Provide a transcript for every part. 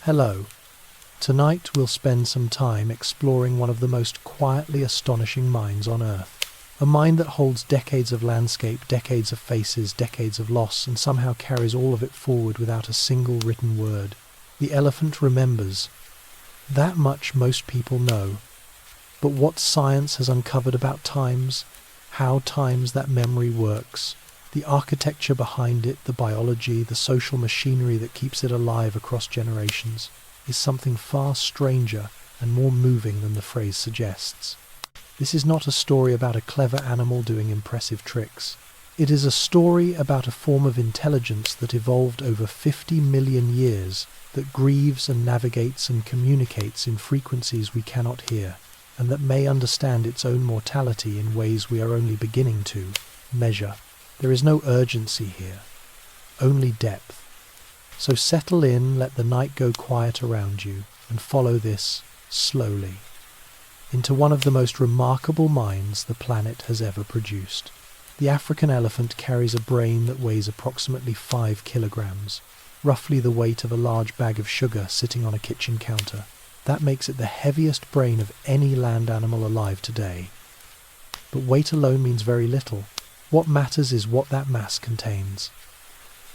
Hello. Tonight we'll spend some time exploring one of the most quietly astonishing minds on Earth. A mind that holds decades of landscape, decades of faces, decades of loss, and somehow carries all of it forward without a single written word. The elephant remembers. That much most people know. But what science has uncovered about times, how times that memory works, the architecture behind it, the biology, the social machinery that keeps it alive across generations, is something far stranger and more moving than the phrase suggests. This is not a story about a clever animal doing impressive tricks. It is a story about a form of intelligence that evolved over 50 million years, that grieves and navigates and communicates in frequencies we cannot hear, and that may understand its own mortality in ways we are only beginning to measure. There is no urgency here, only depth. So settle in, let the night go quiet around you, and follow this, slowly, into one of the most remarkable minds the planet has ever produced. The African elephant carries a brain that weighs approximately 5 kilograms, roughly the weight of a large bag of sugar sitting on a kitchen counter. That makes it the heaviest brain of any land animal alive today. But weight alone means very little. What matters is what that mass contains.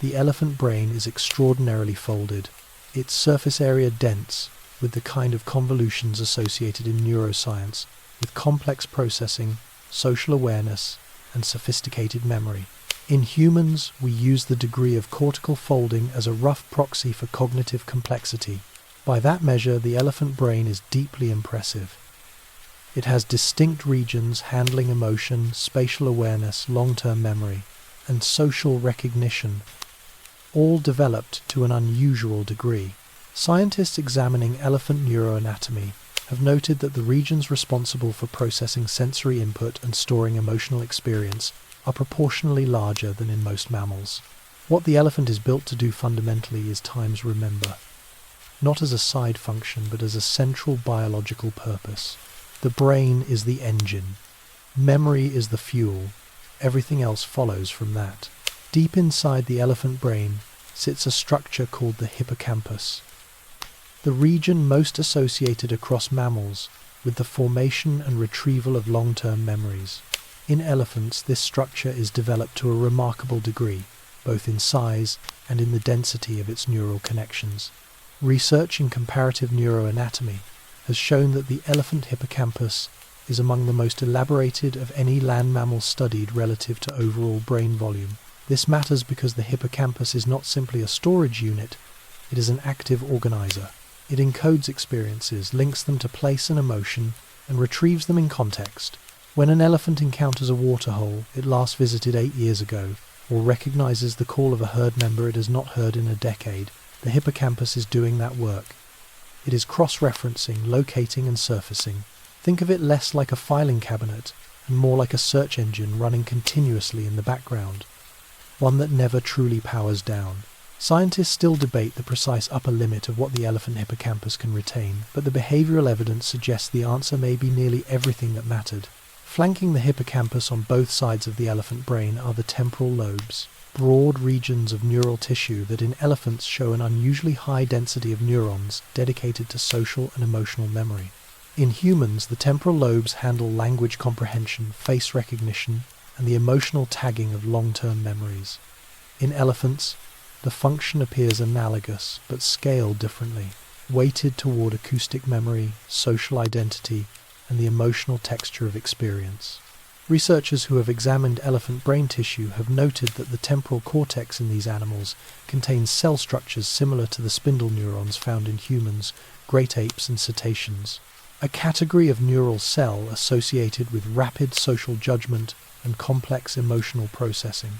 The elephant brain is extraordinarily folded, its surface area dense, with the kind of convolutions associated in neuroscience, with complex processing, social awareness, and sophisticated memory. In humans, we use the degree of cortical folding as a rough proxy for cognitive complexity. By that measure, the elephant brain is deeply impressive. It has distinct regions handling emotion, spatial awareness, long-term memory, and social recognition, all developed to an unusual degree. Scientists examining elephant neuroanatomy have noted that the regions responsible for processing sensory input and storing emotional experience are proportionally larger than in most mammals. What the elephant is built to do fundamentally is times remember, not as a side function but as a central biological purpose. The brain is the engine. Memory is the fuel. Everything else follows from that. Deep inside the elephant brain sits a structure called the hippocampus, the region most associated across mammals with the formation and retrieval of long-term memories. In elephants, this structure is developed to a remarkable degree, both in size and in the density of its neural connections. Research in comparative neuroanatomy has shown that the elephant hippocampus is among the most elaborated of any land mammal studied relative to overall brain volume. This matters because the hippocampus is not simply a storage unit, it is an active organizer. It encodes experiences, links them to place and emotion, and retrieves them in context. When an elephant encounters a waterhole it last visited 8 years ago, or recognizes the call of a herd member it has not heard in a decade, the hippocampus is doing that work. It is cross-referencing, locating and surfacing. Think of it less like a filing cabinet and more like a search engine running continuously in the background, one that never truly powers down. Scientists still debate the precise upper limit of what the elephant hippocampus can retain, but the behavioral evidence suggests the answer may be nearly everything that mattered. Flanking the hippocampus on both sides of the elephant brain are the temporal lobes, broad regions of neural tissue that in elephants show an unusually high density of neurons dedicated to social and emotional memory. In humans, the temporal lobes handle language comprehension, face recognition, and the emotional tagging of long-term memories. In elephants, the function appears analogous, but scaled differently, weighted toward acoustic memory, social identity, and the emotional texture of experience. Researchers who have examined elephant brain tissue have noted that the temporal cortex in these animals contains cell structures similar to the spindle neurons found in humans, great apes, and cetaceans, a category of neural cell associated with rapid social judgment and complex emotional processing.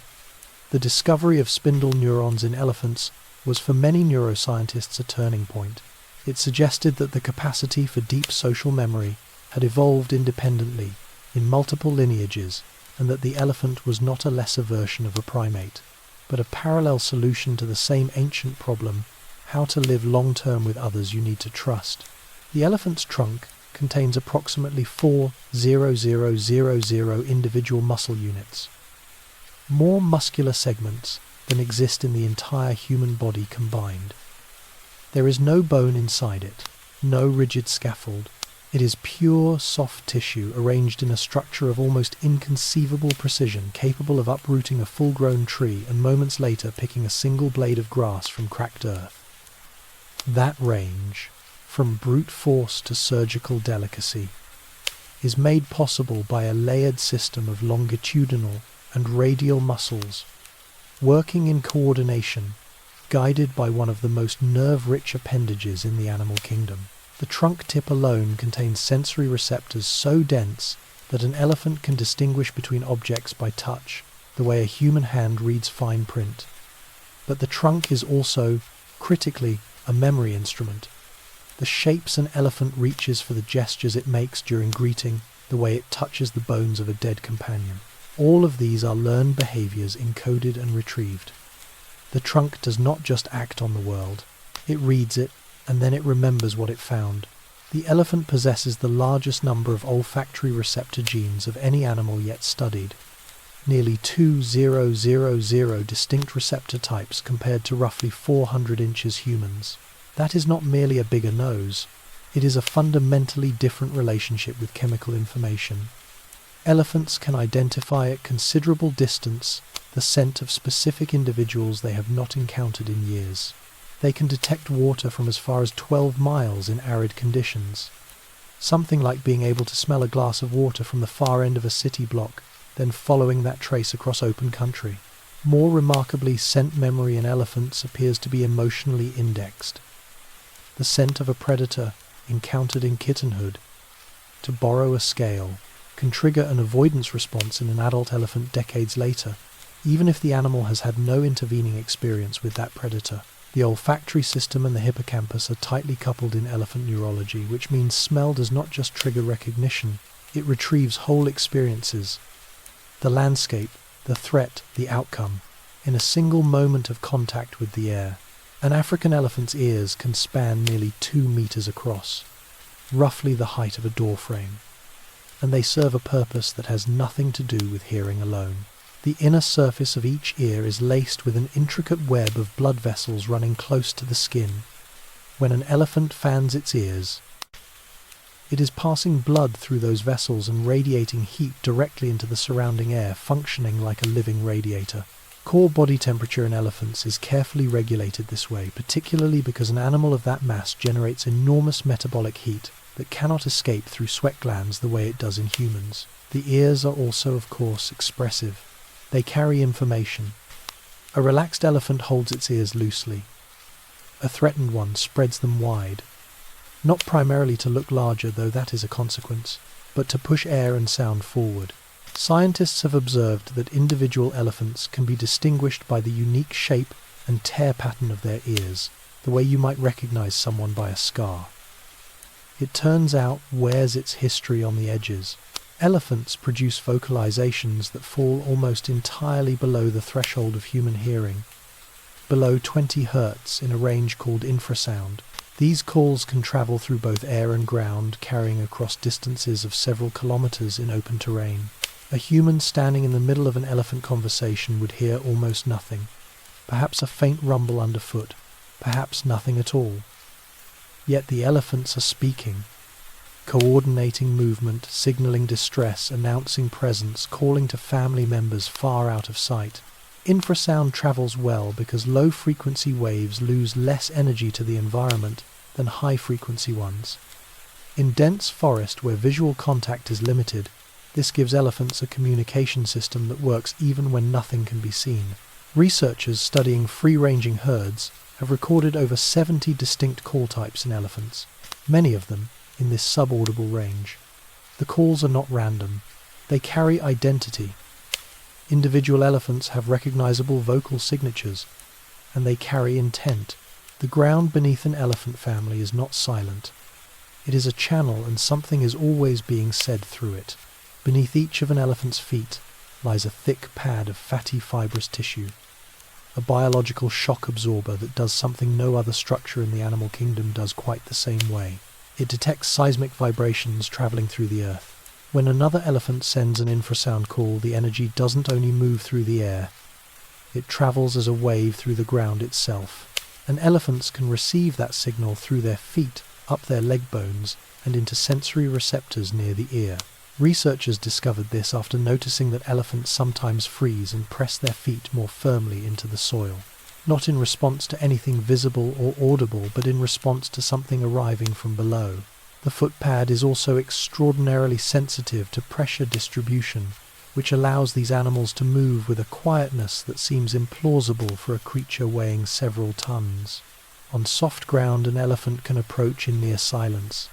The discovery of spindle neurons in elephants was for many neuroscientists a turning point. It suggested that the capacity for deep social memory had evolved independently in multiple lineages, and that the elephant was not a lesser version of a primate, but a parallel solution to the same ancient problem: how to live long-term with others you need to trust. The elephant's trunk contains approximately 4,000 individual muscle units, more muscular segments than exist in the entire human body combined. There is no bone inside it, no rigid scaffold. It is pure, soft tissue arranged in a structure of almost inconceivable precision, capable of uprooting a full-grown tree and moments later picking a single blade of grass from cracked earth. That range, from brute force to surgical delicacy, is made possible by a layered system of longitudinal and radial muscles, working in coordination, guided by one of the most nerve-rich appendages in the animal kingdom. The trunk tip alone contains sensory receptors so dense that an elephant can distinguish between objects by touch, the way a human hand reads fine print. But the trunk is also, critically, a memory instrument. The shapes an elephant reaches for, the gestures it makes during greeting, the way it touches the bones of a dead companion. All of these are learned behaviors encoded and retrieved. The trunk does not just act on the world, it reads it, and then it remembers what it found. The elephant possesses the largest number of olfactory receptor genes of any animal yet studied, nearly 2,000 distinct receptor types compared to roughly 400 inches humans. That is not merely a bigger nose, it is a fundamentally different relationship with chemical information. Elephants can identify at considerable distance the scent of specific individuals they have not encountered in years. They can detect water from as far as 12 miles in arid conditions, something like being able to smell a glass of water from the far end of a city block, then following that trace across open country. More remarkably, scent memory in elephants appears to be emotionally indexed. The scent of a predator encountered in kittenhood, to borrow a scale, can trigger an avoidance response in an adult elephant decades later, even if the animal has had no intervening experience with that predator. The olfactory system and the hippocampus are tightly coupled in elephant neurology, which means smell does not just trigger recognition, it retrieves whole experiences. The landscape, the threat, the outcome, in a single moment of contact with the air. An African elephant's ears can span nearly 2 meters across, roughly the height of a door frame, and they serve a purpose that has nothing to do with hearing alone. The inner surface of each ear is laced with an intricate web of blood vessels running close to the skin. When an elephant fans its ears, it is passing blood through those vessels and radiating heat directly into the surrounding air, functioning like a living radiator. Core body temperature in elephants is carefully regulated this way, particularly because an animal of that mass generates enormous metabolic heat that cannot escape through sweat glands the way it does in humans. The ears are also, of course, expressive. They carry information. A relaxed elephant holds its ears loosely. A threatened one spreads them wide, not primarily to look larger, though that is a consequence, but to push air and sound forward. Scientists have observed that individual elephants can be distinguished by the unique shape and tear pattern of their ears, the way you might recognize someone by a scar. It turns out wears its history on the edges. Elephants produce vocalizations that fall almost entirely below the threshold of human hearing, below 20 Hz in a range called infrasound. These calls can travel through both air and ground, carrying across distances of several kilometers in open terrain. A human standing in the middle of an elephant conversation would hear almost nothing, perhaps a faint rumble underfoot, perhaps nothing at all. Yet the elephants are speaking, coordinating movement, signaling distress, announcing presence, calling to family members far out of sight. Infrasound travels well because low-frequency waves lose less energy to the environment than high-frequency ones. In dense forest where visual contact is limited, this gives elephants a communication system that works even when nothing can be seen. Researchers studying free-ranging herds have recorded over 70 distinct call types in elephants, many of them in this subaudible range. The calls are not random. They carry identity. Individual elephants have recognizable vocal signatures, and they carry intent. The ground beneath an elephant family is not silent. It is a channel, and something is always being said through it. Beneath each of an elephant's feet lies a thick pad of fatty fibrous tissue, a biological shock absorber that does something no other structure in the animal kingdom does quite the same way. It detects seismic vibrations traveling through the earth. When another elephant sends an infrasound call, the energy doesn't only move through the air, it travels as a wave through the ground itself. and elephants can receive that signal through their feet, up their leg bones, and into sensory receptors near the ear. Researchers discovered this after noticing that elephants sometimes freeze and press their feet more firmly into the soil, not in response to anything visible or audible, but in response to something arriving from below. The footpad is also extraordinarily sensitive to pressure distribution, which allows these animals to move with a quietness that seems implausible for a creature weighing several tons. On soft ground, an elephant can approach in near silence.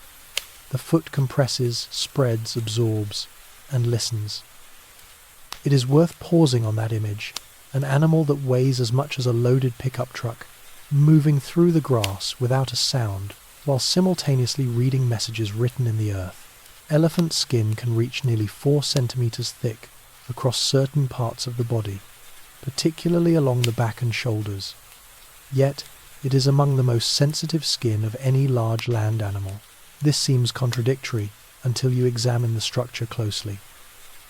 The foot compresses, spreads, absorbs, and listens. It is worth pausing on that image, an animal that weighs as much as a loaded pickup truck, moving through the grass without a sound, while simultaneously reading messages written in the earth. Elephant skin can reach nearly 4 centimeters thick across certain parts of the body, particularly along the back and shoulders. Yet, it is among the most sensitive skin of any large land animal. This seems contradictory until you examine the structure closely.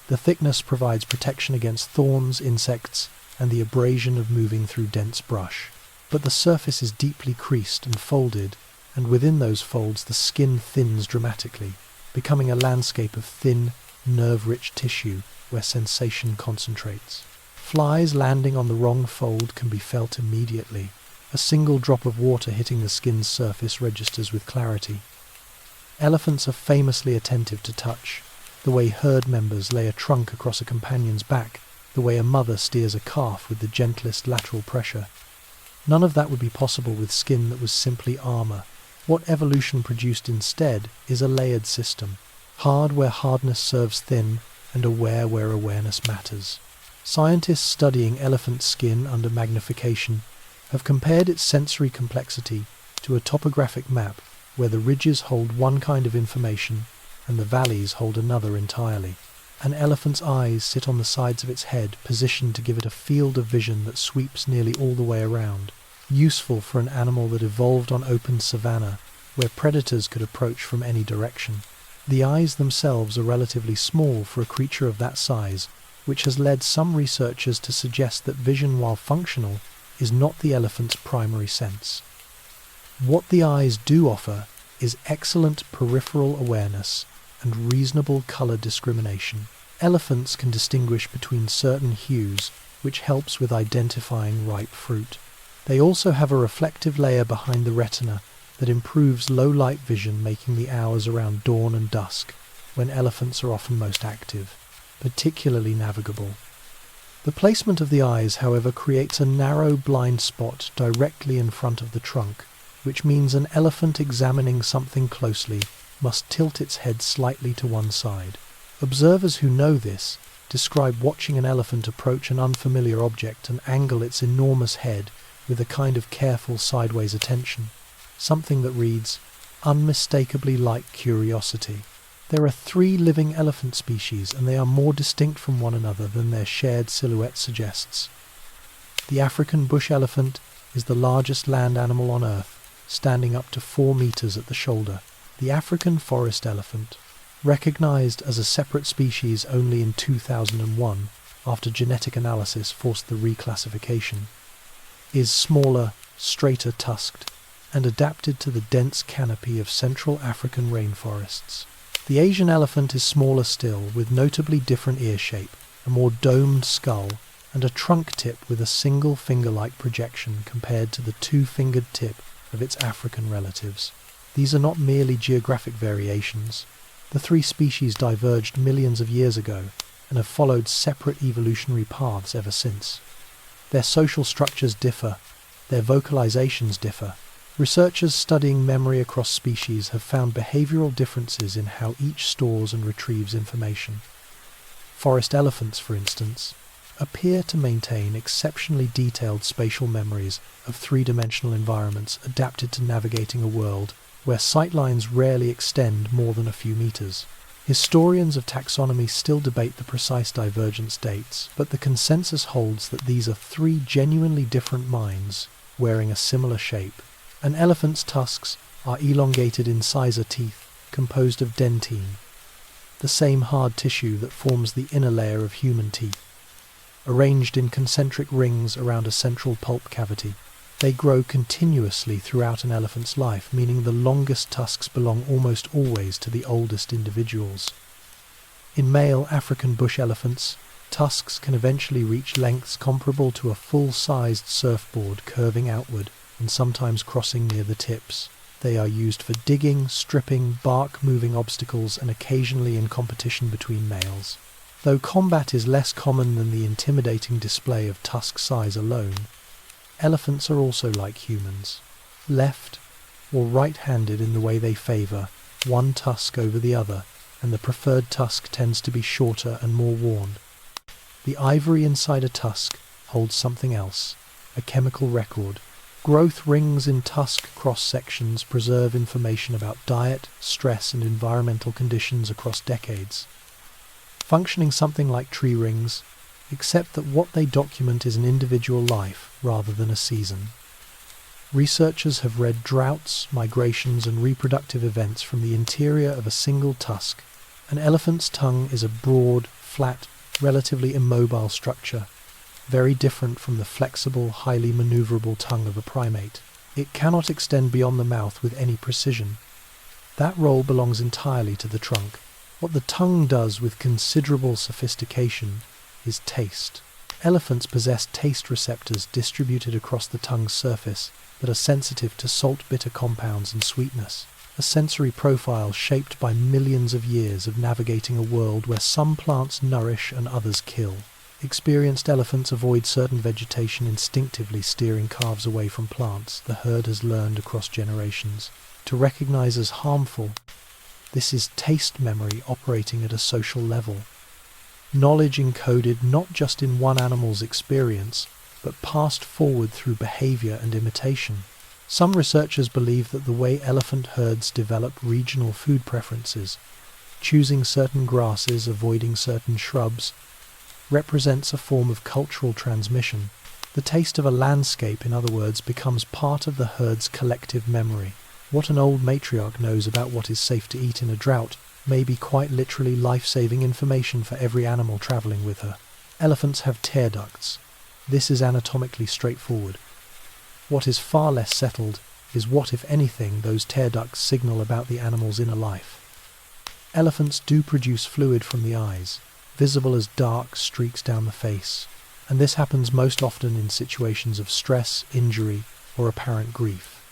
The thickness provides protection against thorns, insects, and the abrasion of moving through dense brush. But the surface is deeply creased and folded, and within those folds the skin thins dramatically, becoming a landscape of thin, nerve-rich tissue where sensation concentrates. Flies landing on the wrong fold can be felt immediately. A single drop of water hitting the skin's surface registers with clarity. Elephants are famously attentive to touch, the way herd members lay a trunk across a companion's back, the way a mother steers a calf with the gentlest lateral pressure. None of that would be possible with skin that was simply armor. What evolution produced instead is a layered system, hard where hardness serves thin, and aware where awareness matters. Scientists studying elephant skin under magnification have compared its sensory complexity to a topographic map where the ridges hold one kind of information and the valleys hold another entirely. An elephant's eyes sit on the sides of its head, positioned to give it a field of vision that sweeps nearly all the way around, useful for an animal that evolved on open savanna, where predators could approach from any direction. The eyes themselves are relatively small for a creature of that size, which has led some researchers to suggest that vision, while functional, is not the elephant's primary sense. What the eyes do offer is excellent peripheral awareness and reasonable color discrimination. Elephants can distinguish between certain hues, which helps with identifying ripe fruit. They also have a reflective layer behind the retina that improves low-light vision, making the hours around dawn and dusk, when elephants are often most active, particularly navigable. The placement of the eyes, however, creates a narrow blind spot directly in front of the trunk, which means an elephant examining something closely must tilt its head slightly to one side. Observers who know this describe watching an elephant approach an unfamiliar object and angle its enormous head with a kind of careful sideways attention, something that reads unmistakably like curiosity. There are 3 living elephant species, and they are more distinct from one another than their shared silhouette suggests. The African bush elephant is the largest land animal on Earth, standing up to 4 meters at the shoulder. The African forest elephant, recognized as a separate species only in 2001, after genetic analysis forced the reclassification, is smaller, straighter tusked, and adapted to the dense canopy of Central African rainforests. The Asian elephant is smaller still, with notably different ear shape, a more domed skull, and a trunk tip with a single finger-like projection compared to the 2-fingered tip of its African relatives. These are not merely geographic variations. The 3 species diverged millions of years ago and have followed separate evolutionary paths ever since. Their social structures differ, their vocalizations differ. Researchers studying memory across species have found behavioral differences in how each stores and retrieves information. Forest elephants, for instance, appear to maintain exceptionally detailed spatial memories of 3-dimensional environments adapted to navigating a world where sightlines rarely extend more than a few meters. Historians of taxonomy still debate the precise divergence dates, but the consensus holds that these are 3 genuinely different minds wearing a similar shape. An elephant's tusks are elongated incisor teeth composed of dentine, the same hard tissue that forms the inner layer of human teeth, arranged in concentric rings around a central pulp cavity. They grow continuously throughout an elephant's life, meaning the longest tusks belong almost always to the oldest individuals. In male African bush elephants, tusks can eventually reach lengths comparable to a full-sized surfboard, curving outward and sometimes crossing near the tips. They are used for digging, stripping, bark-moving obstacles, and occasionally in competition between males. Though combat is less common than the intimidating display of tusk size alone, elephants are also like humans, left or right-handed in the way they favour one tusk over the other, and the preferred tusk tends to be shorter and more worn. The ivory inside a tusk holds something else, a chemical record. Growth rings in tusk cross-sections preserve information about diet, stress, and environmental conditions across decades, functioning something like tree rings, except that what they document is an individual life rather than a season. Researchers have read droughts, migrations, and reproductive events from the interior of a single tusk. An elephant's tongue is a broad, flat, relatively immobile structure, very different from the flexible, highly maneuverable tongue of a primate. It cannot extend beyond the mouth with any precision. That role belongs entirely to the trunk. What the tongue does with considerable sophistication is taste. Elephants possess taste receptors distributed across the tongue's surface that are sensitive to salt-bitter compounds and sweetness, a sensory profile shaped by millions of years of navigating a world where some plants nourish and others kill. Experienced elephants avoid certain vegetation, instinctively steering calves away from plants the herd has learned across generations to recognize as harmful. This is taste memory operating at a social level. Knowledge encoded not just in one animal's experience, but passed forward through behavior and imitation. Some researchers believe that the way elephant herds develop regional food preferences, choosing certain grasses, avoiding certain shrubs, represents a form of cultural transmission. The taste of a landscape, in other words, becomes part of the herd's collective memory. What an old matriarch knows about what is safe to eat in a drought may be quite literally life-saving information for every animal travelling with her. Elephants have tear ducts. This is anatomically straightforward. What is far less settled is what, if anything, those tear ducts signal about the animal's inner life. Elephants do produce fluid from the eyes, visible as dark streaks down the face, and this happens most often in situations of stress, injury, or apparent grief.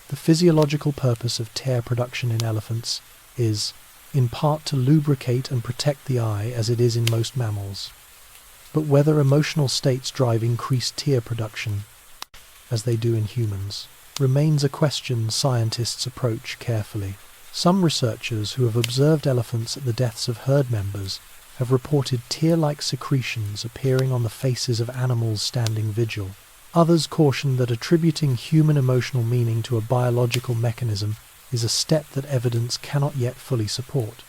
The physiological purpose of tear production in elephants is, in part, to lubricate and protect the eye, as it is in most mammals. But whether emotional states drive increased tear production, as they do in humans, remains a question scientists approach carefully. Some researchers who have observed elephants at the deaths of herd members have reported tear-like secretions appearing on the faces of animals standing vigil. Others caution that attributing human emotional meaning to a biological mechanism is a step that evidence cannot yet fully support.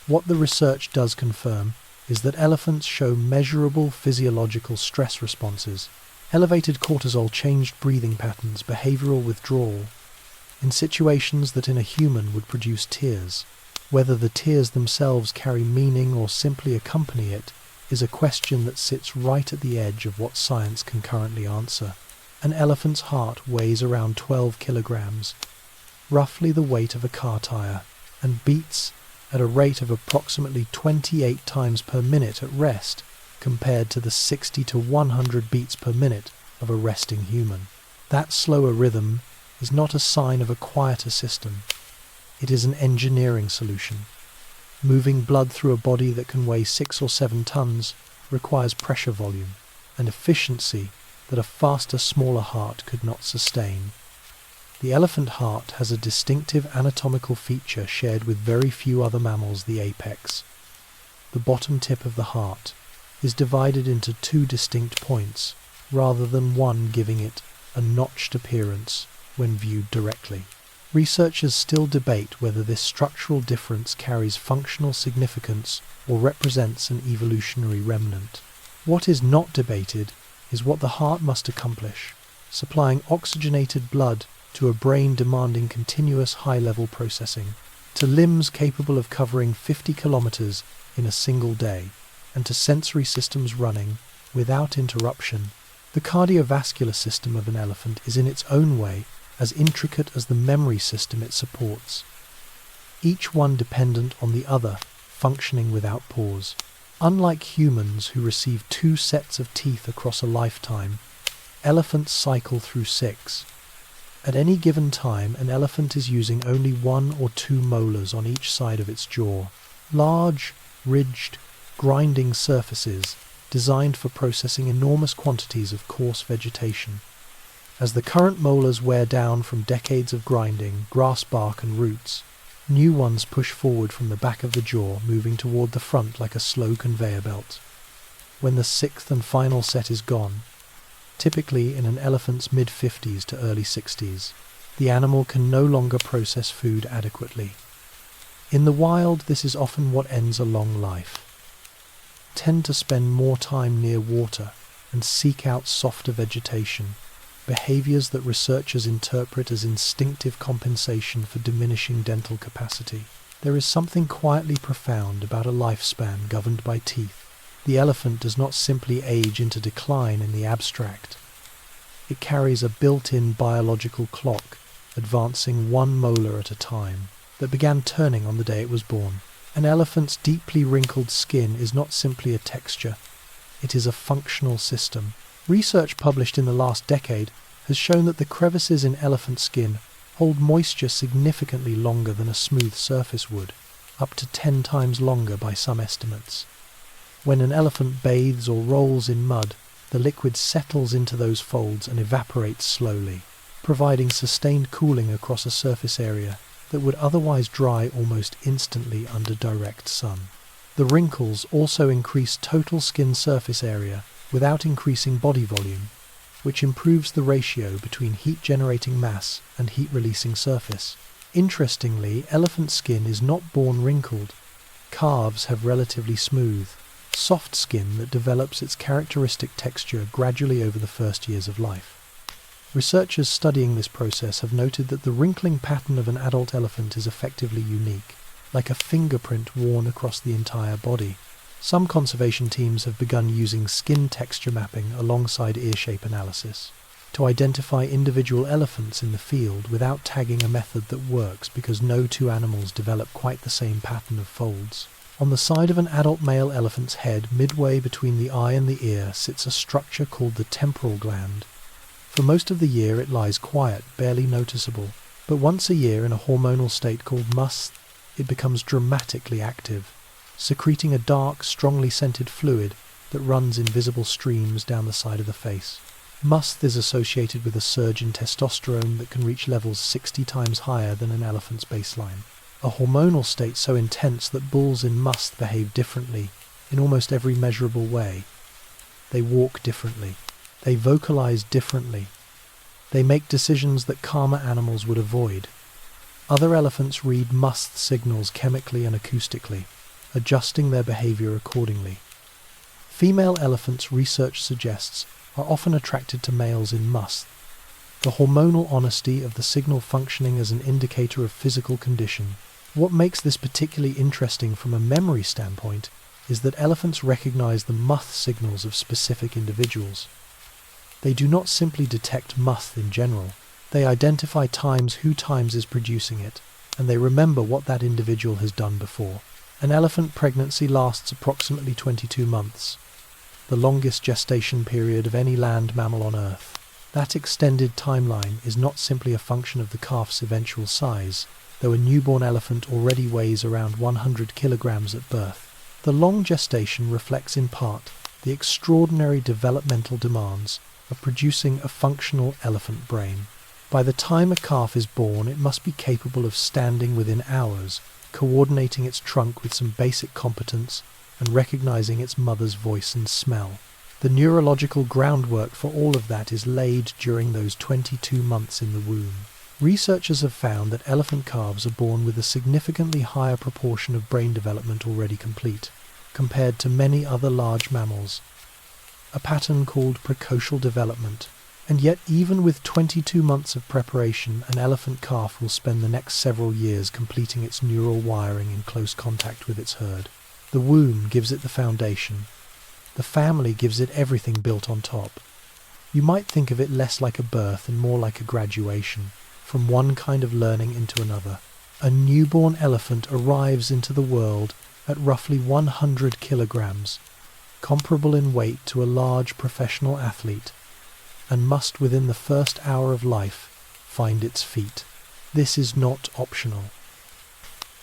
What the research does confirm is that elephants show measurable physiological stress responses. Elevated cortisol changed breathing patterns, behavioral withdrawal, in situations that in a human would produce tears. Whether the tears themselves carry meaning or simply accompany it is a question that sits right at the edge of what science can currently answer. An elephant's heart weighs around 12 kilograms, roughly the weight of a car tire, and beats at a rate of approximately 28 times per minute at rest, compared to the 60 to 100 beats per minute of a resting human. That slower rhythm is not a sign of a quieter system. It is an engineering solution. Moving blood through a body that can weigh 6 or 7 tons requires pressure volume and efficiency that a faster, smaller heart could not sustain. The elephant heart has a distinctive anatomical feature shared with very few other mammals, the apex. The bottom tip of the heart is divided into 2 distinct points, rather than one, giving it a notched appearance when viewed directly. Researchers still debate whether this structural difference carries functional significance or represents an evolutionary remnant. What is not debated is what the heart must accomplish, supplying oxygenated blood to a brain demanding continuous high-level processing, to limbs capable of covering 50 kilometers in a single day, and to sensory systems running, without interruption, The cardiovascular system of an elephant is in its own way as intricate as the memory system it supports, each one dependent on the other, functioning without pause. Unlike humans who receive 2 sets of teeth across a lifetime, elephants cycle through 6. At any given time, an elephant is using only 1 or 2 molars on each side of its jaw, large, ridged, grinding surfaces designed for processing enormous quantities of coarse vegetation. As the current molars wear down from decades of grinding, grass bark and roots, new ones push forward from the back of the jaw, moving toward the front like a slow conveyor belt. When the 6th and final set is gone, typically in an elephant's mid-50s to early 60s, the animal can no longer process food adequately. In the wild, this is often what ends a long life. Tend to spend more time near water and seek out softer vegetation, behaviors that researchers interpret as instinctive compensation for diminishing dental capacity. There is something quietly profound about a lifespan governed by teeth. The elephant does not simply age into decline in the abstract. It carries a built-in biological clock, advancing 1 molar at a time, that began turning on the day it was born. An elephant's deeply wrinkled skin is not simply a texture, it is a functional system. Research published in the last decade has shown that the crevices in elephant skin hold moisture significantly longer than a smooth surface would, up to 10 times longer by some estimates. When an elephant bathes or rolls in mud, the liquid settles into those folds and evaporates slowly, providing sustained cooling across a surface area that would otherwise dry almost instantly under direct sun. The wrinkles also increase total skin surface area without increasing body volume, which improves the ratio between heat-generating mass and heat-releasing surface. Interestingly, elephant skin is not born wrinkled. Calves have relatively smooth, soft skin that develops its characteristic texture gradually over the first years of life. Researchers studying this process have noted that the wrinkling pattern of an adult elephant is effectively unique, like a fingerprint worn across the entire body. Some conservation teams have begun using skin texture mapping alongside ear shape analysis to identify individual elephants in the field without tagging, a method that works because no 2 animals develop quite the same pattern of folds. On the side of an adult male elephant's head, midway between the eye and the ear, sits a structure called the temporal gland. For most of the year it lies quiet, barely noticeable, but once a year in a hormonal state called musth, it becomes dramatically active, secreting a dark, strongly scented fluid that runs in visible streams down the side of the face. Musth is associated with a surge in testosterone that can reach levels 60 times higher than an elephant's baseline. A hormonal state so intense that bulls in musth behave differently in almost every measurable way. They walk differently. They vocalize differently. They make decisions that calmer animals would avoid. Other elephants read musth signals chemically and acoustically, adjusting their behavior accordingly. Female elephants, research suggests, are often attracted to males in musth. The hormonal honesty of the signal functioning as an indicator of physical condition. What makes this particularly interesting from a memory standpoint is that elephants recognize the musth signals of specific individuals. They do not simply detect musth in general. They identify who times is producing it, and they remember what that individual has done before. An elephant pregnancy lasts approximately 22 months, the longest gestation period of any land mammal on Earth. That extended timeline is not simply a function of the calf's eventual size, though a newborn elephant already weighs around 100 kilograms at birth. The long gestation reflects in part the extraordinary developmental demands of producing a functional elephant brain. By the time a calf is born, it must be capable of standing within hours, coordinating its trunk with some basic competence, and recognizing its mother's voice and smell. The neurological groundwork for all of that is laid during those 22 months in the womb. Researchers have found that elephant calves are born with a significantly higher proportion of brain development already complete, compared to many other large mammals, a pattern called precocial development. And yet, even with 22 months of preparation, an elephant calf will spend the next several years completing its neural wiring in close contact with its herd. The womb gives it the foundation. The family gives it everything built on top. You might think of it less like a birth and more like a graduation, from one kind of learning into another. A newborn elephant arrives into the world at roughly 100 kilograms, comparable in weight to a large professional athlete, and must within the first hour of life find its feet. This is not optional.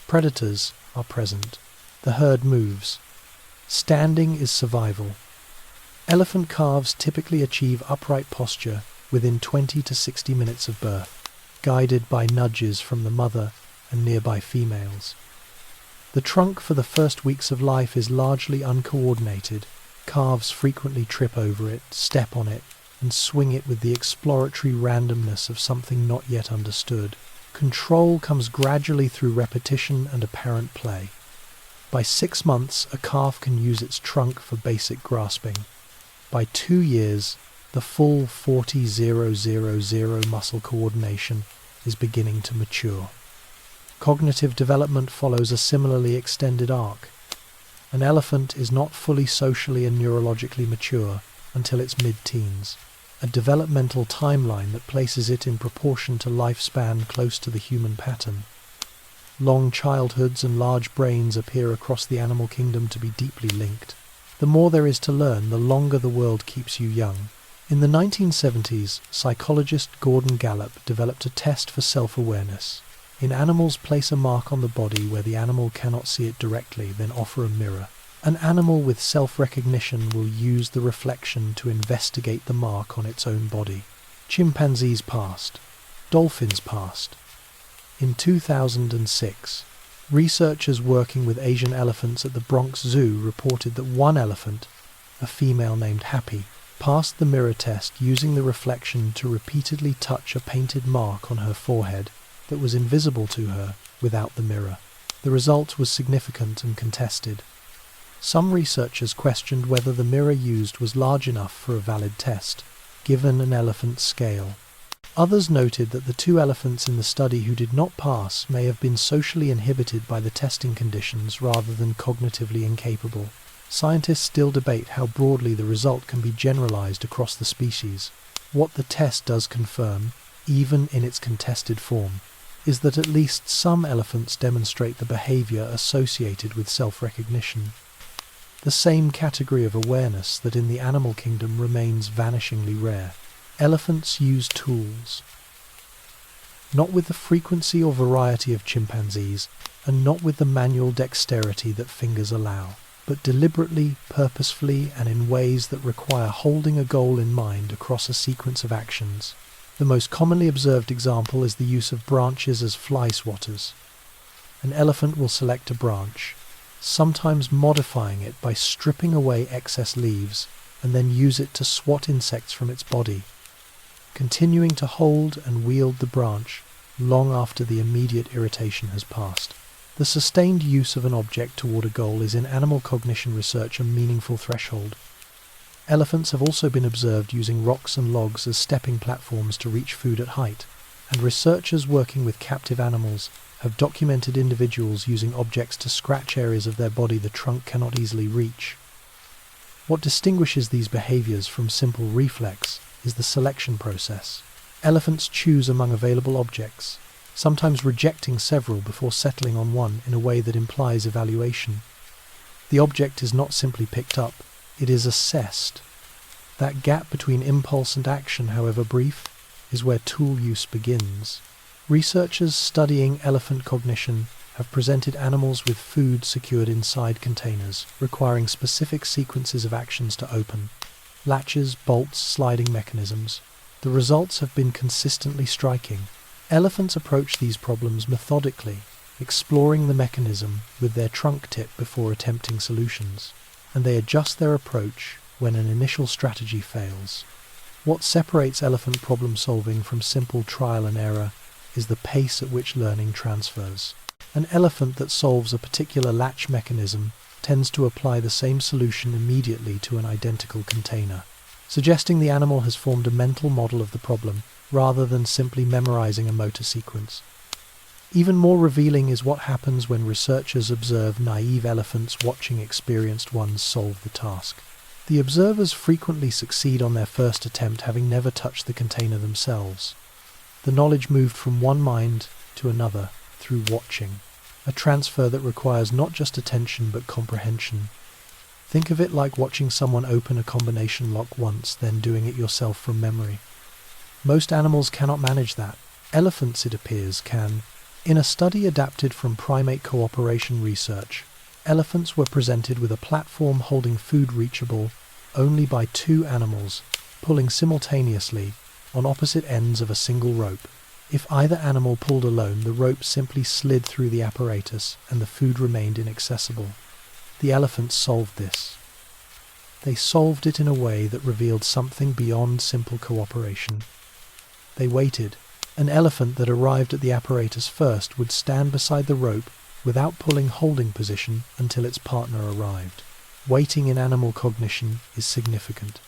Predators are present. The herd moves. Standing is survival. Elephant calves typically achieve upright posture within 20 to 60 minutes of birth, guided by nudges from the mother and nearby females. The trunk for the first weeks of life is largely uncoordinated. Calves frequently trip over it, step on it, and swing it with the exploratory randomness of something not yet understood. Control comes gradually through repetition and apparent play. By 6 months, a calf can use its trunk for basic grasping. By 2 years, the full 40-0-0-0 muscle coordination is beginning to mature. Cognitive development follows a similarly extended arc. An elephant is not fully socially and neurologically mature until its mid-teens, a developmental timeline that places it in proportion to lifespan close to the human pattern. Long childhoods and large brains appear across the animal kingdom to be deeply linked. The more there is to learn, the longer the world keeps you young. In the 1970s, psychologist Gordon Gallup developed a test for self-awareness. In animals, place a mark on the body where the animal cannot see it directly, then offer a mirror. An animal with self-recognition will use the reflection to investigate the mark on its own body. Chimpanzees passed. Dolphins passed. In 2006, researchers working with Asian elephants at the Bronx Zoo reported that one elephant, a female named Happy, passed the mirror test using the reflection to repeatedly touch a painted mark on her forehead that was invisible to her without the mirror. The result was significant and contested. Some researchers questioned whether the mirror used was large enough for a valid test, given an elephant's scale. Others noted that the 2 elephants in the study who did not pass may have been socially inhibited by the testing conditions rather than cognitively incapable. Scientists still debate how broadly the result can be generalized across the species. What the test does confirm, even in its contested form, is that at least some elephants demonstrate the behavior associated with self-recognition. The same category of awareness that in the animal kingdom remains vanishingly rare. Elephants use tools. Not with the frequency or variety of chimpanzees, and not with the manual dexterity that fingers allow, but deliberately, purposefully, and in ways that require holding a goal in mind across a sequence of actions. The most commonly observed example is the use of branches as fly swatters. An elephant will select a branch, sometimes modifying it by stripping away excess leaves, and then use it to swat insects from its body, continuing to hold and wield the branch long after the immediate irritation has passed. The sustained use of an object toward a goal is in animal cognition research a meaningful threshold. Elephants have also been observed using rocks and logs as stepping platforms to reach food at height, and researchers working with captive animals have documented individuals using objects to scratch areas of their body the trunk cannot easily reach. What distinguishes these behaviors from simple reflex is the selection process. Elephants choose among available objects, sometimes rejecting several before settling on one in a way that implies evaluation. The object is not simply picked up, it is assessed. That gap between impulse and action, however brief, is where tool use begins. Researchers studying elephant cognition have presented animals with food secured inside containers, requiring specific sequences of actions to open. Latches, bolts, sliding mechanisms. The results have been consistently striking. Elephants approach these problems methodically, exploring the mechanism with their trunk tip before attempting solutions, and they adjust their approach when an initial strategy fails. What separates elephant problem solving from simple trial and error is the pace at which learning transfers. An elephant that solves a particular latch mechanism tends to apply the same solution immediately to an identical container, suggesting the animal has formed a mental model of the problem rather than simply memorizing a motor sequence. Even more revealing is what happens when researchers observe naive elephants watching experienced ones solve the task. The observers frequently succeed on their first attempt, having never touched the container themselves. The knowledge moved from one mind to another through watching, a transfer that requires not just attention but comprehension. Think of it like watching someone open a combination lock once, then doing it yourself from memory. Most animals cannot manage that. Elephants, it appears, can. In a study adapted from primate cooperation research, elephants were presented with a platform holding food reachable only by two animals, pulling simultaneously on opposite ends of a single rope. If either animal pulled alone, the rope simply slid through the apparatus and the food remained inaccessible. The elephants solved this. They solved it in a way that revealed something beyond simple cooperation. They waited. An elephant that arrived at the apparatus first would stand beside the rope without pulling holding position until its partner arrived. Waiting in animal cognition is significant.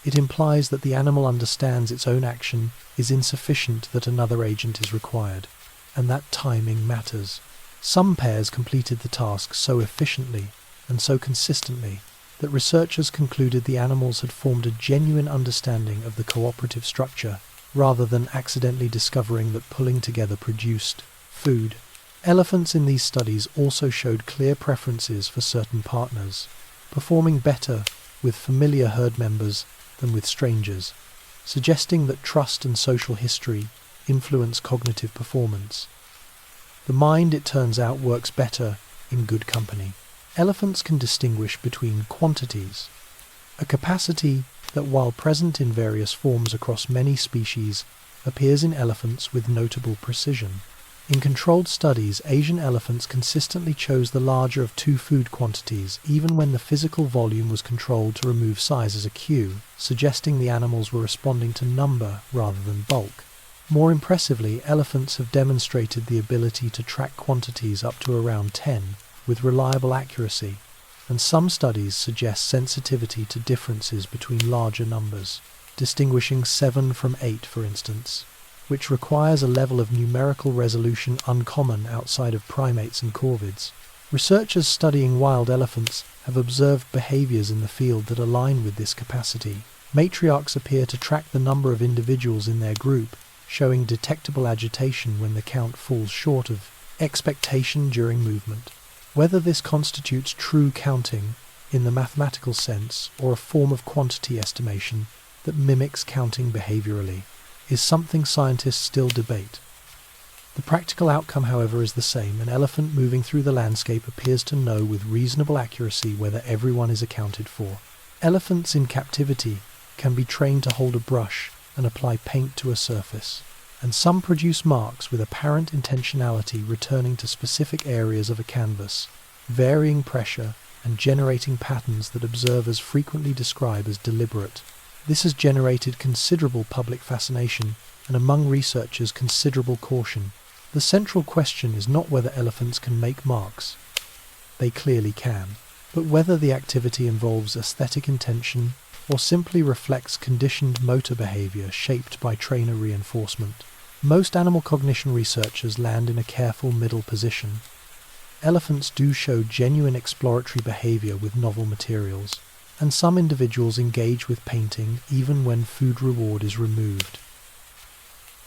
It implies that the animal understands its own action is insufficient, that another agent is required, and that timing matters. Some pairs completed the task so efficiently and so consistently that researchers concluded the animals had formed a genuine understanding of the cooperative structure, rather than accidentally discovering that pulling together produced food. Elephants in these studies also showed clear preferences for certain partners, performing better with familiar herd members than with strangers, suggesting that trust and social history influence cognitive performance. The mind, it turns out, works better in good company. Elephants can distinguish between quantities, a capacity that, while present in various forms across many species, appears in elephants with notable precision. In controlled studies, Asian elephants consistently chose the larger of two food quantities, even when the physical volume was controlled to remove size as a cue, suggesting the animals were responding to number rather than bulk. More impressively, elephants have demonstrated the ability to track quantities up to around 10 with reliable accuracy, and some studies suggest sensitivity to differences between larger numbers, distinguishing 7 from 8, for instance, which requires a level of numerical resolution uncommon outside of primates and corvids. Researchers studying wild elephants have observed behaviors in the field that align with this capacity. Matriarchs appear to track the number of individuals in their group, showing detectable agitation when the count falls short of expectation during movement. Whether this constitutes true counting in the mathematical sense or a form of quantity estimation that mimics counting behaviorally is something scientists still debate. The practical outcome, however, is the same. An elephant moving through the landscape appears to know with reasonable accuracy whether everyone is accounted for. Elephants in captivity can be trained to hold a brush and apply paint to a surface, and some produce marks with apparent intentionality returning to specific areas of a canvas, varying pressure and generating patterns that observers frequently describe as deliberate. This has generated considerable public fascination and among researchers considerable caution. The central question is not whether elephants can make marks. They clearly can, but whether the activity involves aesthetic intention or simply reflects conditioned motor behavior shaped by trainer reinforcement. Most animal cognition researchers land in a careful middle position. Elephants do show genuine exploratory behavior with novel materials, and some individuals engage with painting even when food reward is removed.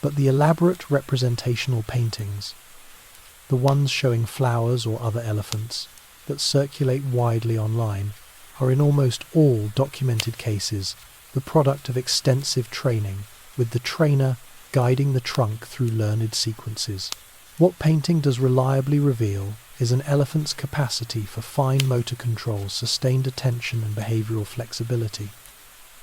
But the elaborate representational paintings, the ones showing flowers or other elephants, that circulate widely online, are in almost all documented cases the product of extensive training, with the trainer guiding the trunk through learned sequences. What painting does reliably reveal is an elephant's capacity for fine motor control, sustained attention and behavioral flexibility.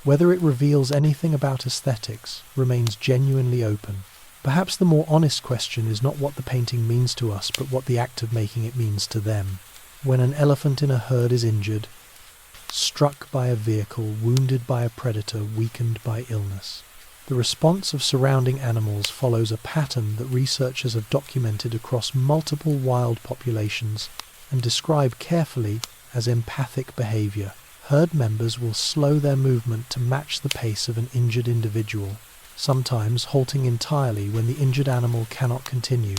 Whether it reveals anything about aesthetics remains genuinely open. Perhaps the more honest question is not what the painting means to us, but what the act of making it means to them. When an elephant in a herd is injured, struck by a vehicle, wounded by a predator, weakened by illness, the response of surrounding animals follows a pattern that researchers have documented across multiple wild populations and describe carefully as empathic behavior. Herd members will slow their movement to match the pace of an injured individual, sometimes halting entirely when the injured animal cannot continue.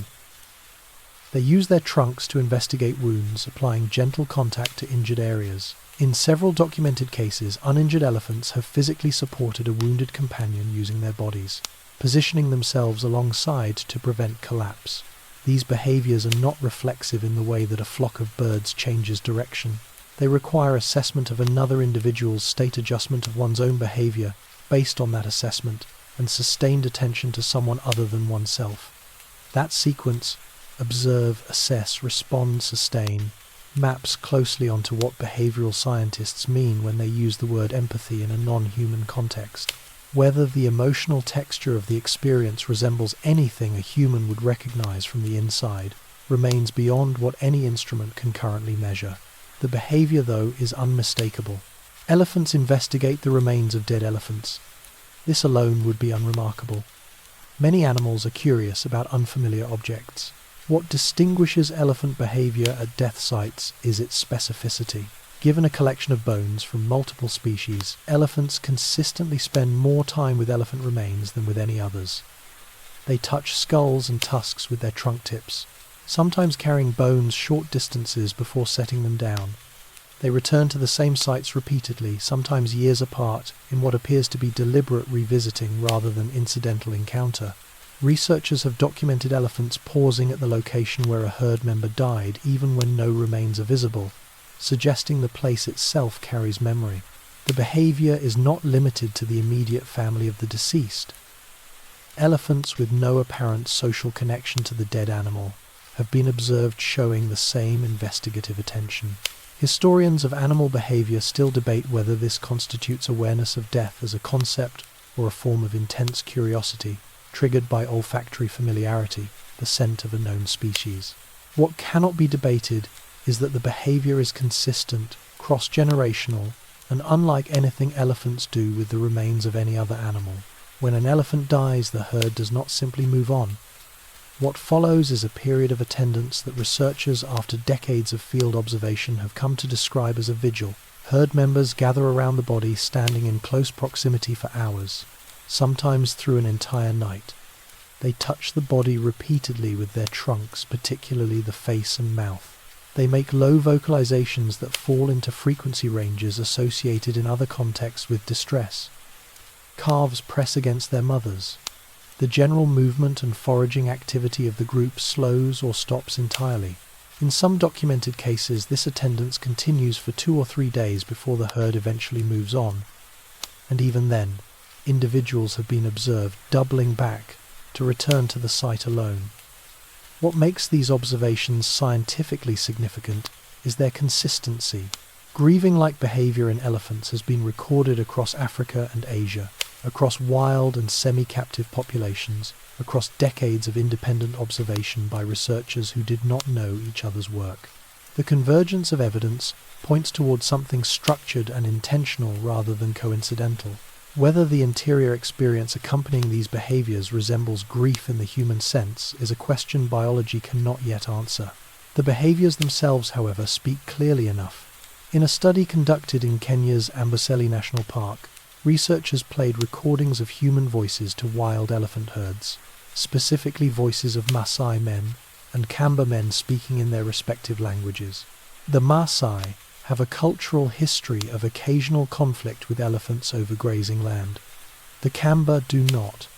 They use their trunks to investigate wounds, applying gentle contact to injured areas. In several documented cases, uninjured elephants have physically supported a wounded companion using their bodies, positioning themselves alongside to prevent collapse. These behaviors are not reflexive in the way that a flock of birds changes direction. They require assessment of another individual's state, adjustment of one's own behavior based on that assessment, and sustained attention to someone other than oneself. That sequence, observe, assess, respond, sustain, maps closely onto what behavioral scientists mean when they use the word empathy in a non-human context. Whether the emotional texture of the experience resembles anything a human would recognize from the inside remains beyond what any instrument can currently measure. The behavior, though, is unmistakable. Elephants investigate the remains of dead elephants. This alone would be unremarkable. Many animals are curious about unfamiliar objects. What distinguishes elephant behavior at death sites is its specificity. Given a collection of bones from multiple species, elephants consistently spend more time with elephant remains than with any others. They touch skulls and tusks with their trunk tips, sometimes carrying bones short distances before setting them down. They return to the same sites repeatedly, sometimes years apart, in what appears to be deliberate revisiting rather than incidental encounter. Researchers have documented elephants pausing at the location where a herd member died even when no remains are visible, suggesting the place itself carries memory. The behavior is not limited to the immediate family of the deceased. Elephants with no apparent social connection to the dead animal have been observed showing the same investigative attention. Historians of animal behavior still debate whether this constitutes awareness of death as a concept or a form of intense curiosity, triggered by olfactory familiarity, the scent of a known species. What cannot be debated is that the behavior is consistent, cross-generational, and unlike anything elephants do with the remains of any other animal. When an elephant dies, the herd does not simply move on. What follows is a period of attendance that researchers, after decades of field observation, have come to describe as a vigil. Herd members gather around the body, standing in close proximity for hours, sometimes through an entire night. They touch the body repeatedly with their trunks, particularly the face and mouth. They make low vocalizations that fall into frequency ranges associated in other contexts with distress. Calves press against their mothers. The general movement and foraging activity of the group slows or stops entirely. In some documented cases, this attendance continues for 2 or 3 days before the herd eventually moves on. And even then, individuals have been observed doubling back to return to the site alone. What makes these observations scientifically significant is their consistency. Grieving-like behavior in elephants has been recorded across Africa and Asia, across wild and semi-captive populations, across decades of independent observation by researchers who did not know each other's work. The convergence of evidence points towards something structured and intentional rather than coincidental. Whether the interior experience accompanying these behaviors resembles grief in the human sense is a question biology cannot yet answer. The behaviors themselves, however, speak clearly enough. In a study conducted in Kenya's Amboseli National Park, researchers played recordings of human voices to wild elephant herds, specifically voices of Maasai men and Kamba men speaking in their respective languages. The Maasai have a cultural history of occasional conflict with elephants over grazing land. The Kamba do not.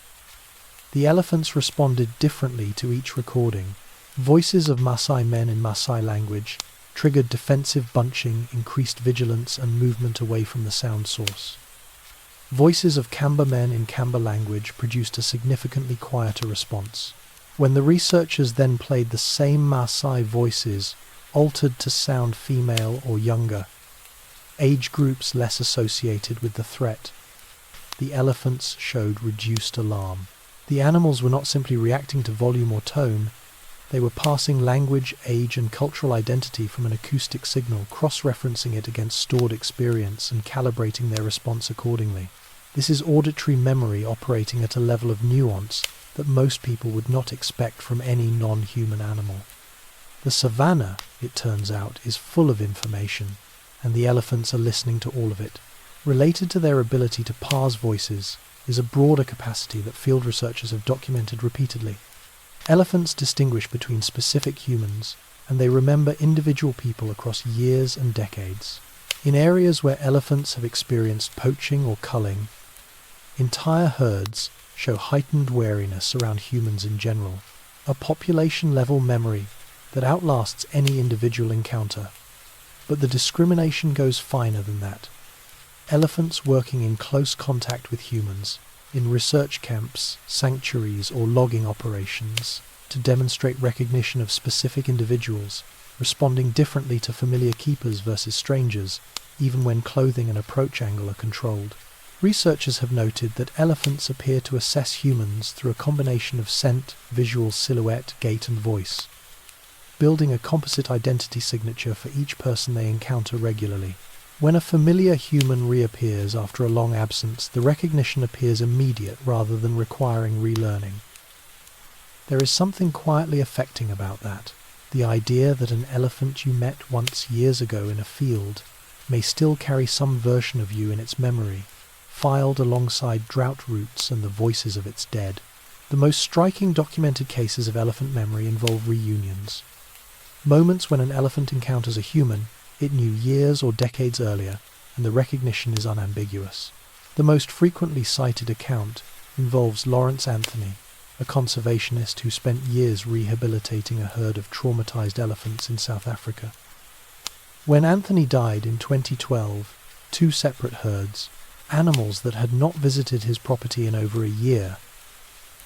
The elephants responded differently to each recording. Voices of Maasai men in Maasai language triggered defensive bunching, increased vigilance, and movement away from the sound source. Voices of Kamba men in Kamba language produced a significantly quieter response. When the researchers then played the same Maasai voices, altered to sound female or younger, age groups less associated with the threat, the elephants showed reduced alarm. The animals were not simply reacting to volume or tone, they were passing language, age, and cultural identity from an acoustic signal, cross-referencing it against stored experience and calibrating their response accordingly. This is auditory memory operating at a level of nuance that most people would not expect from any non-human animal. The savannah, it turns out, is full of information, and the elephants are listening to all of it. Related to their ability to parse voices is a broader capacity that field researchers have documented repeatedly. Elephants distinguish between specific humans, and they remember individual people across years and decades. In areas where elephants have experienced poaching or culling, entire herds show heightened wariness around humans in general, a population-level memory that outlasts any individual encounter. But the discrimination goes finer than that. Elephants working in close contact with humans, in research camps, sanctuaries, or logging operations, to demonstrate recognition of specific individuals, responding differently to familiar keepers versus strangers, even when clothing and approach angle are controlled. Researchers have noted that elephants appear to assess humans through a combination of scent, visual silhouette, gait, and voice, building a composite identity signature for each person they encounter regularly. When a familiar human reappears after a long absence, the recognition appears immediate rather than requiring relearning. There is something quietly affecting about that. The idea that an elephant you met once years ago in a field may still carry some version of you in its memory, filed alongside drought roots and the voices of its dead. The most striking documented cases of elephant memory involve reunions. Moments when an elephant encounters a human it knew years or decades earlier, and the recognition is unambiguous. The most frequently cited account involves Lawrence Anthony, a conservationist who spent years rehabilitating a herd of traumatized elephants in South Africa. When Anthony died in 2012, two separate herds, animals that had not visited his property in over a year,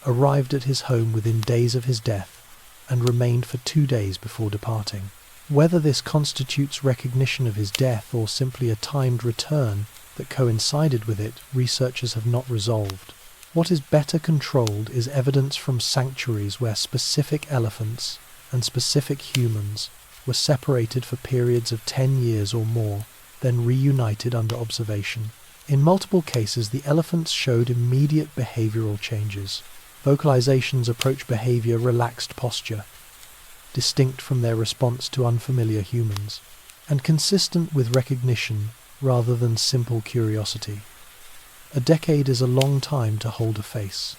arrived at his home within days of his death and remained for 2 days before departing. Whether this constitutes recognition of his death or simply a timed return that coincided with it, researchers have not resolved. What is better controlled is evidence from sanctuaries where specific elephants and specific humans were separated for periods of 10 years or more, then reunited under observation. In multiple cases, the elephants showed immediate behavioral changes. Vocalizations approach behavior, relaxed posture, distinct from their response to unfamiliar humans, and consistent with recognition rather than simple curiosity. A decade is a long time to hold a face.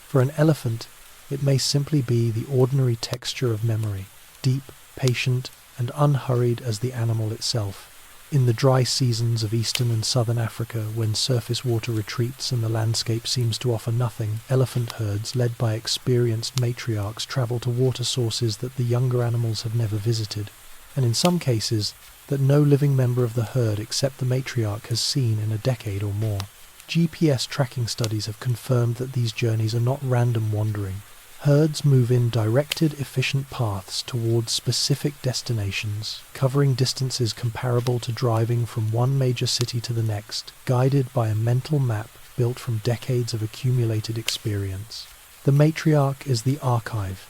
For an elephant, it may simply be the ordinary texture of memory, deep, patient, and unhurried as the animal itself. In the dry seasons of eastern and southern Africa, when surface water retreats and the landscape seems to offer nothing, elephant herds led by experienced matriarchs travel to water sources that the younger animals have never visited, and in some cases that no living member of the herd except the matriarch has seen in a decade or more. GPS tracking studies have confirmed that these journeys are not random wandering. Herds move in directed, efficient paths towards specific destinations, covering distances comparable to driving from one major city to the next, guided by a mental map built from decades of accumulated experience. The matriarch is the archive,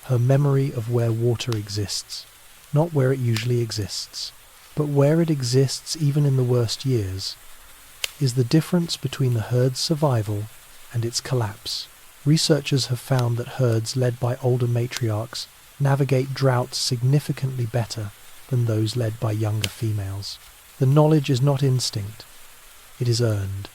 her memory of where water exists, not where it usually exists, but where it exists even in the worst years, is the difference between the herd's survival and its collapse. Researchers have found that herds led by older matriarchs navigate droughts significantly better than those led by younger females. The knowledge is not instinct, it is earned.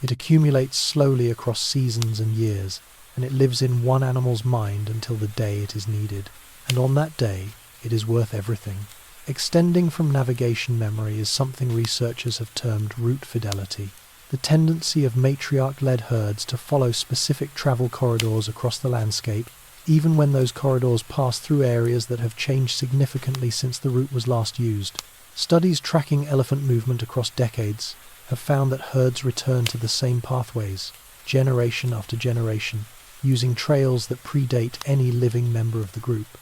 It accumulates slowly across seasons and years, and it lives in one animal's mind until the day it is needed. And on that day, it is worth everything. Extending from navigation memory is something researchers have termed route fidelity. The tendency of matriarch-led herds to follow specific travel corridors across the landscape, even when those corridors pass through areas that have changed significantly since the route was last used. Studies tracking elephant movement across decades have found that herds return to the same pathways, generation after generation, using trails that predate any living member of the group.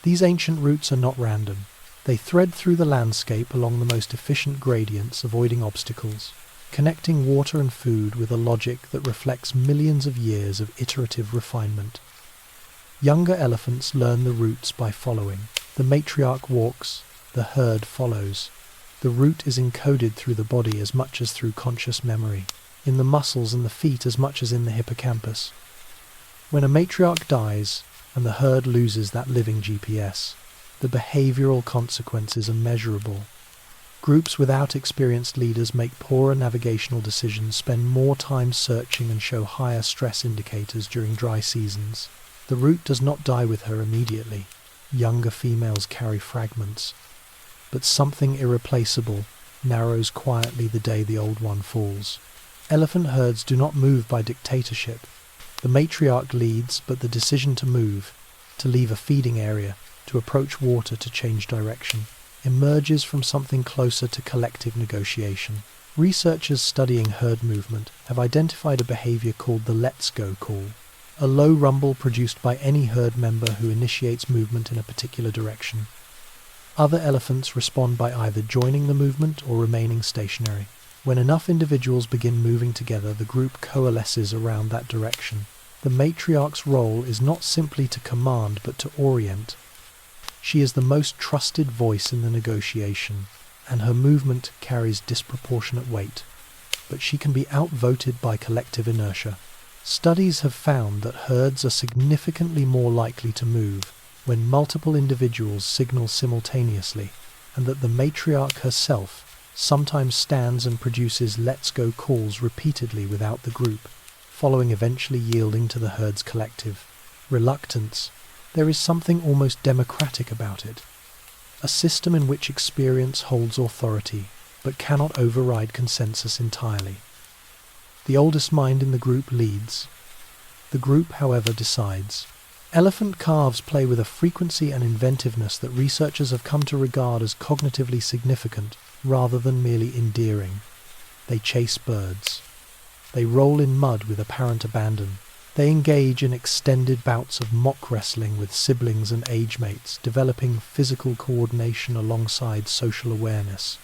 These ancient routes are not random. They thread through the landscape along the most efficient gradients, avoiding obstacles, connecting water and food with a logic that reflects millions of years of iterative refinement. Younger elephants learn the routes by following. The matriarch walks, the herd follows. The route is encoded through the body as much as through conscious memory, in the muscles and the feet as much as in the hippocampus. When a matriarch dies and the herd loses that living GPS, the behavioral consequences are measurable. Groups without experienced leaders make poorer navigational decisions, spend more time searching, and show higher stress indicators during dry seasons. The root does not die with her immediately. Younger females carry fragments. But something irreplaceable narrows quietly the day the old one falls. Elephant herds do not move by dictatorship. The matriarch leads, but the decision to move, to leave a feeding area, to approach water, to change direction, emerges from something closer to collective negotiation. Researchers studying herd movement have identified a behavior called the let's go call, a low rumble produced by any herd member who initiates movement in a particular direction. Other elephants respond by either joining the movement or remaining stationary. When enough individuals begin moving together, the group coalesces around that direction. The matriarch's role is not simply to command, but to orient. She is the most trusted voice in the negotiation, and her movement carries disproportionate weight. But she can be outvoted by collective inertia. Studies have found that herds are significantly more likely to move when multiple individuals signal simultaneously, and that the matriarch herself sometimes stands and produces let's go calls repeatedly without the group, following eventually yielding to the herd's collective reluctance. There is something almost democratic about it, a system in which experience holds authority but cannot override consensus entirely. The oldest mind in the group leads. The group, however, decides. Elephant calves play with a frequency and inventiveness that researchers have come to regard as cognitively significant rather than merely endearing. They chase birds. They roll in mud with apparent abandon. They engage in extended bouts of mock wrestling with siblings and age mates, developing physical coordination alongside social awareness.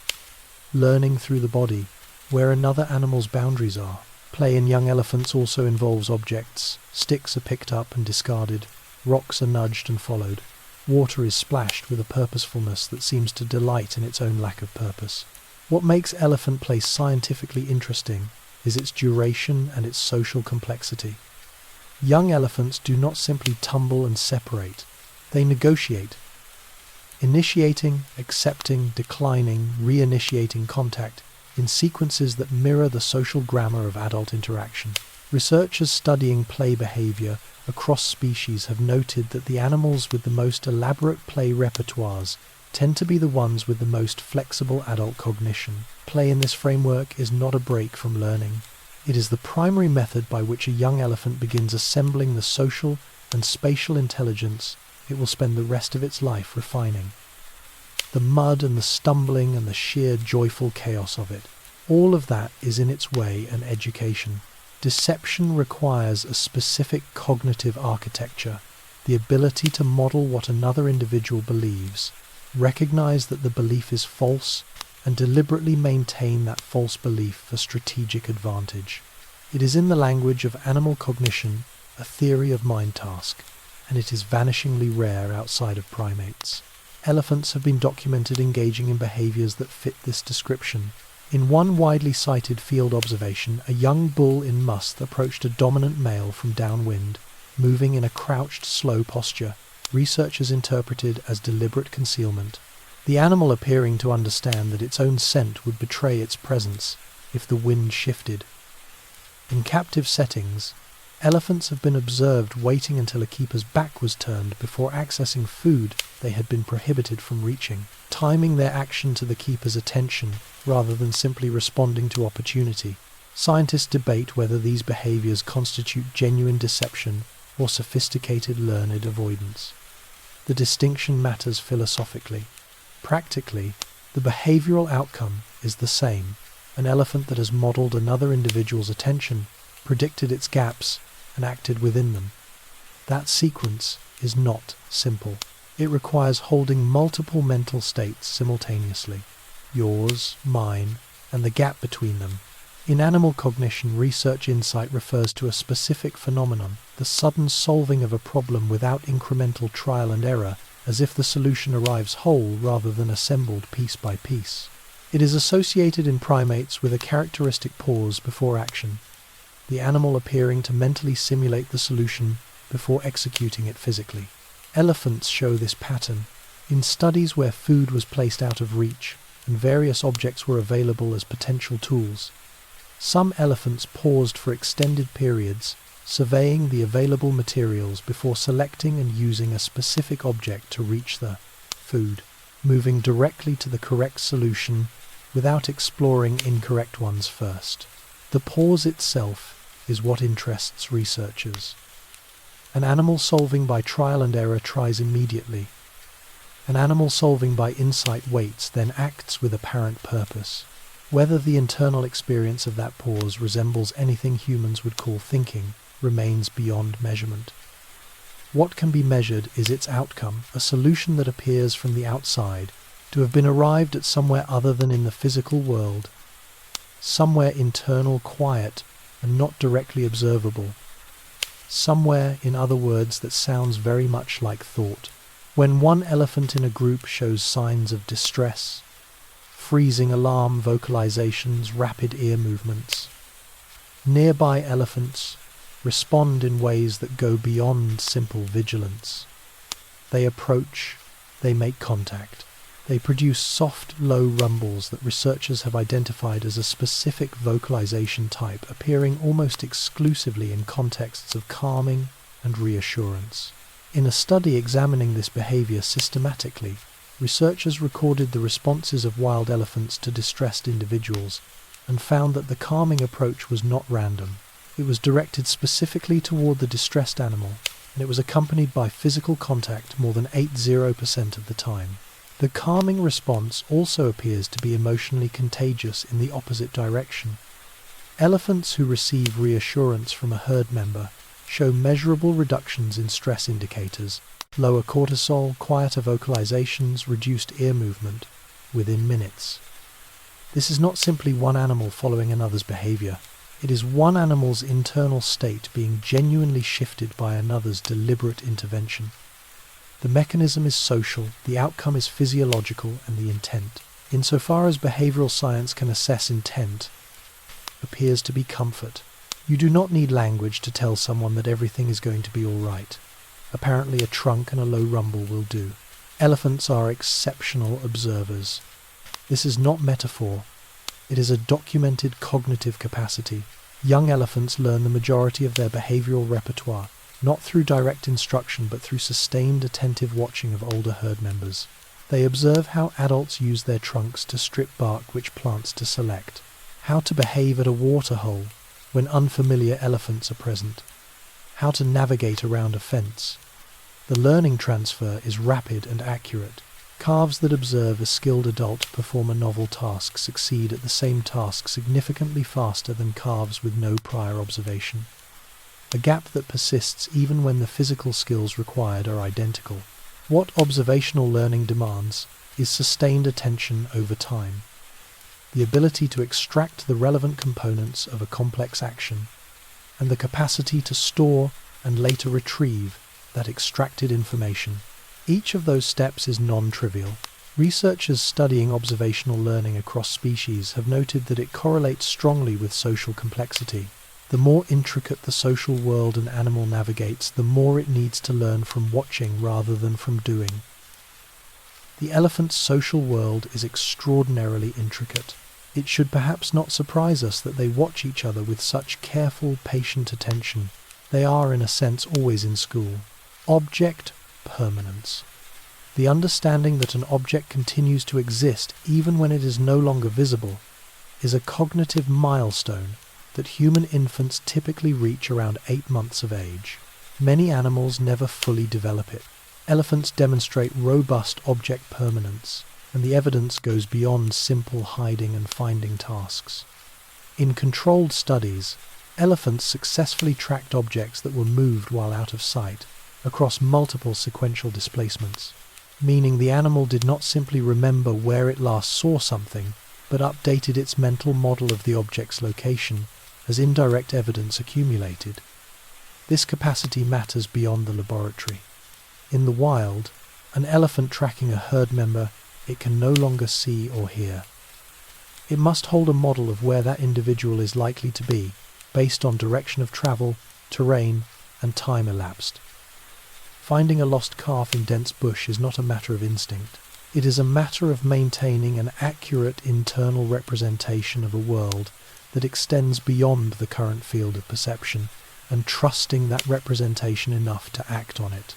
Learning through the body, where another animal's boundaries are. Play in young elephants also involves objects. Sticks are picked up and discarded. Rocks are nudged and followed. Water is splashed with a purposefulness that seems to delight in its own lack of purpose. What makes elephant play scientifically interesting is its duration and its social complexity. Young elephants do not simply tumble and separate. They negotiate, initiating, accepting, declining, reinitiating contact in sequences that mirror the social grammar of adult interaction. Researchers studying play behavior across species have noted that the animals with the most elaborate play repertoires tend to be the ones with the most flexible adult cognition. Play in this framework is not a break from learning. It is the primary method by which a young elephant begins assembling the social and spatial intelligence it will spend the rest of its life refining. The mud and the stumbling and the sheer joyful chaos of it, all of that is in its way an education. Deception requires a specific cognitive architecture, the ability to model what another individual believes, recognize that the belief is false, and deliberately maintain that false belief for strategic advantage. It is in the language of animal cognition, a theory of mind task, and it is vanishingly rare outside of primates. Elephants have been documented engaging in behaviors that fit this description. In one widely cited field observation, a young bull in must approached a dominant male from downwind, moving in a crouched, slow posture, researchers interpreted as deliberate concealment, the animal appearing to understand that its own scent would betray its presence if the wind shifted. In captive settings, elephants have been observed waiting until a keeper's back was turned before accessing food they had been prohibited from reaching, timing their action to the keeper's attention rather than simply responding to opportunity. Scientists debate whether these behaviors constitute genuine deception or sophisticated learned avoidance. The distinction matters philosophically. Practically, the behavioral outcome is the same. An elephant that has modeled another individual's attention, predicted its gaps, and acted within them. That sequence is not simple. It requires holding multiple mental states simultaneously. Yours, mine, and the gap between them. In animal cognition, research insight refers to a specific phenomenon, the sudden solving of a problem without incremental trial and error, as if the solution arrives whole rather than assembled piece by piece. It is associated in primates with a characteristic pause before action, the animal appearing to mentally simulate the solution before executing it physically. Elephants show this pattern. In studies where food was placed out of reach and various objects were available as potential tools, some elephants paused for extended periods, surveying the available materials before selecting and using a specific object to reach the food, moving directly to the correct solution without exploring incorrect ones first. The pause itself is what interests researchers. An animal solving by trial and error tries immediately. An animal solving by insight waits, then acts with apparent purpose. Whether the internal experience of that pause resembles anything humans would call thinking remains beyond measurement. What can be measured is its outcome, a solution that appears from the outside to have been arrived at somewhere other than in the physical world, somewhere internal, quiet, and not directly observable. Somewhere, in other words, that sounds very much like thought. When one elephant in a group shows signs of distress, freezing alarm vocalizations, rapid ear movements, nearby elephants respond in ways that go beyond simple vigilance. They approach, they make contact. They produce soft, low rumbles that researchers have identified as a specific vocalization type, appearing almost exclusively in contexts of calming and reassurance. In a study examining this behavior systematically, researchers recorded the responses of wild elephants to distressed individuals and found that the calming approach was not random. It was directed specifically toward the distressed animal, and it was accompanied by physical contact more than 80% of the time. The calming response also appears to be emotionally contagious in the opposite direction. Elephants who receive reassurance from a herd member show measurable reductions in stress indicators, lower cortisol, quieter vocalizations, reduced ear movement within minutes. This is not simply one animal following another's behavior. It is one animal's internal state being genuinely shifted by another's deliberate intervention. The mechanism is social, the outcome is physiological, and the intent, insofar as behavioral science can assess intent, appears to be comfort. You do not need language to tell someone that everything is going to be all right. Apparently a trunk and a low rumble will do. Elephants are exceptional observers. This is not metaphor. It is a documented cognitive capacity. Young elephants learn the majority of their behavioral repertoire, not through direct instruction but through sustained attentive watching of older herd members. They observe how adults use their trunks to strip bark, which plants to select, how to behave at a water hole when unfamiliar elephants are present, how to navigate around a fence. The learning transfer is rapid and accurate. Calves that observe a skilled adult perform a novel task succeed at the same task significantly faster than calves with no prior observation. A gap that persists even when the physical skills required are identical. What observational learning demands is sustained attention over time, the ability to extract the relevant components of a complex action, and the capacity to store and later retrieve that extracted information. Each of those steps is non-trivial. Researchers studying observational learning across species have noted that it correlates strongly with social complexity. The more intricate the social world an animal navigates, the more it needs to learn from watching rather than from doing. The elephant's social world is extraordinarily intricate. It should perhaps not surprise us that they watch each other with such careful, patient attention. They are, in a sense, always in school. Object permanence. The understanding that an object continues to exist even when it is no longer visible is a cognitive milestone that human infants typically reach around 8 months of age. Many animals never fully develop it. Elephants demonstrate robust object permanence, and the evidence goes beyond simple hiding and finding tasks. In controlled studies, elephants successfully tracked objects that were moved while out of sight across multiple sequential displacements, meaning the animal did not simply remember where it last saw something, but updated its mental model of the object's location as indirect evidence accumulated. This capacity matters beyond the laboratory. In the wild, an elephant tracking a herd member it can no longer see or hear. It must hold a model of where that individual is likely to be, based on direction of travel, terrain, and time elapsed. Finding a lost calf in dense bush is not a matter of instinct. It is a matter of maintaining an accurate internal representation of a world that extends beyond the current field of perception and trusting that representation enough to act on it.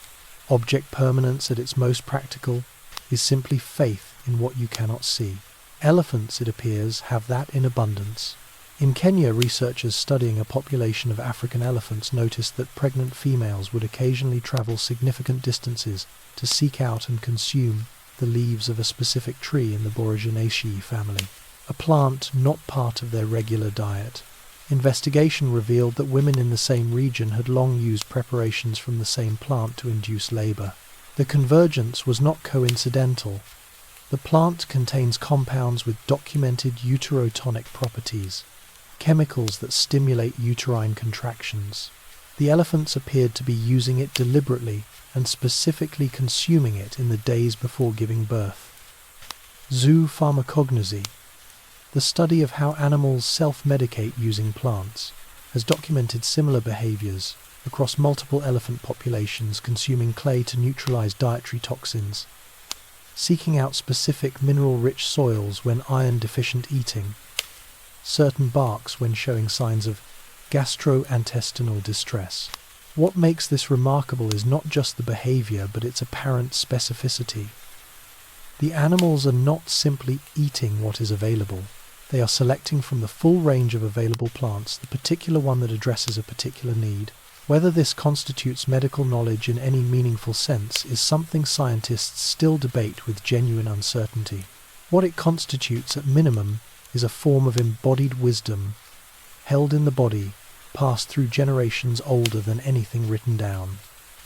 Object permanence at its most practical is simply faith in what you cannot see. Elephants, it appears, have that in abundance. In Kenya, researchers studying a population of African elephants noticed that pregnant females would occasionally travel significant distances to seek out and consume the leaves of a specific tree in the Boraginaceae family, a plant not part of their regular diet. Investigation revealed that women in the same region had long used preparations from the same plant to induce labor. The convergence was not coincidental. The plant contains compounds with documented uterotonic properties, chemicals that stimulate uterine contractions. The elephants appeared to be using it deliberately and specifically consuming it in the days before giving birth. Zoopharmacognosy, the study of how animals self-medicate using plants, has documented similar behaviors across multiple elephant populations consuming clay to neutralize dietary toxins, seeking out specific mineral-rich soils when iron-deficient eating, certain barks when showing signs of gastrointestinal distress. What makes this remarkable is not just the behavior, but its apparent specificity. The animals are not simply eating what is available. They are selecting from the full range of available plants the particular one that addresses a particular need. Whether this constitutes medical knowledge in any meaningful sense is something scientists still debate with genuine uncertainty. What it constitutes at minimum is a form of embodied wisdom, held in the body, passed through generations older than anything written down.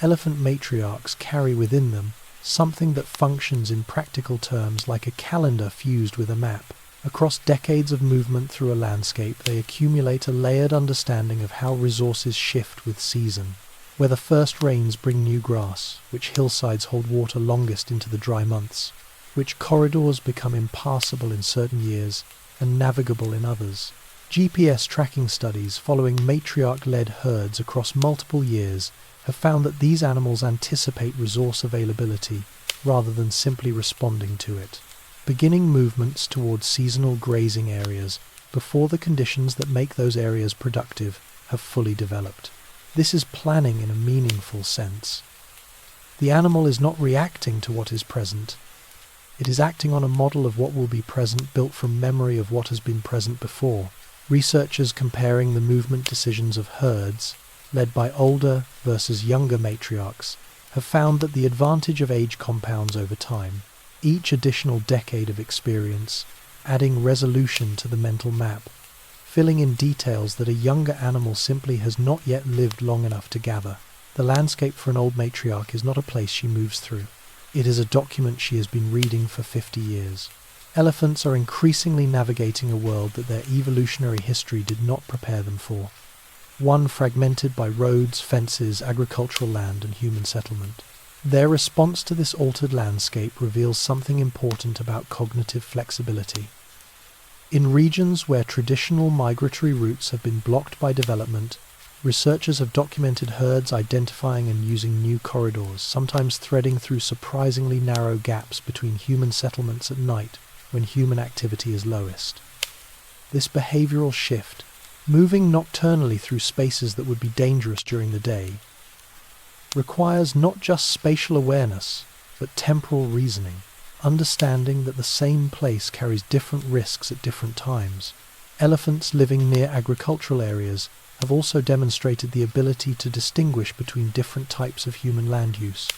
Elephant matriarchs carry within them something that functions in practical terms like a calendar fused with a map. Across decades of movement through a landscape, they accumulate a layered understanding of how resources shift with season, where the first rains bring new grass, which hillsides hold water longest into the dry months, which corridors become impassable in certain years and navigable in others. GPS tracking studies following matriarch-led herds across multiple years have found that these animals anticipate resource availability rather than simply responding to it, beginning movements towards seasonal grazing areas before the conditions that make those areas productive have fully developed. This is planning in a meaningful sense. The animal is not reacting to what is present. It is acting on a model of what will be present built from memory of what has been present before. Researchers comparing the movement decisions of herds, led by older versus younger matriarchs, have found that the advantage of age compounds over time. Each additional decade of experience, adding resolution to the mental map, filling in details that a younger animal simply has not yet lived long enough to gather. The landscape for an old matriarch is not a place she moves through. It is a document she has been reading for 50 years. Elephants are increasingly navigating a world that their evolutionary history did not prepare them for. One fragmented by roads, fences, agricultural land, and human settlement. Their response to this altered landscape reveals something important about cognitive flexibility. In regions where traditional migratory routes have been blocked by development, researchers have documented herds identifying and using new corridors, sometimes threading through surprisingly narrow gaps between human settlements at night when human activity is lowest. This behavioral shift, moving nocturnally through spaces that would be dangerous during the day, requires not just spatial awareness, but temporal reasoning, understanding that the same place carries different risks at different times. Elephants living near agricultural areas have also demonstrated the ability to distinguish between different types of human land use,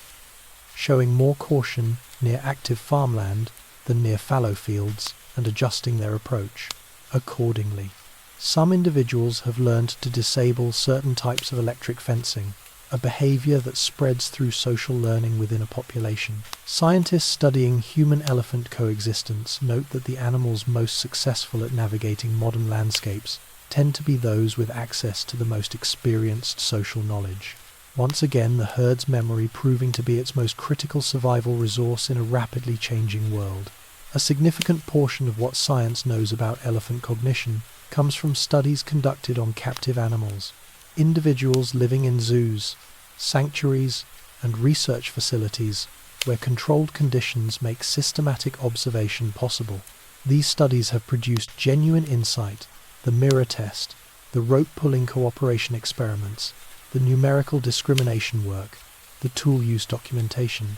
showing more caution near active farmland than near fallow fields and adjusting their approach accordingly. Some individuals have learned to disable certain types of electric fencing, a behavior that spreads through social learning within a population. Scientists studying human-elephant coexistence note that the animals most successful at navigating modern landscapes tend to be those with access to the most experienced social knowledge. Once again, the herd's memory proving to be its most critical survival resource in a rapidly changing world. A significant portion of what science knows about elephant cognition comes from studies conducted on captive animals. Individuals living in zoos, sanctuaries, and research facilities where controlled conditions make systematic observation possible. These studies have produced genuine insight, the mirror test, the rope-pulling cooperation experiments, the numerical discrimination work, the tool use documentation.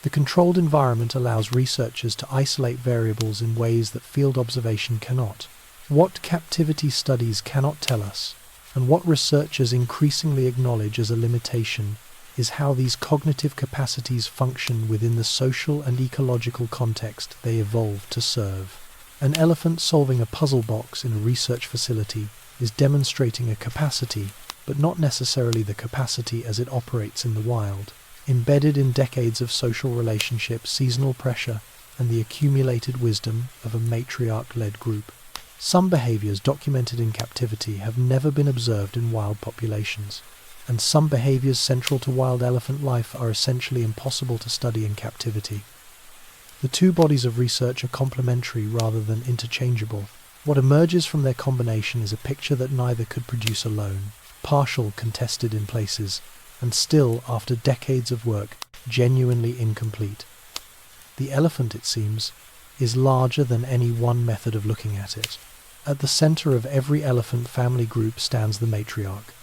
The controlled environment allows researchers to isolate variables in ways that field observation cannot. What captivity studies cannot tell us, and what researchers increasingly acknowledge as a limitation, is how these cognitive capacities function within the social and ecological context they evolved to serve. An elephant solving a puzzle box in a research facility is demonstrating a capacity, but not necessarily the capacity as it operates in the wild, embedded in decades of social relationships, seasonal pressure, and the accumulated wisdom of a matriarch-led group. Some behaviors documented in captivity have never been observed in wild populations, and some behaviors central to wild elephant life are essentially impossible to study in captivity. The two bodies of research are complementary rather than interchangeable. What emerges from their combination is a picture that neither could produce alone, partial, contested in places, and still, after decades of work, genuinely incomplete. The elephant, it seems, is larger than any one method of looking at it. At the center of every elephant family group stands the matriarch,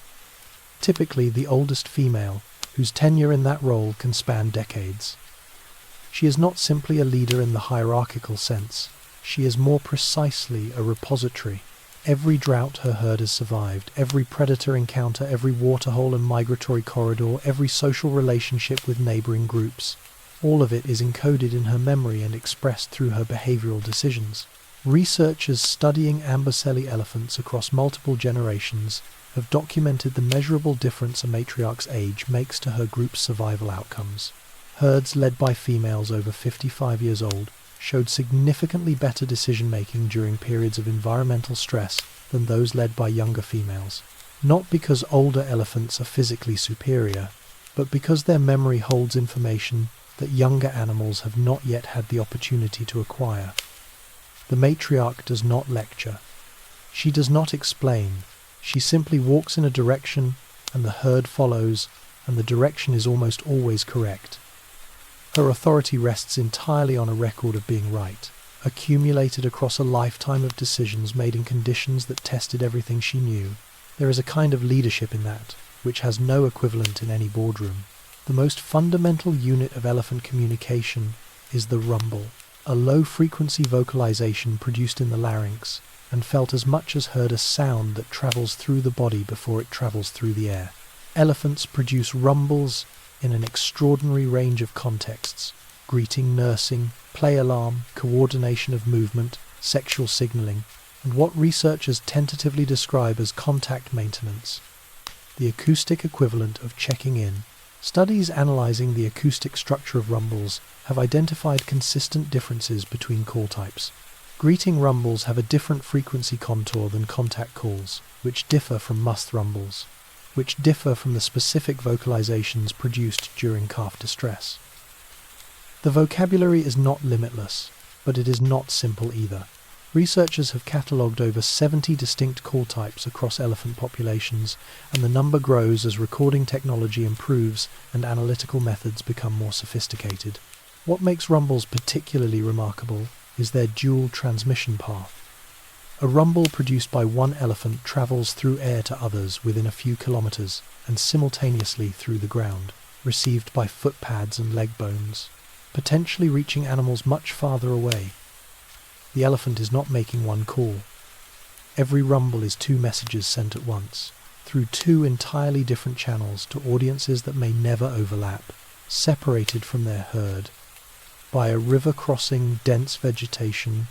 typically the oldest female, whose tenure in that role can span decades. She is not simply a leader in the hierarchical sense. She is more precisely a repository. Every drought her herd has survived, every predator encounter, every waterhole and migratory corridor, every social relationship with neighboring groups, all of it is encoded in her memory and expressed through her behavioral decisions. Researchers studying Ambercelli elephants across multiple generations have documented the measurable difference a matriarch's age makes to her group's survival outcomes. Herds led by females over 55 years old showed significantly better decision-making during periods of environmental stress than those led by younger females. Not because older elephants are physically superior, but because their memory holds information that younger animals have not yet had the opportunity to acquire. The matriarch does not lecture. She does not explain. She simply walks in a direction, and the herd follows, and the direction is almost always correct. Her authority rests entirely on a record of being right, accumulated across a lifetime of decisions made in conditions that tested everything she knew. There is a kind of leadership in that, which has no equivalent in any boardroom. The most fundamental unit of elephant communication is the rumble, a low-frequency vocalization produced in the larynx and felt as much as heard, a sound that travels through the body before it travels through the air. Elephants produce rumbles in an extraordinary range of contexts: greeting, nursing, play alarm, coordination of movement, sexual signaling, and what researchers tentatively describe as contact maintenance, the acoustic equivalent of checking in. Studies analyzing the acoustic structure of rumbles have identified consistent differences between call types. Greeting rumbles have a different frequency contour than contact calls, which differ from must rumbles, which differ from the specific vocalizations produced during calf distress. The vocabulary is not limitless, but it is not simple either. Researchers have catalogued over 70 distinct call types across elephant populations, and the number grows as recording technology improves and analytical methods become more sophisticated. What makes rumbles particularly remarkable is their dual transmission path. A rumble produced by one elephant travels through air to others within a few kilometers and simultaneously through the ground, received by foot pads and leg bones, potentially reaching animals much farther away. The elephant is not making one call. Every rumble is two messages sent at once, through two entirely different channels to audiences that may never overlap, separated from their herd by a river crossing dense vegetation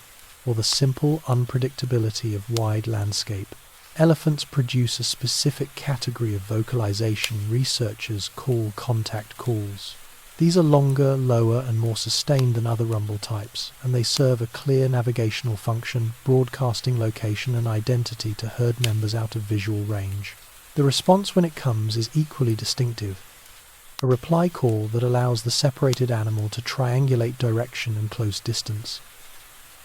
or the simple unpredictability of wide landscape. Elephants produce a specific category of vocalization researchers call contact calls. These are longer, lower, and more sustained than other rumble types, and they serve a clear navigational function, broadcasting location and identity to herd members out of visual range. The response when it comes is equally distinctive. A reply call that allows the separated animal to triangulate direction and close distance.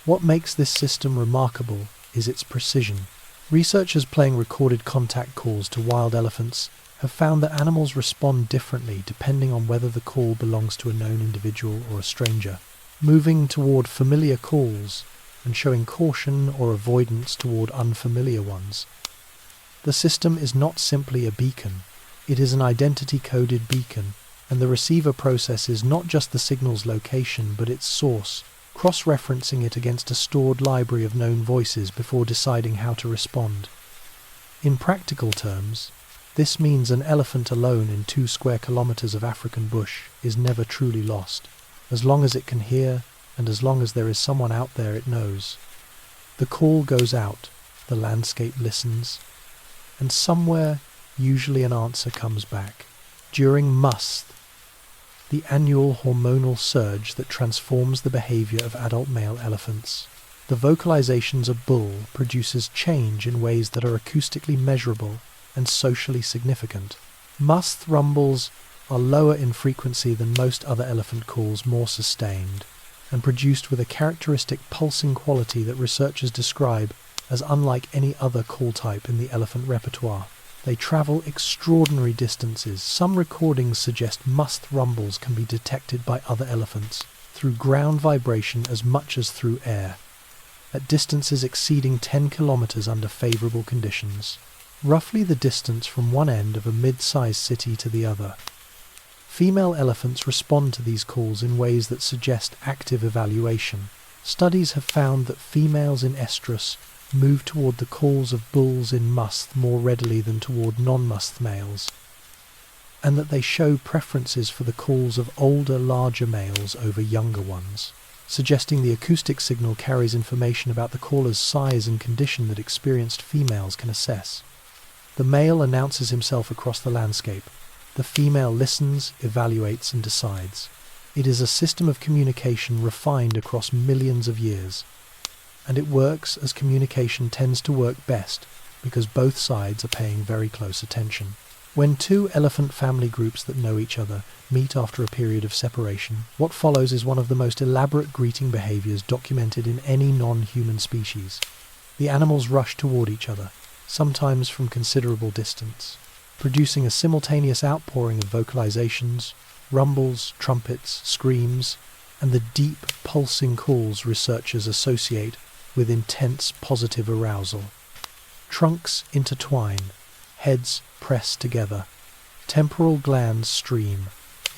What makes this system remarkable is its precision. Researchers playing recorded contact calls to wild elephants have found that animals respond differently depending on whether the call belongs to a known individual or a stranger, moving toward familiar calls and showing caution or avoidance toward unfamiliar ones. The system is not simply a beacon, it is an identity-coded beacon, and the receiver processes not just the signal's location but its source, cross-referencing it against a stored library of known voices before deciding how to respond. In practical terms, this means an elephant alone in 2 square kilometers of African bush is never truly lost, as long as it can hear and as long as there is someone out there it knows. The call goes out, the landscape listens, and somewhere, usually an answer comes back. During must, the annual hormonal surge that transforms the behavior of adult male elephants, the vocalizations of bull produces change in ways that are acoustically measurable and socially significant. Must rumbles are lower in frequency than most other elephant calls, more sustained, and produced with a characteristic pulsing quality that researchers describe as unlike any other call type in the elephant repertoire. They travel extraordinary distances. Some recordings suggest must rumbles can be detected by other elephants through ground vibration as much as through air, at distances exceeding 10 kilometers under favorable conditions, roughly the distance from one end of a mid-sized city to the other. Female elephants respond to these calls in ways that suggest active evaluation. Studies have found that females in estrus move toward the calls of bulls in must more readily than toward non-must males, and that they show preferences for the calls of older, larger males over younger ones, suggesting the acoustic signal carries information about the caller's size and condition that experienced females can assess. The male announces himself across the landscape. The female listens, evaluates, and decides. It is a system of communication refined across millions of years, and it works as communication tends to work best because both sides are paying very close attention. When 2 elephant family groups that know each other meet after a period of separation, what follows is one of the most elaborate greeting behaviors documented in any non-human species. The animals rush toward each other, sometimes from considerable distance, producing a simultaneous outpouring of vocalizations, rumbles, trumpets, screams, and the deep, pulsing calls researchers associate with intense positive arousal. Trunks intertwine, heads press together, temporal glands stream,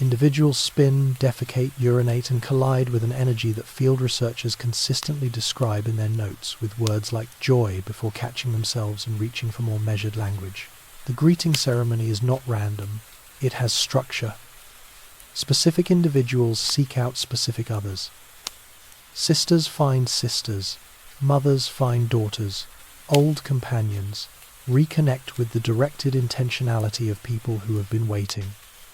individuals spin, defecate, urinate, and collide with an energy that field researchers consistently describe in their notes with words like joy before catching themselves and reaching for more measured language. The greeting ceremony is not random, it has structure. Specific individuals seek out specific others. Sisters find sisters, mothers find daughters, old companions, reconnect with the directed intentionality of people who have been waiting.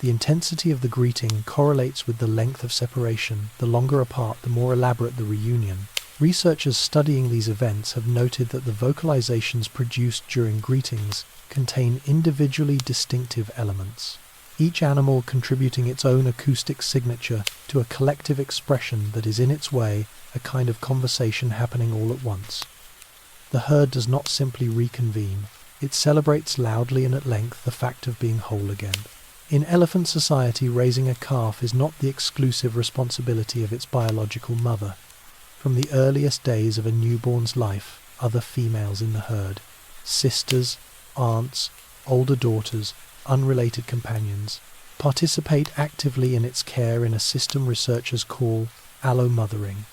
The intensity of the greeting correlates with the length of separation. The longer apart, the more elaborate the reunion. Researchers studying these events have noted that the vocalizations produced during greetings contain individually distinctive elements, each animal contributing its own acoustic signature to a collective expression that is in its way a kind of conversation happening all at once. The herd does not simply reconvene, it celebrates loudly and at length the fact of being whole again. In elephant society, raising a calf is not the exclusive responsibility of its biological mother. From the earliest days of a newborn's life, other females in the herd, sisters, aunts, older daughters, unrelated companions, participate actively in its care in a system researchers call allomothering.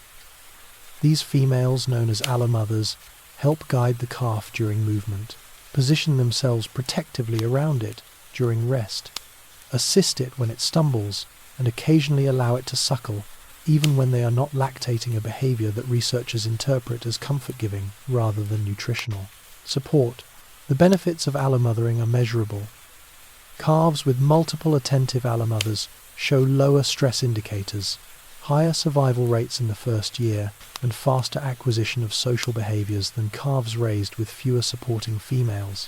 These females, known as allomothers, help guide the calf during movement, position themselves protectively around it during rest, assist it when it stumbles, and occasionally allow it to suckle, even when they are not lactating, a behavior that researchers interpret as comfort-giving rather than nutritional. Support. The benefits of allomothering are measurable. Calves with multiple attentive allomothers show lower stress indicators, higher survival rates in the first year, and faster acquisition of social behaviors than calves raised with fewer supporting females.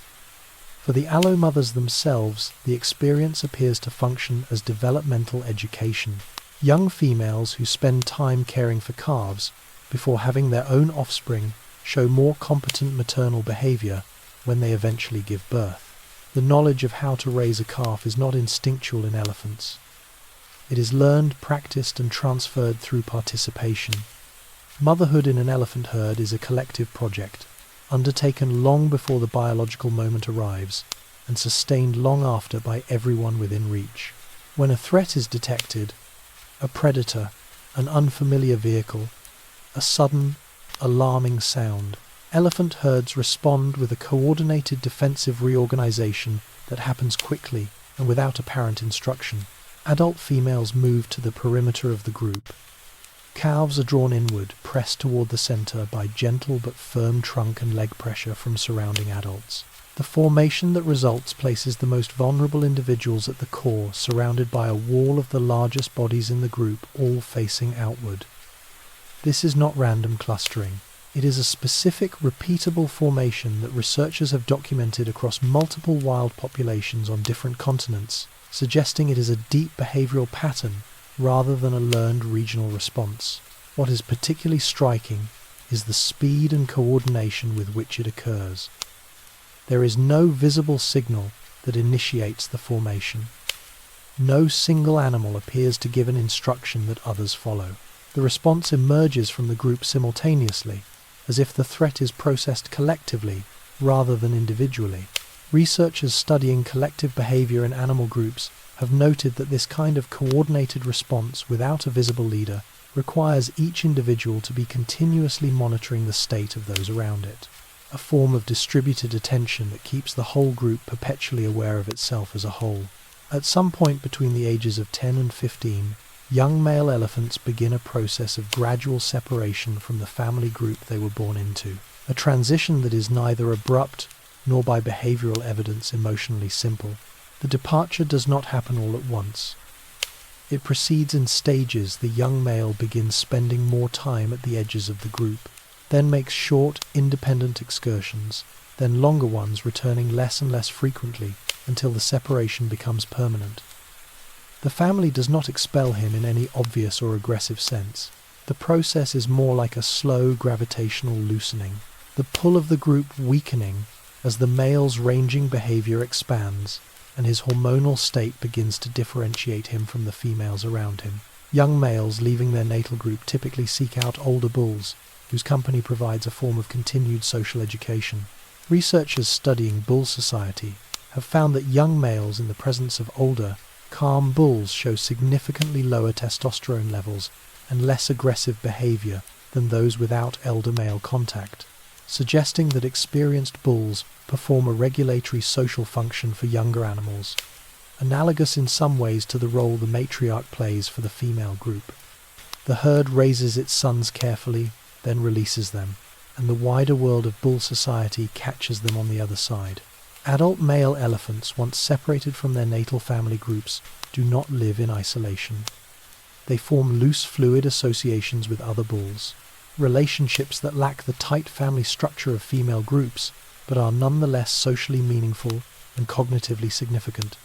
For the allomothers themselves, the experience appears to function as developmental education. Young females who spend time caring for calves before having their own offspring show more competent maternal behavior when they eventually give birth. The knowledge of how to raise a calf is not instinctual in elephants. It is learned, practiced, and transferred through participation. Motherhood in an elephant herd is a collective project. undertaken long before the biological moment arrives, and sustained long after by everyone within reach. When a threat is detected, a predator, an unfamiliar vehicle, a sudden, alarming sound, elephant herds respond with a coordinated defensive reorganization that happens quickly and without apparent instruction. Adult females move to the perimeter of the group. Calves are drawn inward, pressed toward the center by gentle but firm trunk and leg pressure from surrounding adults. The formation that results places the most vulnerable individuals at the core, surrounded by a wall of the largest bodies in the group, all facing outward. This is not random clustering. It is a specific, repeatable formation that researchers have documented across multiple wild populations on different continents, suggesting it is a deep behavioral pattern rather than a learned regional response. What is particularly striking is the speed and coordination with which it occurs. There is no visible signal that initiates the formation. No single animal appears to give an instruction that others follow. The response emerges from the group simultaneously, as if the threat is processed collectively rather than individually. Researchers studying collective behavior in animal groups have noted that this kind of coordinated response without a visible leader requires each individual to be continuously monitoring the state of those around it, a form of distributed attention that keeps the whole group perpetually aware of itself as a whole. At some point between the ages of 10 and 15, young male elephants begin a process of gradual separation from the family group they were born into, a transition that is neither abrupt nor by behavioral evidence emotionally simple. The departure does not happen all at once. It proceeds in stages. The young male begins spending more time at the edges of the group, then makes short, independent excursions, then longer ones, returning less and less frequently until the separation becomes permanent. The family does not expel him in any obvious or aggressive sense. The process is more like a slow gravitational loosening, the pull of the group weakening as the male's ranging behavior expands and his hormonal state begins to differentiate him from the females around him. Young males leaving their natal group typically seek out older bulls, whose company provides a form of continued social education. Researchers studying bull society have found that young males in the presence of older, calm bulls show significantly lower testosterone levels and less aggressive behavior than those without elder male contact, suggesting that experienced bulls perform a regulatory social function for younger animals, analogous in some ways to the role the matriarch plays for the female group. The herd raises its sons carefully, then releases them, and the wider world of bull society catches them on the other side. Adult male elephants, once separated from their natal family groups, do not live in isolation. They form loose fluid associations with other bulls, relationships that lack the tight family structure of female groups, but are nonetheless socially meaningful and cognitively significant.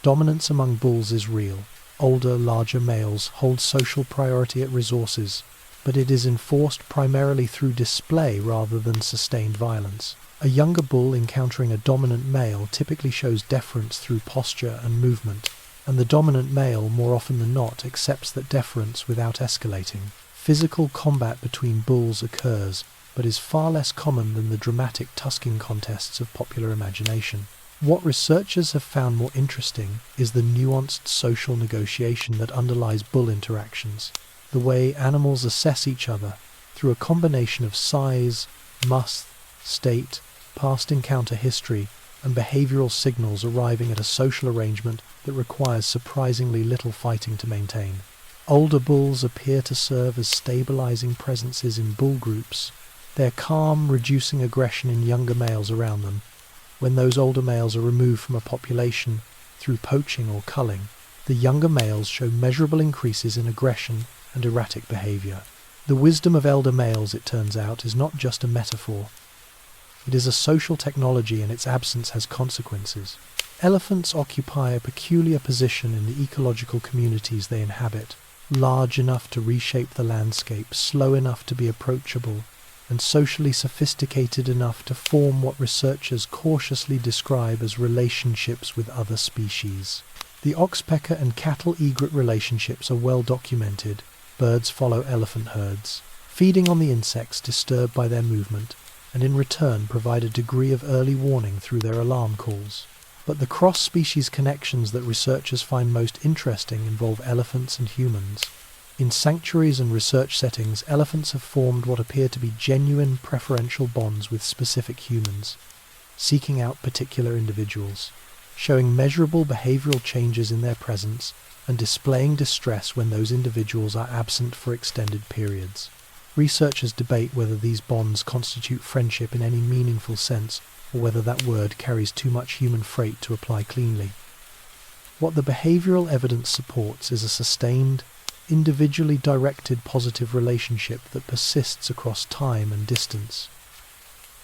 Dominance among bulls is real. Older, larger males hold social priority at resources, but it is enforced primarily through display rather than sustained violence. A younger bull encountering a dominant male typically shows deference through posture and movement, and the dominant male, more often than not, accepts that deference without escalating. Physical combat between bulls occurs, but is far less common than the dramatic tusking contests of popular imagination. What researchers have found more interesting is the nuanced social negotiation that underlies bull interactions, the way animals assess each other through a combination of size, musth, state, past encounter history, and behavioral signals, arriving at a social arrangement that requires surprisingly little fighting to maintain. Older bulls appear to serve as stabilizing presences in bull groups, their calm reducing aggression in younger males around them. When those older males are removed from a population through poaching or culling, the younger males show measurable increases in aggression and erratic behavior. The wisdom of elder males, it turns out, is not just a metaphor. It is a social technology, and its absence has consequences. Elephants occupy a peculiar position in the ecological communities they inhabit, large enough to reshape the landscape, slow enough to be approachable, and socially sophisticated enough to form what researchers cautiously describe as relationships with other species. The oxpecker and cattle-egret relationships are well documented. Birds follow elephant herds, feeding on the insects disturbed by their movement, and in return provide a degree of early warning through their alarm calls. But the cross-species connections that researchers find most interesting involve elephants and humans. In sanctuaries and research settings, elephants have formed what appear to be genuine preferential bonds with specific humans, seeking out particular individuals, showing measurable behavioral changes in their presence, and displaying distress when those individuals are absent for extended periods. Researchers debate whether these bonds constitute friendship in any meaningful sense, or whether that word carries too much human freight to apply cleanly. What the behavioral evidence supports is a sustained, individually directed positive relationship that persists across time and distance.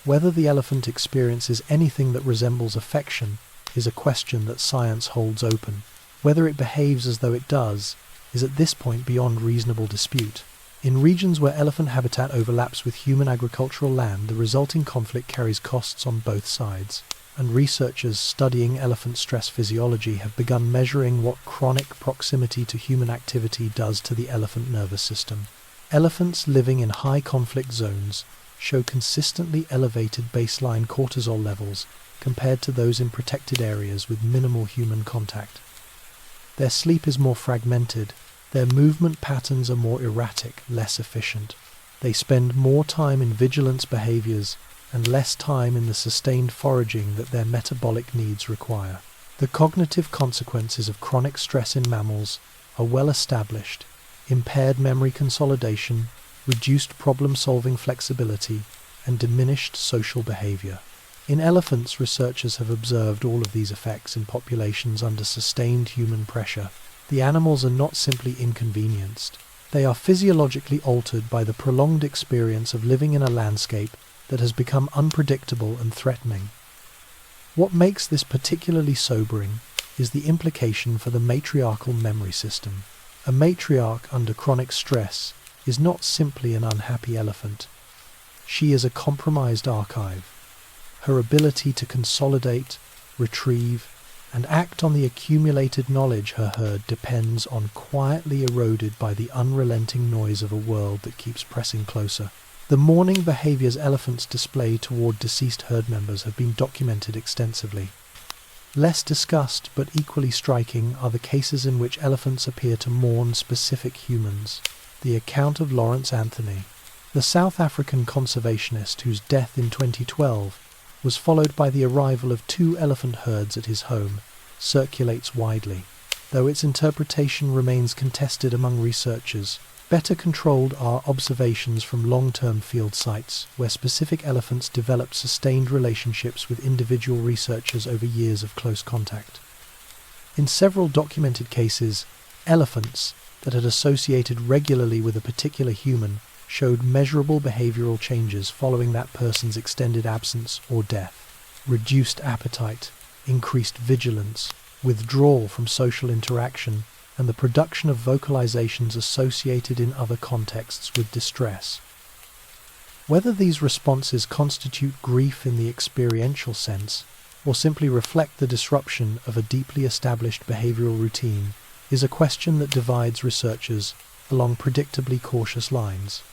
Whether the elephant experiences anything that resembles affection is a question that science holds open. Whether it behaves as though it does is at this point beyond reasonable dispute. In regions where elephant habitat overlaps with human agricultural land, the resulting conflict carries costs on both sides, and researchers studying elephant stress physiology have begun measuring what chronic proximity to human activity does to the elephant nervous system. Elephants living in high conflict zones show consistently elevated baseline cortisol levels compared to those in protected areas with minimal human contact. Their sleep is more fragmented, their movement patterns are more erratic, less efficient. They spend more time in vigilance behaviors and less time in the sustained foraging that their metabolic needs require. The cognitive consequences of chronic stress in mammals are well established: impaired memory consolidation, reduced problem-solving flexibility, and diminished social behavior. In elephants, researchers have observed all of these effects in populations under sustained human pressure. The animals are not simply inconvenienced. They are physiologically altered by the prolonged experience of living in a landscape that has become unpredictable and threatening. What makes this particularly sobering is the implication for the matriarchal memory system. A matriarch under chronic stress is not simply an unhappy elephant. She is a compromised archive. Her ability to consolidate, retrieve, and act on the accumulated knowledge her herd depends on quietly eroded by the unrelenting noise of a world that keeps pressing closer. The mourning behaviors elephants display toward deceased herd members have been documented extensively. Less discussed but equally striking are the cases in which elephants appear to mourn specific humans. The account of Lawrence Anthony, the South African conservationist whose death in 2012 was followed by the arrival of 2 elephant herds at his home, circulates widely. Though its interpretation remains contested among researchers, better controlled are observations from long-term field sites where specific elephants developed sustained relationships with individual researchers over years of close contact. In several documented cases, elephants that had associated regularly with a particular human showed measurable behavioral changes following that person's extended absence or death. Reduced appetite, increased vigilance, withdrawal from social interaction, and the production of vocalizations associated in other contexts with distress. Whether these responses constitute grief in the experiential sense, or simply reflect the disruption of a deeply established behavioral routine, is a question that divides researchers along predictably cautious lines.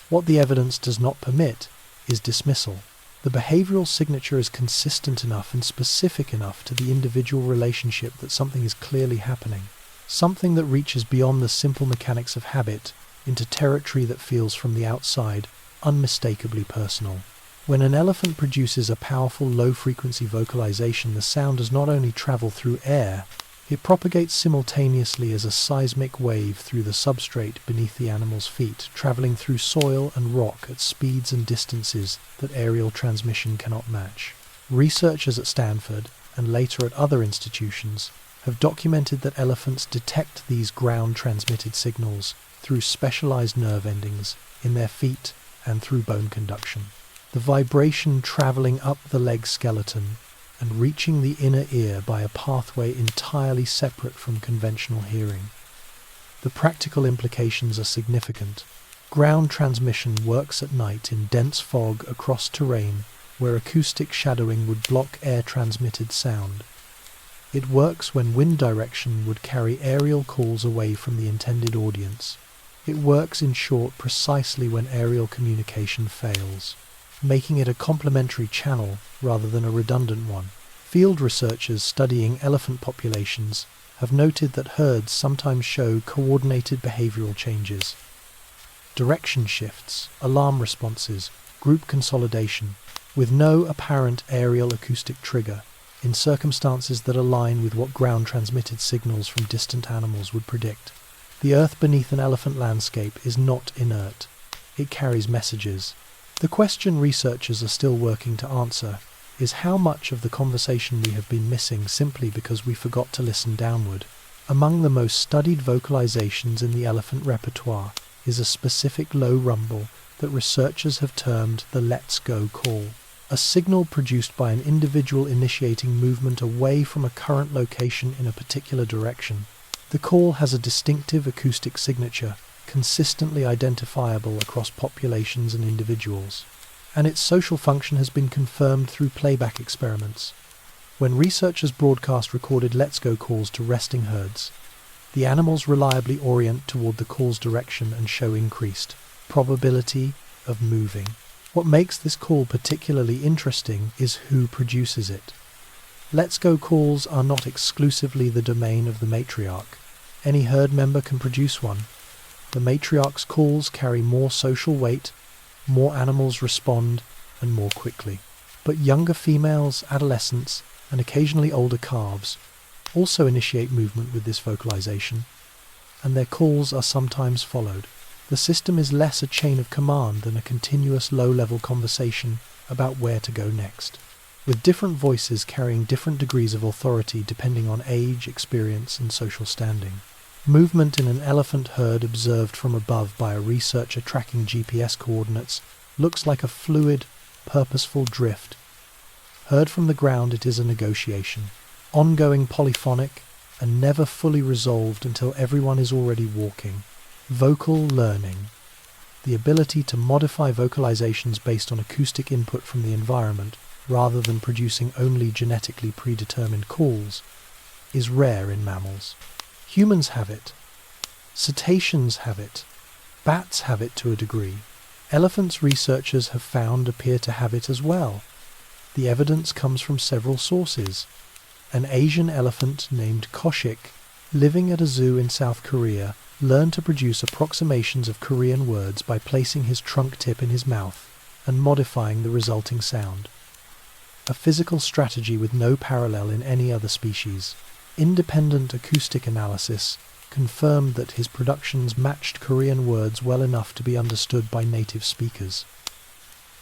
What the evidence does not permit is dismissal. The behavioral signature is consistent enough and specific enough to the individual relationship that something is clearly happening, something that reaches beyond the simple mechanics of habit into territory that feels from the outside unmistakably personal. When an elephant produces a powerful low-frequency vocalization, the sound does not only travel through air, it propagates simultaneously as a seismic wave through the substrate beneath the animal's feet, traveling through soil and rock at speeds and distances that aerial transmission cannot match. Researchers at Stanford, and later at other institutions, have documented that elephants detect these ground-transmitted signals through specialized nerve endings in their feet and through bone conduction. The vibration traveling up the leg skeleton and reaching the inner ear by a pathway entirely separate from conventional hearing. The practical implications are significant. Ground transmission works at night in dense fog across terrain where acoustic shadowing would block air-transmitted sound. It works when wind direction would carry aerial calls away from the intended audience. It works, in short, precisely when aerial communication fails. making it a complementary channel rather than a redundant one. Field researchers studying elephant populations have noted that herds sometimes show coordinated behavioral changes. Direction shifts, alarm responses, group consolidation, with no apparent aerial acoustic trigger, in circumstances that align with what ground-transmitted signals from distant animals would predict. The earth beneath an elephant landscape is not inert. It carries messages. The question researchers are still working to answer is how much of the conversation we have been missing simply because we forgot to listen downward. Among the most studied vocalizations in the elephant repertoire is a specific low rumble that researchers have termed the "let's go" call, a signal produced by an individual initiating movement away from a current location in a particular direction. The call has a distinctive acoustic signature, consistently identifiable across populations and individuals, and its social function has been confirmed through playback experiments. When researchers broadcast recorded "let's go" calls to resting herds, the animals reliably orient toward the call's direction and show increased probability of moving. What makes this call particularly interesting is who produces it. "Let's go" calls are not exclusively the domain of the matriarch. Any herd member can produce one. The matriarch's calls carry more social weight, more animals respond, and more quickly. But younger females, adolescents, and occasionally older calves also initiate movement with this vocalization, and their calls are sometimes followed. The system is less a chain of command than a continuous low-level conversation about where to go next, with different voices carrying different degrees of authority depending on age, experience, and social standing. Movement in an elephant herd observed from above by a researcher tracking GPS coordinates looks like a fluid, purposeful drift. Heard from the ground, it is a negotiation, ongoing, polyphonic, and never fully resolved until everyone is already walking. Vocal learning, the ability to modify vocalizations based on acoustic input from the environment rather than producing only genetically predetermined calls, is rare in mammals. Humans have it. Cetaceans have it. Bats have it to a degree. Elephants, researchers have found, appear to have it as well. The evidence comes from several sources. An Asian elephant named Koshik, living at a zoo in South Korea, learned to produce approximations of Korean words by placing his trunk tip in his mouth and modifying the resulting sound. A physical strategy with no parallel in any other species. Independent acoustic analysis confirmed that his productions matched Korean words well enough to be understood by native speakers.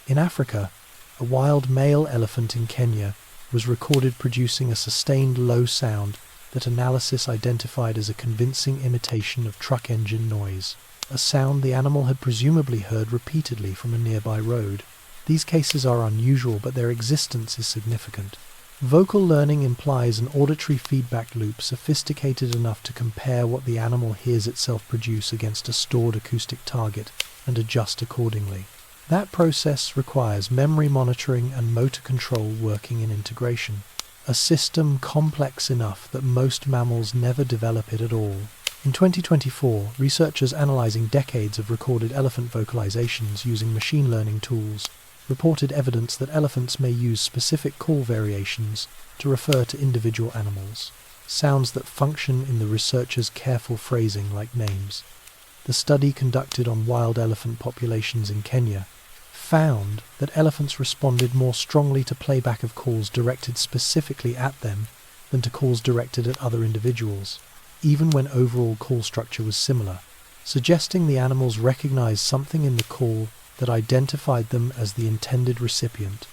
In Africa, a wild male elephant in Kenya was recorded producing a sustained low sound that analysis identified as a convincing imitation of truck engine noise, a sound the animal had presumably heard repeatedly from a nearby road. These cases are unusual, but their existence is significant. Vocal learning implies an auditory feedback loop sophisticated enough to compare what the animal hears itself produce against a stored acoustic target and adjust accordingly. That process requires memory monitoring and motor control working in integration, a system complex enough that most mammals never develop it at all. In 2024, researchers analyzing decades of recorded elephant vocalizations using machine learning tools reported evidence that elephants may use specific call variations to refer to individual animals, sounds that function in the researchers' careful phrasing like names. The study conducted on wild elephant populations in Kenya found that elephants responded more strongly to playback of calls directed specifically at them than to calls directed at other individuals, even when overall call structure was similar, suggesting the animals recognized something in the call that identified them as the intended recipient.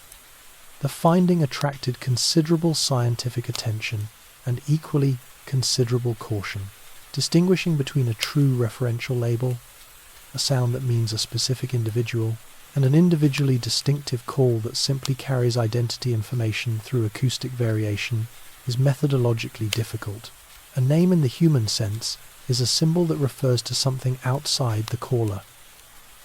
The finding attracted considerable scientific attention and equally considerable caution, distinguishing between a true referential label, a sound that means a specific individual, and an individually distinctive call that simply carries identity information through acoustic variation is methodologically difficult. A name in the human sense is a symbol that refers to something outside the caller.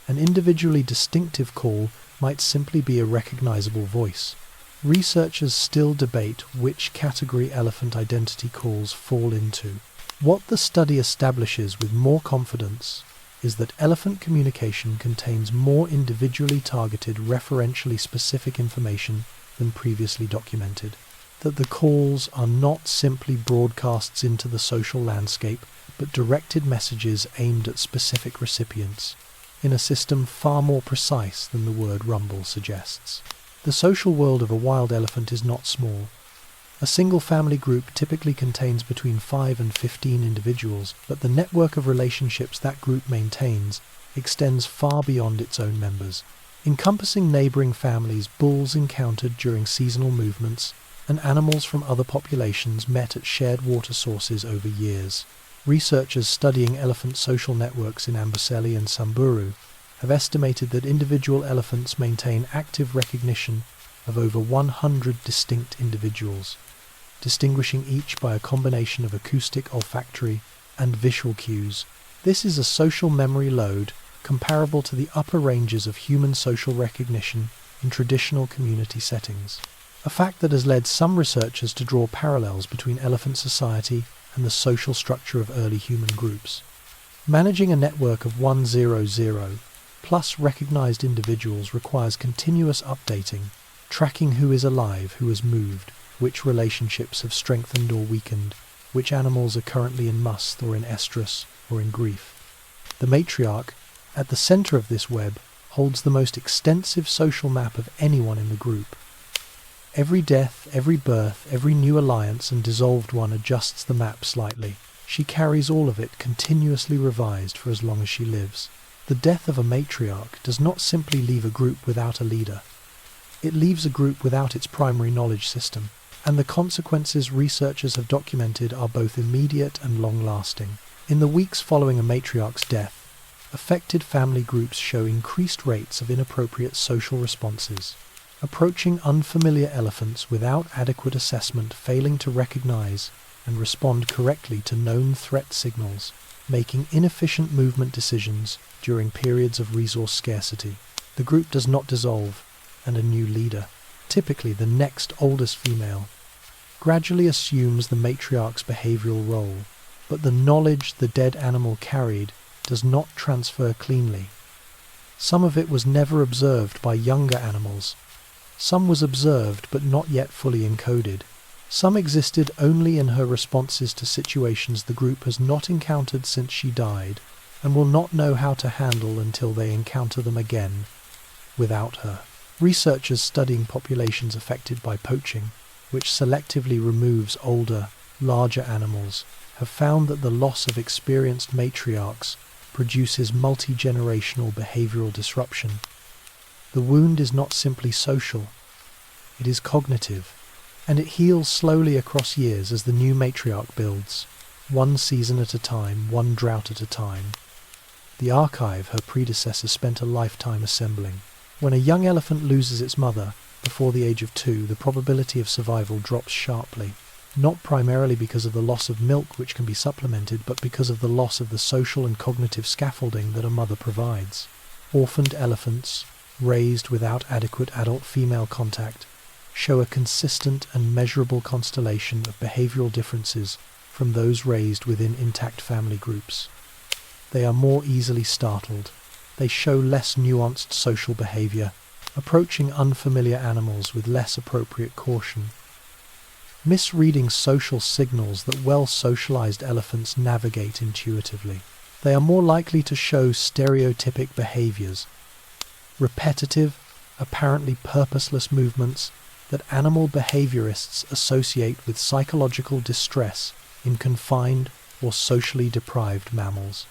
An individually distinctive call might simply be a recognizable voice. Researchers still debate which category elephant identity calls fall into. What the study establishes with more confidence is that elephant communication contains more individually targeted, referentially specific information than previously documented. That the calls are not simply broadcasts into the social landscape, but directed messages aimed at specific recipients, in a system far more precise than the word rumble suggests. The social world of a wild elephant is not small. A single family group typically contains between 5 and 15 individuals, but the network of relationships that group maintains extends far beyond its own members, encompassing neighboring families, bulls encountered during seasonal movements, and animals from other populations met at shared water sources over years. Researchers studying elephant social networks in Amboseli and Samburu have estimated that individual elephants maintain active recognition of over 100 distinct individuals, distinguishing each by a combination of acoustic, olfactory, and visual cues. This is a social memory load comparable to the upper ranges of human social recognition in traditional community settings, a fact that has led some researchers to draw parallels between elephant society and the social structure of early human groups. Managing a network of 100 plus recognized individuals requires continuous updating, tracking who is alive, who has moved, which relationships have strengthened or weakened, which animals are currently in must or in estrus or in grief. The matriarch, at the center of this web, holds the most extensive social map of anyone in the group. Every death, every birth, every new alliance and dissolved one adjusts the map slightly. She carries all of it continuously revised for as long as she lives. The death of a matriarch does not simply leave a group without a leader. It leaves a group without its primary knowledge system, and the consequences researchers have documented are both immediate and long-lasting. In the weeks following a matriarch's death, affected family groups show increased rates of inappropriate social responses. Approaching unfamiliar elephants without adequate assessment, failing to recognize and respond correctly to known threat signals, making inefficient movement decisions during periods of resource scarcity. The group does not dissolve, and a new leader, typically the next oldest female, gradually assumes the matriarch's behavioral role, but the knowledge the dead animal carried does not transfer cleanly. Some of it was never observed by younger animals. Some was observed but not yet fully encoded. Some existed only in her responses to situations the group has not encountered since she died, and will not know how to handle until they encounter them again without her. Researchers studying populations affected by poaching, which selectively removes older, larger animals, have found that the loss of experienced matriarchs produces multi-generational behavioral disruption. The wound is not simply social, it is cognitive, and it heals slowly across years as the new matriarch builds, one season at a time, one drought at a time. The archive her predecessor spent a lifetime assembling. When a young elephant loses its mother before the age of 2, the probability of survival drops sharply, not primarily because of the loss of milk which can be supplemented, but because of the loss of the social and cognitive scaffolding that a mother provides. Orphaned elephants, raised without adequate adult female contact, show a consistent and measurable constellation of behavioral differences from those raised within intact family groups. They are more easily startled. They show less nuanced social behavior, approaching unfamiliar animals with less appropriate caution. Misreading social signals that well-socialized elephants navigate intuitively. They are more likely to show stereotypic behaviors, repetitive, apparently purposeless movements that animal behaviorists associate with psychological distress in confined or socially deprived mammals.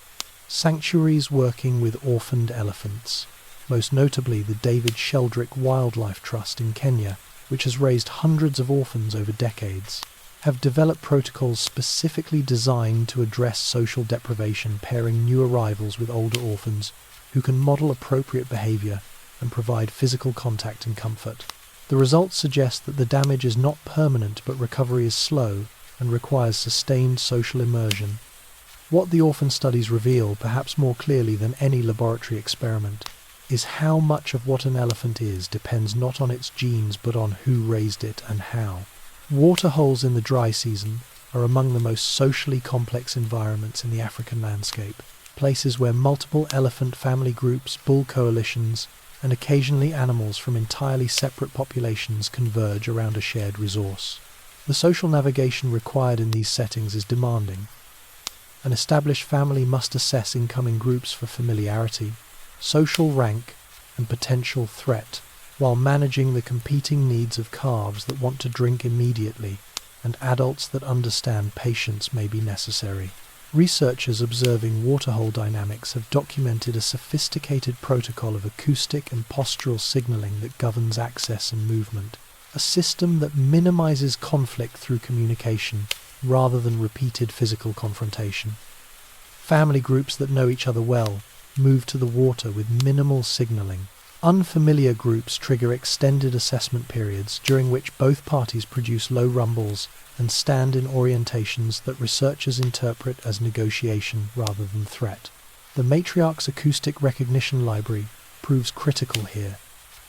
Sanctuaries working with orphaned elephants, most notably the David Sheldrick Wildlife Trust in Kenya, which has raised hundreds of orphans over decades, have developed protocols specifically designed to address social deprivation, pairing new arrivals with older orphans who can model appropriate behavior and provide physical contact and comfort. The results suggest that the damage is not permanent, but recovery is slow and requires sustained social immersion. What the orphan studies reveal, perhaps more clearly than any laboratory experiment, is how much of what an elephant is depends not on its genes but on who raised it and how. Waterholes in the dry season are among the most socially complex environments in the African landscape. places where multiple elephant family groups, bull coalitions, and occasionally animals from entirely separate populations converge around a shared resource. The social navigation required in these settings is demanding. An established family must assess incoming groups for familiarity, social rank, and potential threat, while managing the competing needs of calves that want to drink immediately and adults that understand patience may be necessary. Researchers observing waterhole dynamics have documented a sophisticated protocol of acoustic and postural signaling that governs access and movement, a system that minimizes conflict through communication rather than repeated physical confrontation. Family groups that know each other well move to the water with minimal signaling. Unfamiliar groups trigger extended assessment periods during which both parties produce low rumbles and stand in orientations that researchers interpret as negotiation rather than threat. The Matriarch's acoustic recognition library proves critical here.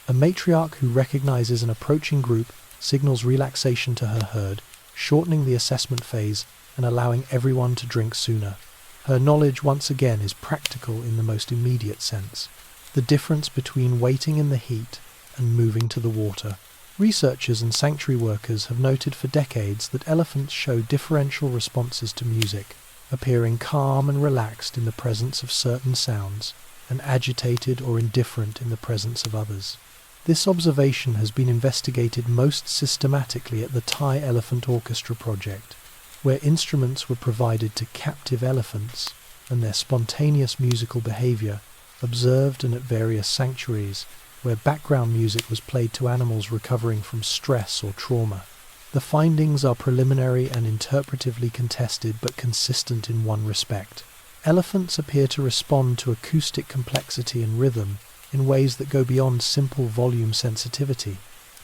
A matriarch who recognizes an approaching group signals relaxation to her herd, shortening the assessment phase and allowing everyone to drink sooner. Her knowledge once again is practical in the most immediate sense. The difference between waiting in the heat and moving to the water. Researchers and sanctuary workers have noted for decades that elephants show differential responses to music, appearing calm and relaxed in the presence of certain sounds, and agitated or indifferent in the presence of others. This observation has been investigated most systematically at the Thai Elephant Orchestra project, where instruments were provided to captive elephants and their spontaneous musical behavior observed, and at various sanctuaries where background music was played to animals recovering from stress or trauma. The findings are preliminary and interpretively contested but consistent in one respect. Elephants appear to respond to acoustic complexity and rhythm in ways that go beyond simple volume sensitivity.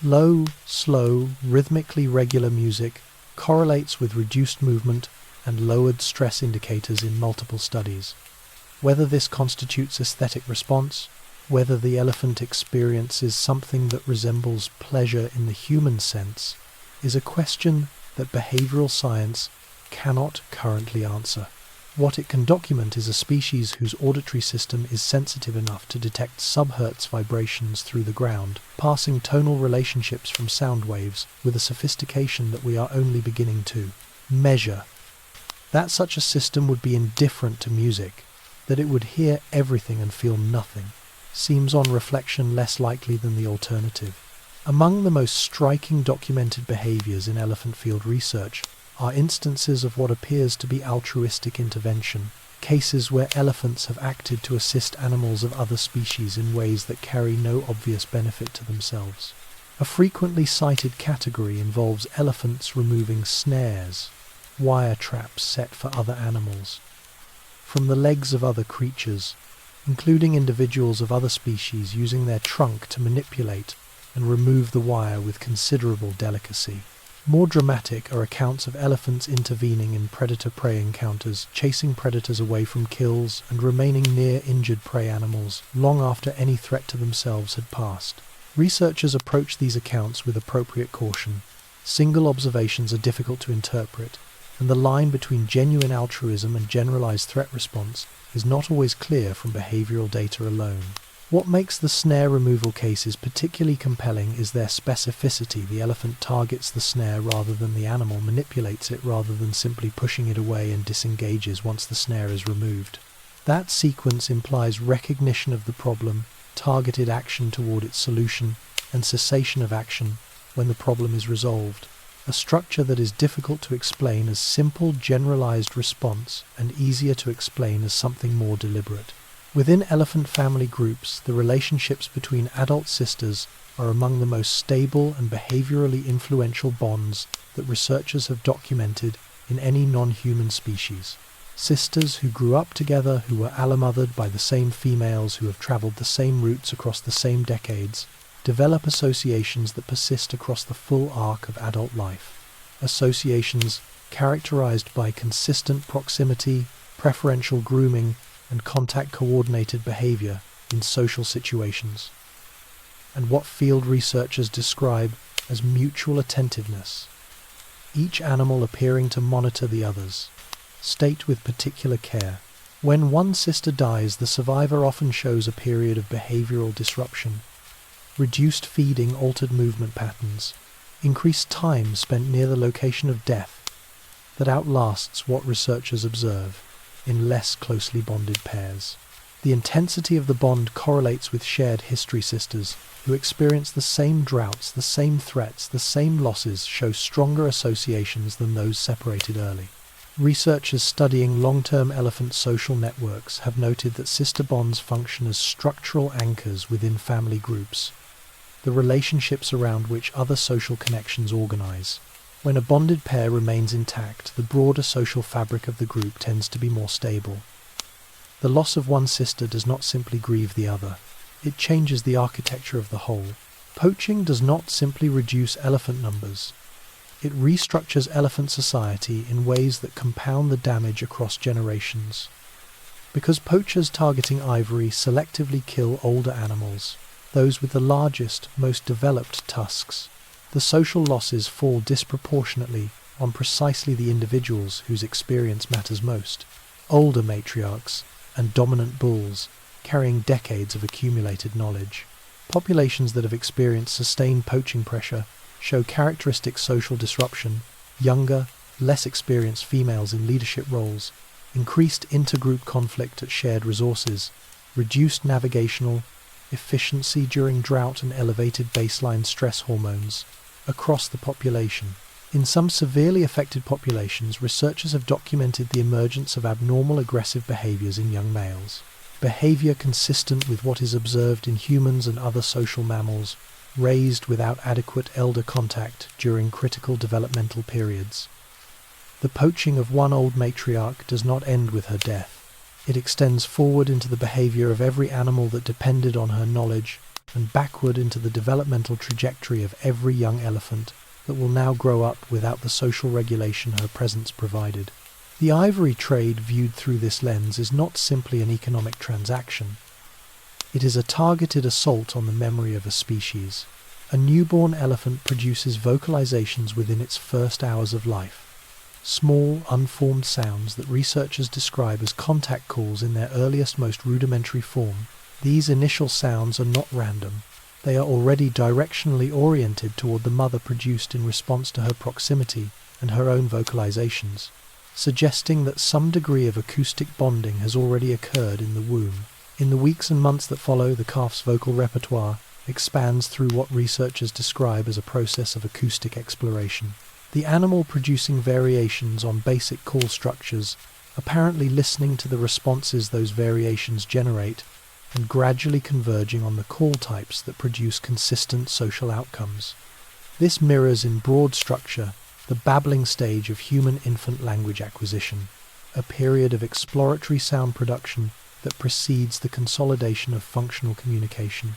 Low, slow, rhythmically regular music correlates with reduced movement and lowered stress indicators in multiple studies. Whether this constitutes aesthetic response, whether the elephant experiences something that resembles pleasure in the human sense, is a question that behavioral science cannot currently answer. What it can document is a species whose auditory system is sensitive enough to detect subhertz vibrations through the ground, passing tonal relationships from sound waves with a sophistication that we are only beginning to measure. That such a system would be indifferent to music, that it would hear everything and feel nothing, seems on reflection less likely than the alternative. Among the most striking documented behaviors in elephant field research are instances of what appears to be altruistic intervention, cases where elephants have acted to assist animals of other species in ways that carry no obvious benefit to themselves. A frequently cited category involves elephants removing snares, wire traps set for other animals, from the legs of other creatures, including individuals of other species using their trunk to manipulate and remove the wire with considerable delicacy. More dramatic are accounts of elephants intervening in predator-prey encounters, chasing predators away from kills and remaining near injured prey animals long after any threat to themselves had passed. Researchers approach these accounts with appropriate caution. Single observations are difficult to interpret, and the line between genuine altruism and generalized threat response is not always clear from behavioral data alone. What makes the snare removal cases particularly compelling is their specificity. The elephant targets the snare rather than the animal manipulates it rather than simply pushing it away and disengages once the snare is removed. That sequence implies recognition of the problem, targeted action toward its solution, and cessation of action when the problem is resolved. A structure that is difficult to explain as simple generalized response and easier to explain as something more deliberate. Within elephant family groups, the relationships between adult sisters are among the most stable and behaviorally influential bonds that researchers have documented in any non-human species. Sisters who grew up together, who were allomothered by the same females, who have traveled the same routes across the same decades, develop associations that persist across the full arc of adult life. Associations characterized by consistent proximity, preferential grooming, and contact-coordinated behavior in social situations, and what field researchers describe as mutual attentiveness, each animal appearing to monitor the others, state with particular care, When one sister dies, the survivor often shows a period of behavioral disruption, reduced feeding, altered movement patterns, increased time spent near the location of death that outlasts what researchers observe in less closely bonded pairs. The intensity of the bond correlates with shared history. Sisters who experience the same droughts, the same threats, the same losses show stronger associations than those separated early. Researchers studying long-term elephant social networks have noted that sister bonds function as structural anchors within family groups, the relationships around which other social connections organize. When a bonded pair remains intact, the broader social fabric of the group tends to be more stable. The loss of one sister does not simply grieve the other. It changes the architecture of the whole. Poaching does not simply reduce elephant numbers. It restructures elephant society in ways that compound the damage across generations. Because poachers targeting ivory selectively kill older animals, those with the largest, most developed tusks, the social losses fall disproportionately on precisely the individuals whose experience matters most. Older matriarchs and dominant bulls carrying decades of accumulated knowledge. Populations that have experienced sustained poaching pressure show characteristic social disruption. Younger, less experienced females in leadership roles, increased intergroup conflict at shared resources, reduced navigational efficiency during drought, and elevated baseline stress hormones across the population. In some severely affected populations, researchers have documented the emergence of abnormal aggressive behaviors in young males. Behavior consistent with what is observed in humans and other social mammals, raised without adequate elder contact during critical developmental periods. The poaching of one old matriarch does not end with her death. It extends forward into the behavior of every animal that depended on her knowledge, and backward into the developmental trajectory of every young elephant that will now grow up without the social regulation her presence provided. The ivory trade, viewed through this lens, is not simply an economic transaction. It is a targeted assault on the memory of a species. A newborn elephant produces vocalizations within its first hours of life. Small, unformed sounds that researchers describe as contact calls in their earliest, most rudimentary form. These initial sounds are not random. They are already directionally oriented toward the mother, produced in response to her proximity and her own vocalizations, suggesting that some degree of acoustic bonding has already occurred in the womb. In the weeks and months that follow, the calf's vocal repertoire expands through what researchers describe as a process of acoustic exploration. The animal producing variations on basic call structures, apparently listening to the responses those variations generate, and gradually converging on the call types that produce consistent social outcomes. This mirrors in broad structure the babbling stage of human infant language acquisition, a period of exploratory sound production that precedes the consolidation of functional communication.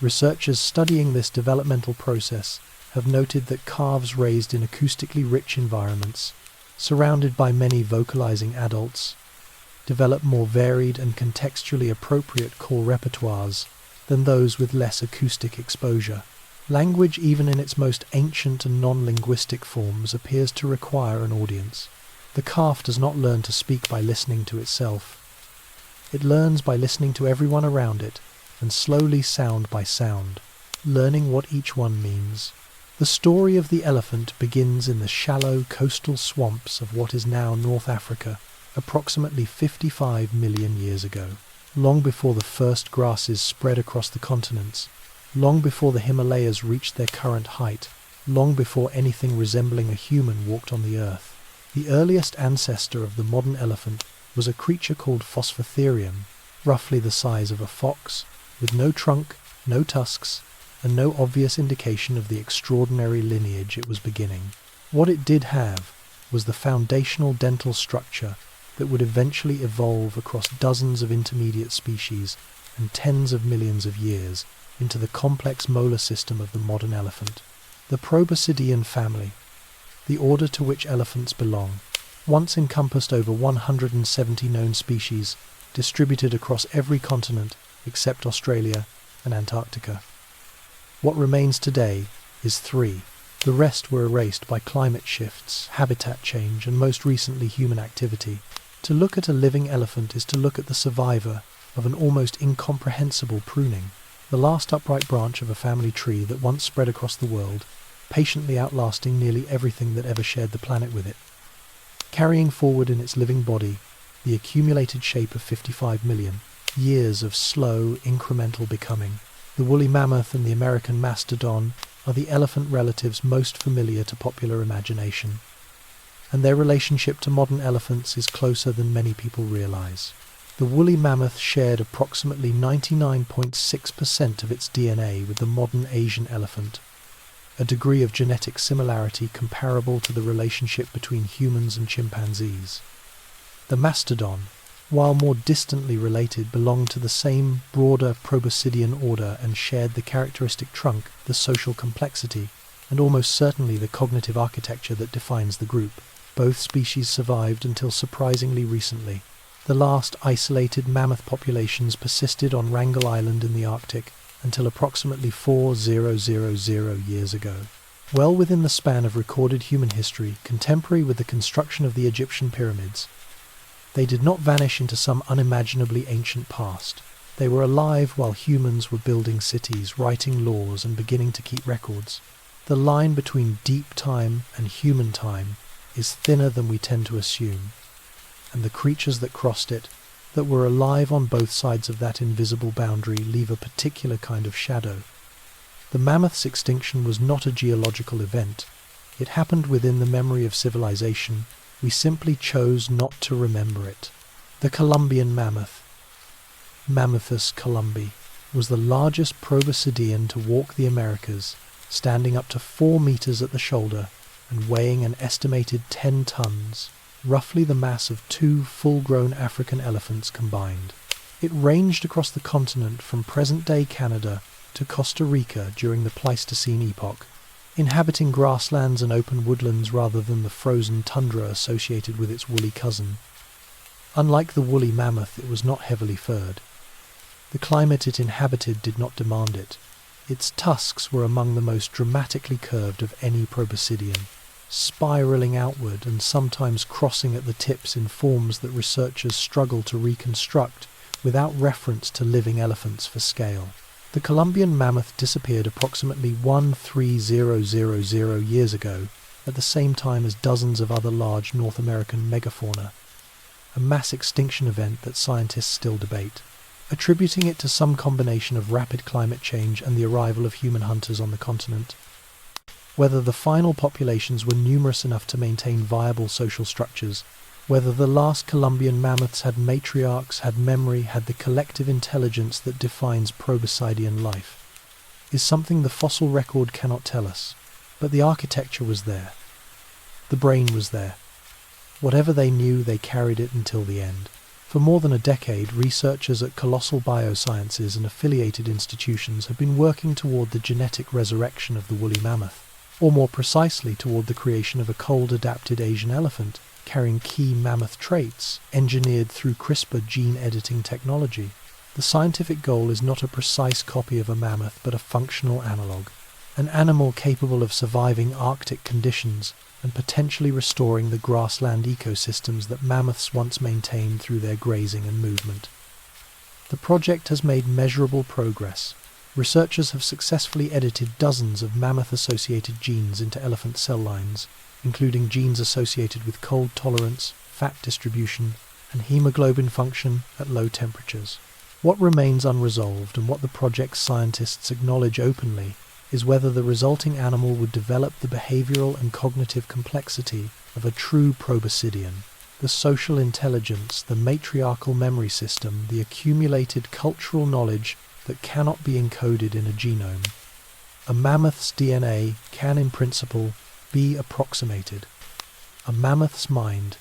Researchers studying this developmental process have noted that calves raised in acoustically rich environments, surrounded by many vocalizing adults, develop more varied and contextually appropriate call repertoires than those with less acoustic exposure. Language, even in its most ancient and non-linguistic forms, appears to require an audience. The calf does not learn to speak by listening to itself. It learns by listening to everyone around it, and slowly, sound by sound, learning what each one means. The story of the elephant begins in the shallow coastal swamps of what is now North Africa, approximately 55 million years ago, long before the first grasses spread across the continents, long before the Himalayas reached their current height, long before anything resembling a human walked on the earth. The earliest ancestor of the modern elephant was a creature called Phosphotherium, roughly the size of a fox, with no trunk, no tusks, and no obvious indication of the extraordinary lineage it was beginning. What it did have was the foundational dental structure that would eventually evolve across dozens of intermediate species and tens of millions of years into the complex molar system of the modern elephant. The Proboscidean family, the order to which elephants belong, once encompassed over 170 known species, distributed across every continent except Australia and Antarctica. What remains today is 3. The rest were erased by climate shifts, habitat change, and most recently human activity. To look at a living elephant is to look at the survivor of an almost incomprehensible pruning, the last upright branch of a family tree that once spread across the world, patiently outlasting nearly everything that ever shared the planet with it. Carrying forward in its living body the accumulated shape of 55 million years of slow, incremental becoming, the woolly mammoth and the American mastodon are the elephant relatives most familiar to popular imagination, and their relationship to modern elephants is closer than many people realize. The woolly mammoth shared approximately 99.6% of its DNA with the modern Asian elephant, a degree of genetic similarity comparable to the relationship between humans and chimpanzees. The mastodon, while more distantly related, belonged to the same broader proboscidean order and shared the characteristic trunk, the social complexity, and almost certainly the cognitive architecture that defines the group. Both species survived until surprisingly recently. The last isolated mammoth populations persisted on Wrangel Island in the Arctic until approximately 4,000 years ago. Well within the span of recorded human history, contemporary with the construction of the Egyptian pyramids, they did not vanish into some unimaginably ancient past. They were alive while humans were building cities, writing laws, and beginning to keep records. The line between deep time and human time is thinner than we tend to assume, and the creatures that crossed it, that were alive on both sides of that invisible boundary, leave a particular kind of shadow. The mammoth's extinction was not a geological event. It happened within the memory of civilization. We simply chose not to remember it. The Columbian mammoth, Mammuthus columbi, was the largest proboscidean to walk the Americas, standing up to 4 meters at the shoulder and weighing an estimated 10 tons, roughly the mass of 2 full-grown African elephants combined. It ranged across the continent from present-day Canada to Costa Rica during the Pleistocene epoch, inhabiting grasslands and open woodlands rather than the frozen tundra associated with its woolly cousin. Unlike the woolly mammoth, it was not heavily furred. The climate it inhabited did not demand it. Its tusks were among the most dramatically curved of any proboscidean, spiraling outward and sometimes crossing at the tips in forms that researchers struggle to reconstruct without reference to living elephants for scale. The Columbian mammoth disappeared approximately 13,000 years ago, at the same time as dozens of other large North American megafauna, a mass extinction event that scientists still debate, attributing it to some combination of rapid climate change and the arrival of human hunters on the continent. Whether the final populations were numerous enough to maintain viable social structures, whether the last Columbian mammoths had matriarchs, had memory, had the collective intelligence that defines proboscidean life, is something the fossil record cannot tell us. But the architecture was there. The brain was there. Whatever they knew, they carried it until the end. For more than a decade, researchers at Colossal Biosciences and affiliated institutions have been working toward the genetic resurrection of the woolly mammoth, or more precisely toward the creation of a cold-adapted Asian elephant, carrying key mammoth traits, engineered through CRISPR gene editing technology. The scientific goal is not a precise copy of a mammoth, but a functional analogue, an animal capable of surviving Arctic conditions and potentially restoring the grassland ecosystems that mammoths once maintained through their grazing and movement. The project has made measurable progress. Researchers have successfully edited dozens of mammoth-associated genes into elephant cell lines, including genes associated with cold tolerance, fat distribution, and hemoglobin function at low temperatures. What remains unresolved, and what the project's scientists acknowledge openly, is whether the resulting animal would develop the behavioral and cognitive complexity of a true proboscidean, the social intelligence, the matriarchal memory system, the accumulated cultural knowledge that cannot be encoded in a genome. A mammoth's DNA can, in principle, be approximated. A mammoth's mind,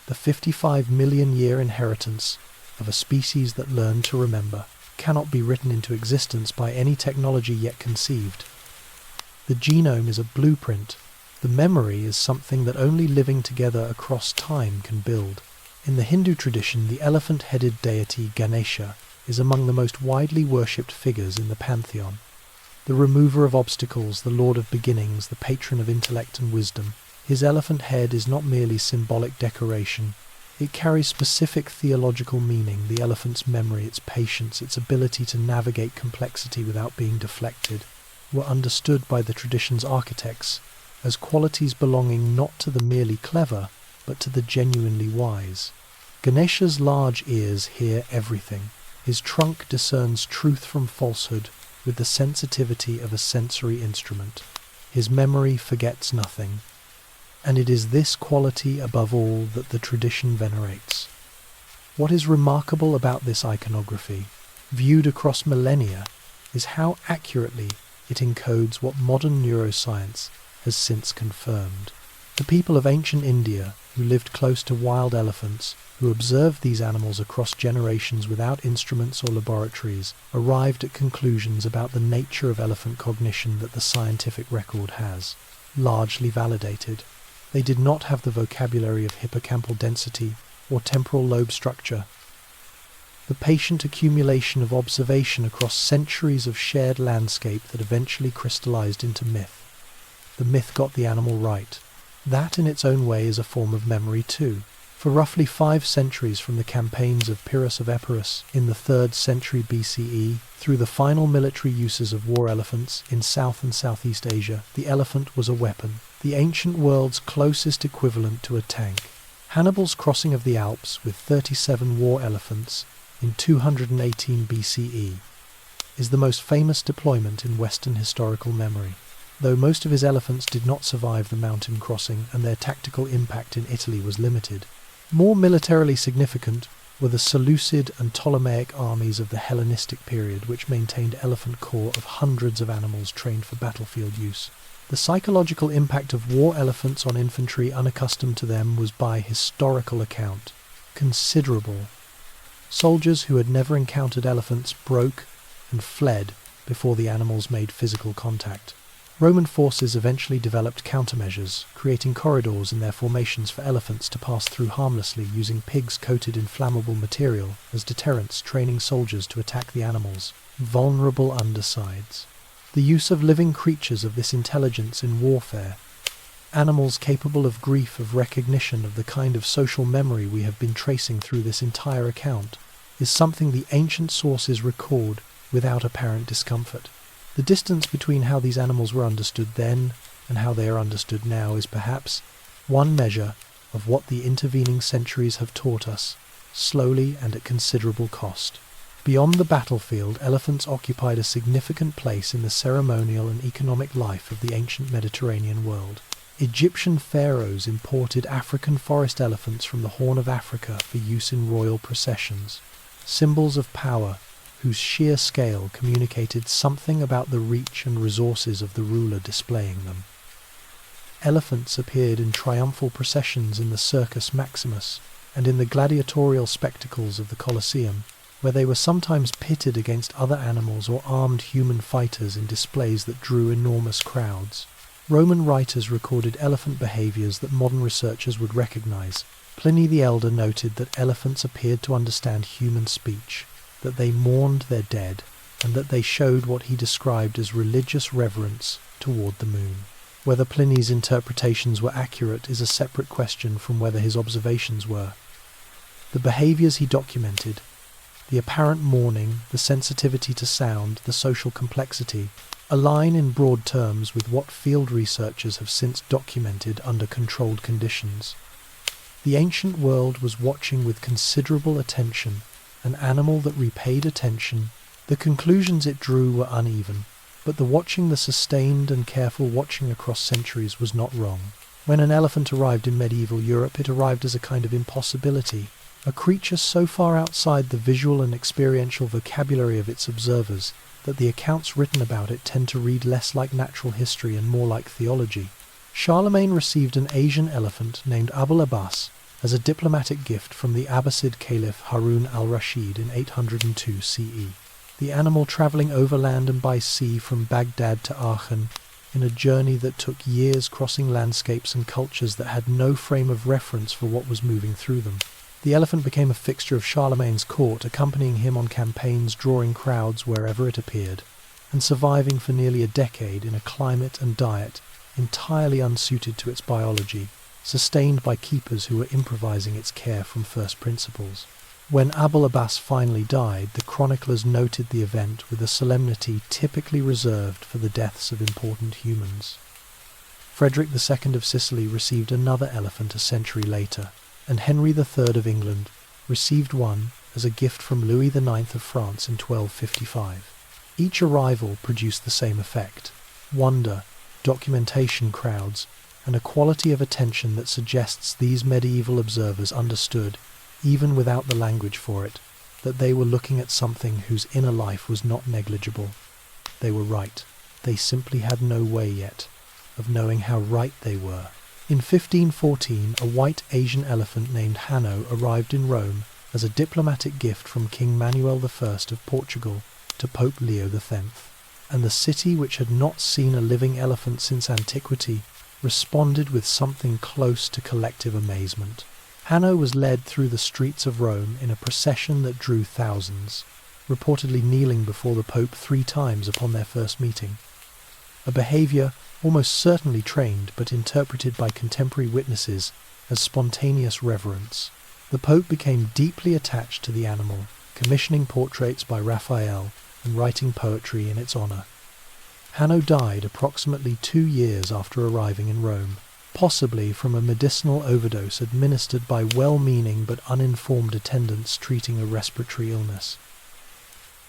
the 55 million year inheritance of a species that learned to remember, cannot be written into existence by any technology yet conceived. The genome is a blueprint. The memory is something that only living together across time can build. In the Hindu tradition, the elephant-headed deity Ganesha is among the most widely worshipped figures in the pantheon. The remover of obstacles, the lord of beginnings, the patron of intellect and wisdom. His elephant head is not merely symbolic decoration, It carries specific theological meaning. The elephant's memory, its patience, its ability to navigate complexity without being deflected, were understood by the tradition's architects as qualities belonging not to the merely clever, but to the genuinely wise. Ganesha's large ears hear everything. His trunk discerns truth from falsehood with the sensitivity of a sensory instrument. His memory forgets nothing, and it is this quality above all that the tradition venerates. What is remarkable about this iconography, viewed across millennia, is how accurately it encodes what modern neuroscience has since confirmed. The people of ancient India, who lived close to wild elephants, who observed these animals across generations without instruments or laboratories, arrived at conclusions about the nature of elephant cognition that the scientific record has largely validated. They did not have the vocabulary of hippocampal density or temporal lobe structure. The patient accumulation of observation across centuries of shared landscape that eventually crystallized into myth. The myth got the animal right. That in its own way is a form of memory too. For roughly 5 centuries, from the campaigns of Pyrrhus of Epirus in the 3rd century BCE through the final military uses of war elephants in South and Southeast Asia, the elephant was a weapon, the ancient world's closest equivalent to a tank. Hannibal's crossing of the Alps with 37 war elephants in 218 BCE is the most famous deployment in Western historical memory. Though most of his elephants did not survive the mountain crossing and their tactical impact in Italy was limited, more militarily significant were the Seleucid and Ptolemaic armies of the Hellenistic period, which maintained elephant corps of hundreds of animals trained for battlefield use. The psychological impact of war elephants on infantry unaccustomed to them was, by historical account, considerable. Soldiers who had never encountered elephants broke and fled before the animals made physical contact. Roman forces eventually developed countermeasures, creating corridors in their formations for elephants to pass through harmlessly, using pigs coated in flammable material as deterrents, training soldiers to attack the animals' vulnerable undersides. The use of living creatures of this intelligence in warfare, animals capable of grief, of recognition, of the kind of social memory we have been tracing through this entire account, is something the ancient sources record without apparent discomfort. The distance between how these animals were understood then and how they are understood now is perhaps one measure of what the intervening centuries have taught us, slowly and at considerable cost. Beyond the battlefield, elephants occupied a significant place in the ceremonial and economic life of the ancient Mediterranean world. Egyptian pharaohs imported African forest elephants from the Horn of Africa for use in royal processions, symbols of power whose sheer scale communicated something about the reach and resources of the ruler displaying them. Elephants appeared in triumphal processions in the Circus Maximus and in the gladiatorial spectacles of the Colosseum, where they were sometimes pitted against other animals or armed human fighters in displays that drew enormous crowds. Roman writers recorded elephant behaviors that modern researchers would recognize. Pliny the Elder noted that elephants appeared to understand human speech, that they mourned their dead, and that they showed what he described as religious reverence toward the moon. Whether Pliny's interpretations were accurate is a separate question from whether his observations were. The behaviors he documented, the apparent mourning, the sensitivity to sound, the social complexity, align in broad terms with what field researchers have since documented under controlled conditions. The ancient world was watching with considerable attention an animal that repaid attention. The conclusions it drew were uneven, but the sustained and careful watching across centuries was not wrong. When an elephant arrived in medieval Europe, it arrived as a kind of impossibility, a creature so far outside the visual and experiential vocabulary of its observers that the accounts written about it tend to read less like natural history and more like theology. Charlemagne received an Asian elephant named Abul Abbas as a diplomatic gift from the Abbasid Caliph Harun al-Rashid in 802 CE. The animal travelling overland and by sea from Baghdad to Aachen in a journey that took years, crossing landscapes and cultures that had no frame of reference for what was moving through them. The elephant became a fixture of Charlemagne's court, accompanying him on campaigns, drawing crowds wherever it appeared, and surviving for nearly a decade in a climate and diet entirely unsuited to its biology. sustained by keepers who were improvising its care from first principles. When Abul Abbas finally died, the chroniclers noted the event with a solemnity typically reserved for the deaths of important humans. Frederick II of Sicily received another elephant a century later, and Henry III of England received one as a gift from Louis IX of France in 1255. Each arrival produced the same effect: wonder, documentation crowds, and a quality of attention that suggests these medieval observers understood, even without the language for it, that they were looking at something whose inner life was not negligible. They were right. They simply had no way yet of knowing how right they were. In 1514, a white Asian elephant named Hanno arrived in Rome as a diplomatic gift from King Manuel I of Portugal to Pope Leo X, and the city, which had not seen a living elephant since antiquity, responded with something close to collective amazement. Hanno was led through the streets of Rome in a procession that drew thousands, reportedly kneeling before the Pope 3 times upon their first meeting, a behaviour almost certainly trained but interpreted by contemporary witnesses as spontaneous reverence. The Pope became deeply attached to the animal, commissioning portraits by Raphael and writing poetry in its honour. Hanno died approximately 2 years after arriving in Rome, possibly from a medicinal overdose administered by well-meaning but uninformed attendants treating a respiratory illness.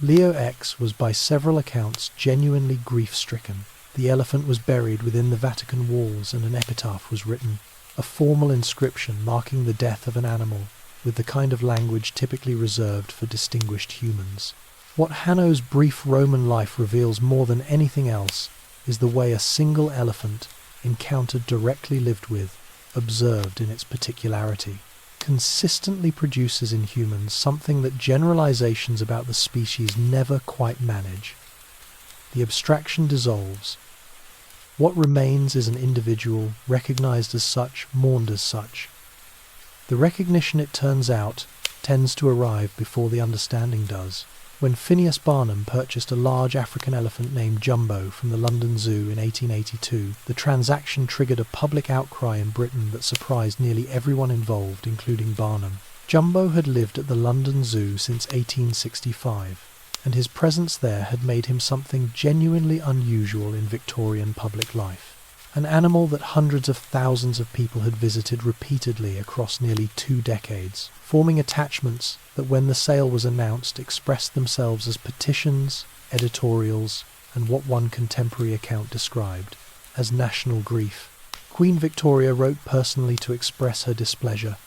Leo X was by several accounts genuinely grief-stricken. The elephant was buried within the Vatican walls and an epitaph was written, a formal inscription marking the death of an animal, with the kind of language typically reserved for distinguished humans. What Hanno's brief Roman life reveals more than anything else is the way a single elephant, encountered directly lived with, observed in its particularity, consistently produces in humans something that generalizations about the species never quite manage. The abstraction dissolves. What remains is an individual, recognized as such, mourned as such. The recognition, it turns out, tends to arrive before the understanding does. When Phineas Barnum purchased a large African elephant named Jumbo from the London Zoo in 1882, the transaction triggered a public outcry in Britain that surprised nearly everyone involved, including Barnum. Jumbo had lived at the London Zoo since 1865, and his presence there had made him something genuinely unusual in Victorian public life. An animal that hundreds of thousands of people had visited repeatedly across nearly 2 decades, forming attachments that when the sale was announced expressed themselves as petitions, editorials, and what one contemporary account described as national grief. Queen Victoria wrote personally to express her displeasure.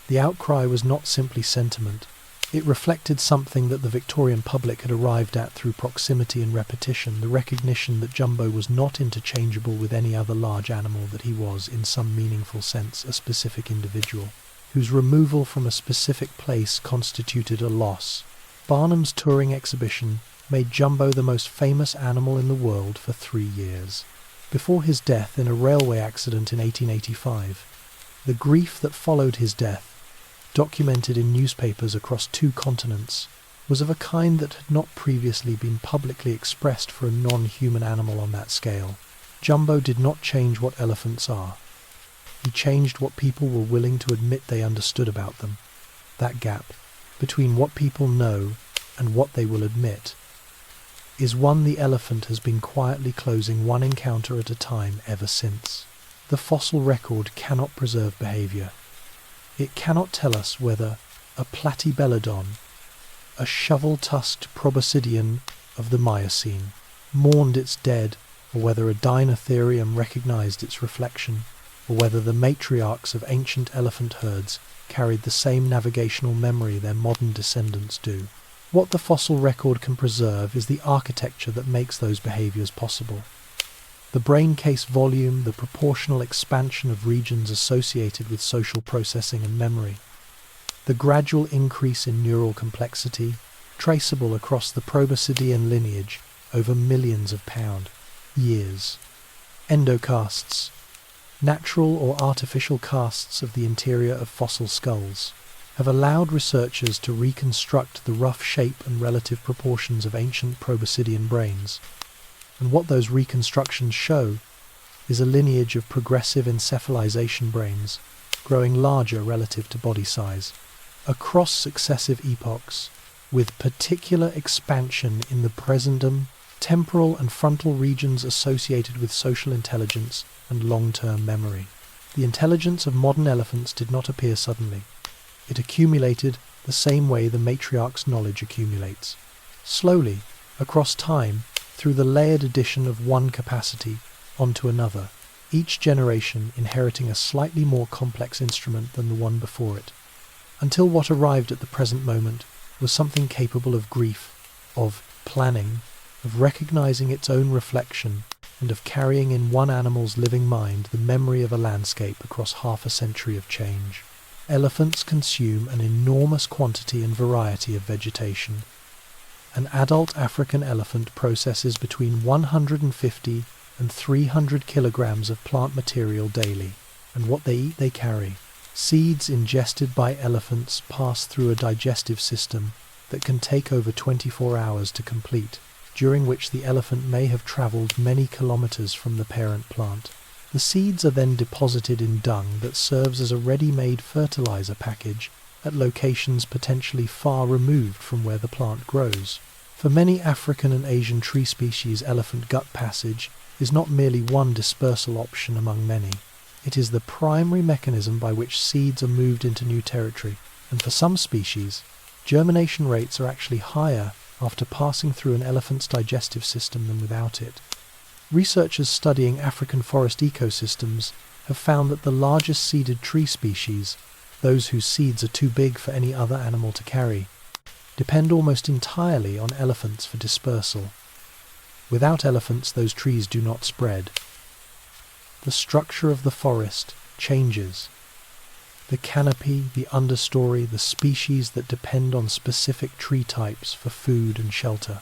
The outcry was not simply sentiment. It reflected something that the Victorian public had arrived at through proximity and repetition, the recognition that Jumbo was not interchangeable with any other large animal, that he was, in some meaningful sense, a specific individual, whose removal from a specific place constituted a loss. Barnum's touring exhibition made Jumbo the most famous animal in the world for 3 years. Before his death in a railway accident in 1885, the grief that followed his death, documented in newspapers across 2 continents, was of a kind that had not previously been publicly expressed for a non-human animal on that scale. Jumbo did not change what elephants are. He changed what people were willing to admit they understood about them. That gap between what people know and what they will admit is one the elephant has been quietly closing one encounter at a time ever since. The fossil record cannot preserve behavior. It cannot tell us whether a Platybelodon, a shovel-tusked proboscidean of the Miocene, mourned its dead, or whether a Dinotherium recognized its reflection, or whether the matriarchs of ancient elephant herds carried the same navigational memory their modern descendants do. What the fossil record can preserve is the architecture that makes those behaviors possible. The brain case volume, the proportional expansion of regions associated with social processing and memory, the gradual increase in neural complexity, traceable across the proboscidean lineage over millions of years. Endocasts, natural or artificial casts of the interior of fossil skulls, have allowed researchers to reconstruct the rough shape and relative proportions of ancient proboscidean brains. And what those reconstructions show is a lineage of progressive encephalization brains, growing larger relative to body size, across successive epochs, with particular expansion in the presendum, temporal and frontal regions associated with social intelligence and long-term memory. The intelligence of modern elephants did not appear suddenly. It accumulated the same way the matriarch's knowledge accumulates, slowly, across time, through the layered addition of one capacity onto another, each generation inheriting a slightly more complex instrument than the one before it, until what arrived at the present moment was something capable of grief, of planning, of recognizing its own reflection, and of carrying in one animal's living mind the memory of a landscape across half a century of change. Elephants consume an enormous quantity and variety of vegetation. An adult African elephant processes between 150 and 300 kilograms of plant material daily, and what they eat they carry. Seeds ingested by elephants pass through a digestive system that can take over 24 hours to complete, during which the elephant may have traveled many kilometers from the parent plant. The seeds are then deposited in dung that serves as a ready-made fertilizer package at locations potentially far removed from where the plant grows. For many African and Asian tree species, elephant gut passage is not merely one dispersal option among many. It is the primary mechanism by which seeds are moved into new territory, and for some species, germination rates are actually higher after passing through an elephant's digestive system than without it. Researchers studying African forest ecosystems have found that the largest seeded tree species, those whose seeds are too big for any other animal to carry, depend almost entirely on elephants for dispersal. Without elephants, those trees do not spread. The structure of the forest changes. The canopy, the understory, the species that depend on specific tree types for food and shelter.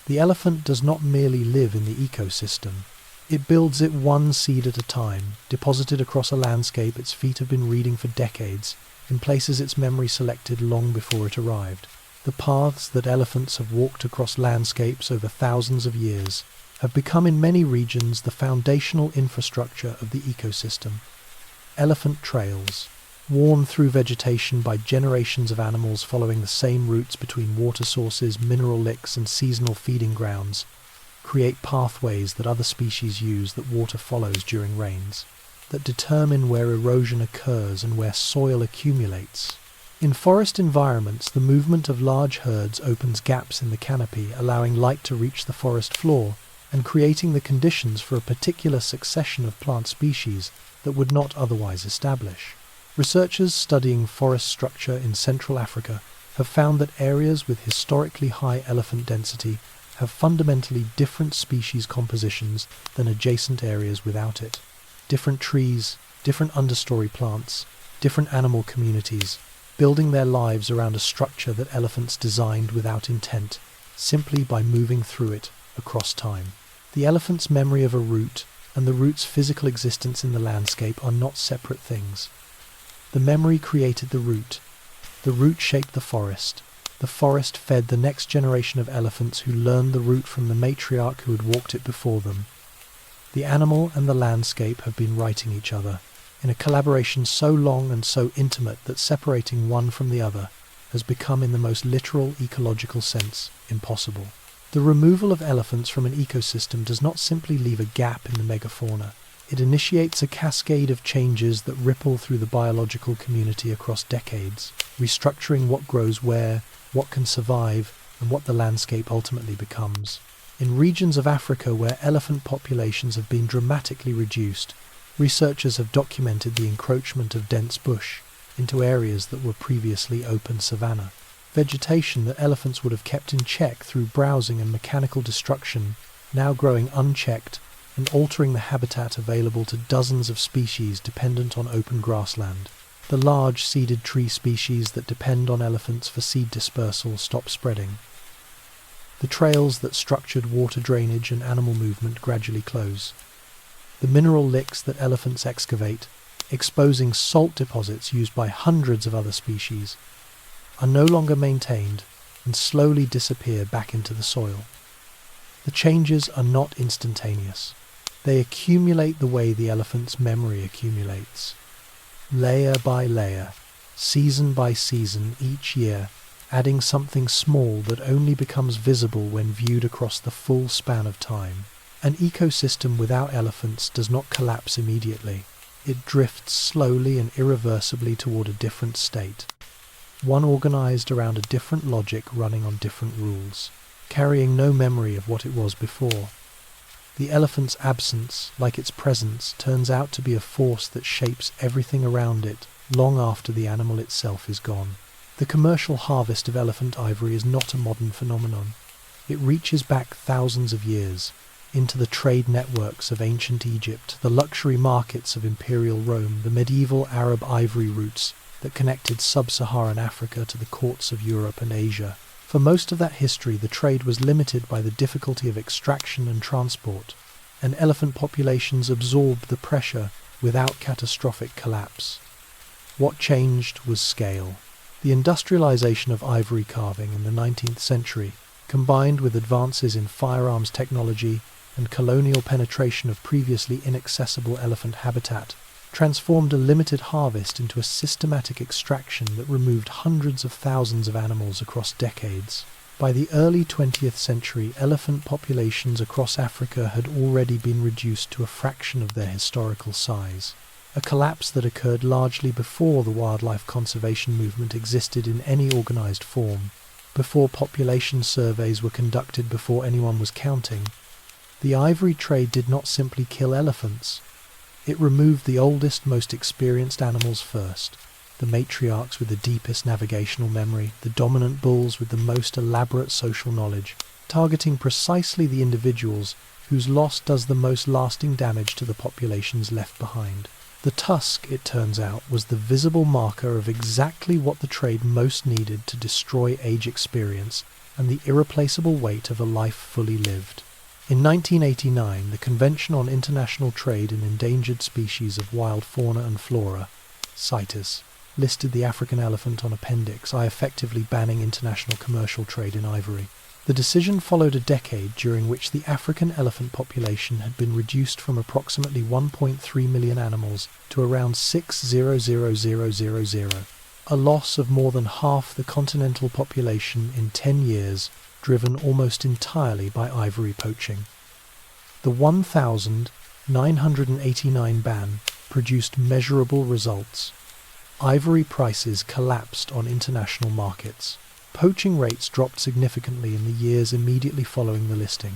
The elephant does not merely live in the ecosystem. It builds it one seed at a time, deposited across a landscape its feet have been reading for decades, in places its memory selected long before it arrived. The paths that elephants have walked across landscapes over thousands of years have become in many regions the foundational infrastructure of the ecosystem. Elephant trails, worn through vegetation by generations of animals following the same routes between water sources, mineral licks, and seasonal feeding grounds, create pathways that other species use that water follows during rains, that determine where erosion occurs and where soil accumulates. In forest environments, the movement of large herds opens gaps in the canopy, allowing light to reach the forest floor and creating the conditions for a particular succession of plant species that would not otherwise establish. Researchers studying forest structure in Central Africa have found that areas with historically high elephant density have fundamentally different species compositions than adjacent areas without it. Different trees, different understory plants, different animal communities, building their lives around a structure that elephants designed without intent, simply by moving through it across time. The elephant's memory of a route and the route's physical existence in the landscape are not separate things. The memory created the route shaped the forest fed the next generation of elephants who learned the route from the matriarch who had walked it before them. The animal and the landscape have been writing each other, in a collaboration so long and so intimate that separating one from the other has become, in the most literal ecological sense, impossible. The removal of elephants from an ecosystem does not simply leave a gap in the megafauna. It initiates a cascade of changes that ripple through the biological community across decades, restructuring what grows where, what can survive, and what the landscape ultimately becomes. In regions of Africa where elephant populations have been dramatically reduced, researchers have documented the encroachment of dense bush into areas that were previously open savanna. Vegetation that elephants would have kept in check through browsing and mechanical destruction, now growing unchecked and altering the habitat available to dozens of species dependent on open grassland. The large seeded tree species that depend on elephants for seed dispersal stop spreading. The trails that structured water drainage and animal movement gradually close. The mineral licks that elephants excavate, exposing salt deposits used by hundreds of other species, are no longer maintained and slowly disappear back into the soil. The changes are not instantaneous. They accumulate the way the elephant's memory accumulates. Layer by layer, season by season, each year, adding something small that only becomes visible when viewed across the full span of time. An ecosystem without elephants does not collapse immediately. It drifts slowly and irreversibly toward a different state, one organized around a different logic running on different rules, carrying no memory of what it was before. The elephant's absence, like its presence, turns out to be a force that shapes everything around it long after the animal itself is gone. The commercial harvest of elephant ivory is not a modern phenomenon. It reaches back thousands of years, into the trade networks of ancient Egypt, the luxury markets of imperial Rome, the medieval Arab ivory routes that connected sub-Saharan Africa to the courts of Europe and Asia. For most of that history, the trade was limited by the difficulty of extraction and transport, and elephant populations absorbed the pressure without catastrophic collapse. What changed was scale. The industrialization of ivory carving in the 19th century, combined with advances in firearms technology and colonial penetration of previously inaccessible elephant habitat, transformed a limited harvest into a systematic extraction that removed hundreds of thousands of animals across decades. By the early 20th century, elephant populations across Africa had already been reduced to a fraction of their historical size, a collapse that occurred largely before the wildlife conservation movement existed in any organized form, before population surveys were conducted, before anyone was counting. The ivory trade did not simply kill elephants. It removed the oldest, most experienced animals first, the matriarchs with the deepest navigational memory, the dominant bulls with the most elaborate social knowledge, targeting precisely the individuals whose loss does the most lasting damage to the populations left behind. The tusk, it turns out, was the visible marker of exactly what the trade most needed to destroy age experience and the irreplaceable weight of a life fully lived. In 1989, the Convention on International Trade in Endangered Species of Wild Fauna and Flora, CITES, listed the African elephant on Appendix I, effectively banning international commercial trade in ivory. The decision followed a decade during which the African elephant population had been reduced from approximately 1.3 million animals to around 600,000, a loss of more than half the continental population in 10 years, driven almost entirely by ivory poaching. The 1,989 ban produced measurable results. Ivory prices collapsed on international markets. Poaching rates dropped significantly in the years immediately following the listing.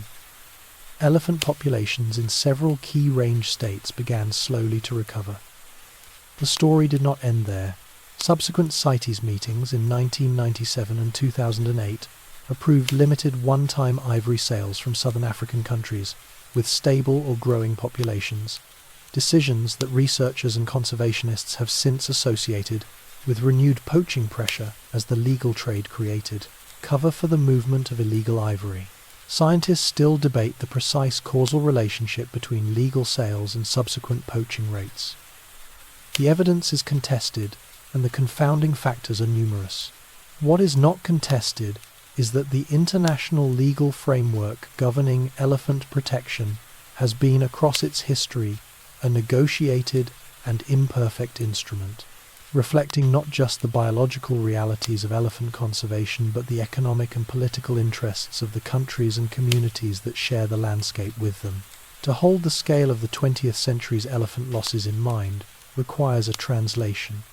Elephant populations in several key range states began slowly to recover. The story did not end there. Subsequent CITES meetings in 1997 and 2008 approved limited one-time ivory sales from southern African countries with stable or growing populations, decisions that researchers and conservationists have since associated with renewed poaching pressure as the legal trade created cover for the movement of illegal ivory. Scientists still debate the precise causal relationship between legal sales and subsequent poaching rates. The evidence is contested, and the confounding factors are numerous. What is not contested is that the international legal framework governing elephant protection has been across its history a negotiated and imperfect instrument, reflecting not just the biological realities of elephant conservation but the economic and political interests of the countries and communities that share the landscape with them. To hold the scale of the 20th century's elephant losses in mind requires a translation.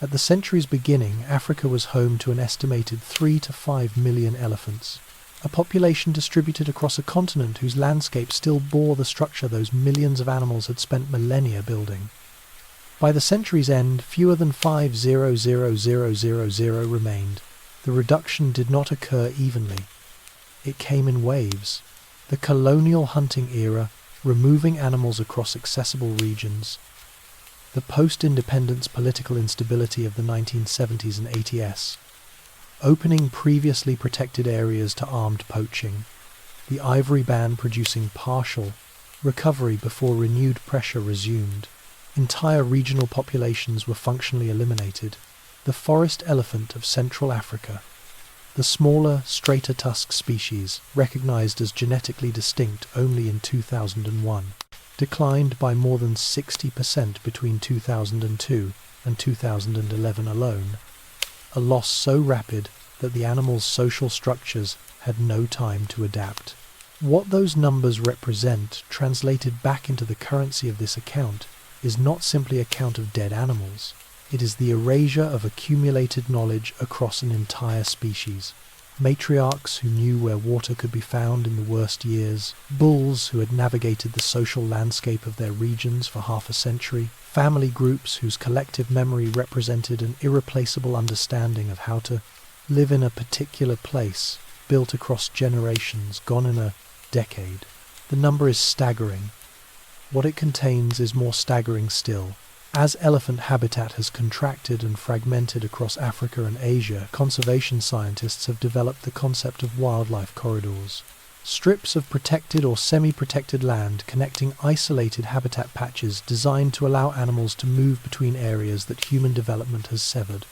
At the century's beginning, Africa was home to an estimated 3 to 5 million elephants, a population distributed across a continent whose landscape still bore the structure those millions of animals had spent millennia building. By the century's end, fewer than 500,000 remained. The reduction did not occur evenly. It came in waves. The colonial hunting era, removing animals across accessible regions. The post-independence political instability of the 1970s and 80s, opening previously protected areas to armed poaching, the ivory ban producing partial recovery before renewed pressure resumed. Entire regional populations were functionally eliminated. The forest elephant of Central Africa, the smaller, straighter tusk species, recognized as genetically distinct only in 2001, declined by more than 60% between 2002 and 2011 alone, a loss so rapid that the animal's social structures had no time to adapt. What those numbers represent, translated back into the currency of this account, is not simply a count of dead animals. It is the erasure of accumulated knowledge across an entire species. Matriarchs who knew where water could be found in the worst years, bulls who had navigated the social landscape of their regions for half a century, family groups whose collective memory represented an irreplaceable understanding of how to live in a particular place, built across generations, gone in a decade. The number is staggering. What it contains is more staggering still. As elephant habitat has contracted and fragmented across Africa and Asia, conservation scientists have developed the concept of wildlife corridors. Strips of protected or semi-protected land connecting isolated habitat patches designed to allow animals to move between areas that human development has severed.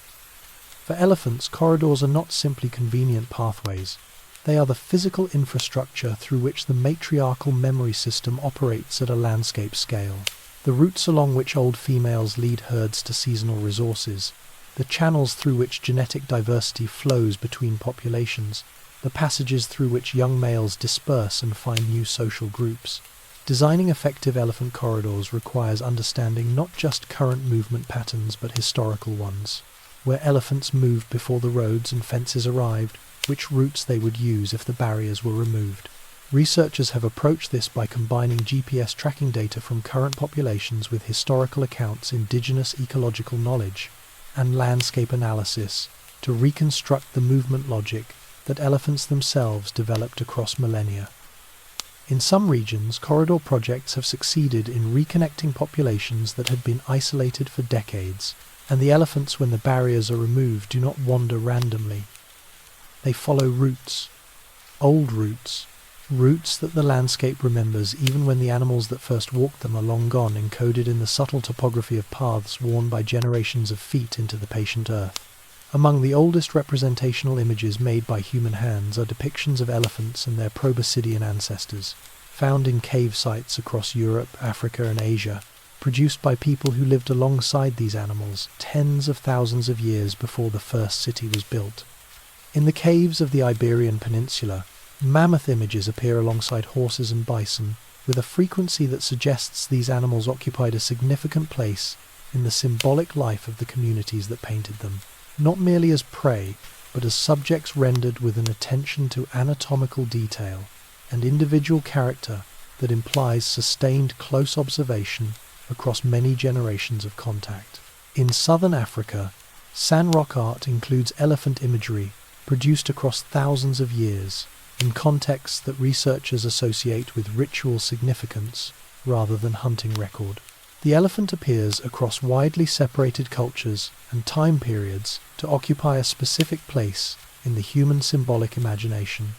For elephants, corridors are not simply convenient pathways. They are the physical infrastructure through which the matriarchal memory system operates at a landscape scale. The routes along which old females lead herds to seasonal resources, the channels through which genetic diversity flows between populations, the passages through which young males disperse and find new social groups. Designing effective elephant corridors requires understanding not just current movement patterns but historical ones. Where elephants moved before the roads and fences arrived, which routes they would use if the barriers were removed. Researchers have approached this by combining GPS tracking data from current populations with historical accounts, indigenous ecological knowledge, and landscape analysis to reconstruct the movement logic that elephants themselves developed across millennia. In some regions, corridor projects have succeeded in reconnecting populations that had been isolated for decades, and the elephants, when the barriers are removed, do not wander randomly. They follow routes, old routes that the landscape remembers even when the animals that first walked them are long gone, encoded in the subtle topography of paths worn by generations of feet into the patient earth. Among the oldest representational images made by human hands are depictions of elephants and their proboscidean ancestors, found in cave sites across Europe, Africa and Asia, produced by people who lived alongside these animals tens of thousands of years before the first city was built. In the caves of the Iberian Peninsula, mammoth images appear alongside horses and bison, with a frequency that suggests these animals occupied a significant place in the symbolic life of the communities that painted them, not merely as prey, but as subjects rendered with an attention to anatomical detail and individual character that implies sustained close observation across many generations of contact. In southern Africa, sandrock art includes elephant imagery produced across thousands of years, in contexts that researchers associate with ritual significance rather than hunting record. The elephant appears across widely separated cultures and time periods to occupy a specific place in the human symbolic imagination,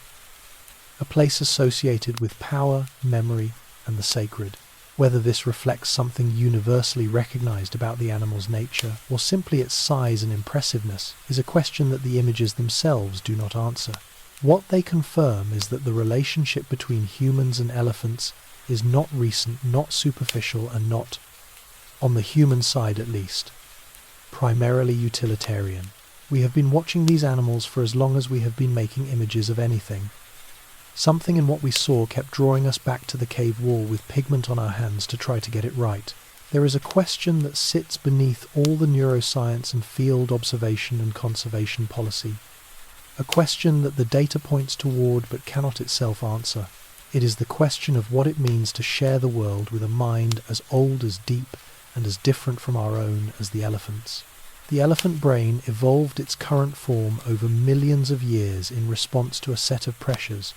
a place associated with power, memory, and the sacred. Whether this reflects something universally recognized about the animal's nature, or simply its size and impressiveness, is a question that the images themselves do not answer. What they confirm is that the relationship between humans and elephants is not recent, not superficial, and not, on the human side at least, primarily utilitarian. We have been watching these animals for as long as we have been making images of anything. Something in what we saw kept drawing us back to the cave wall with pigment on our hands to try to get it right. There is a question that sits beneath all the neuroscience and field observation and conservation policy. A question that the data points toward but cannot itself answer. It is the question of what it means to share the world with a mind as old, as deep, and as different from our own as the elephant's. The elephant brain evolved its current form over millions of years in response to a set of pressures: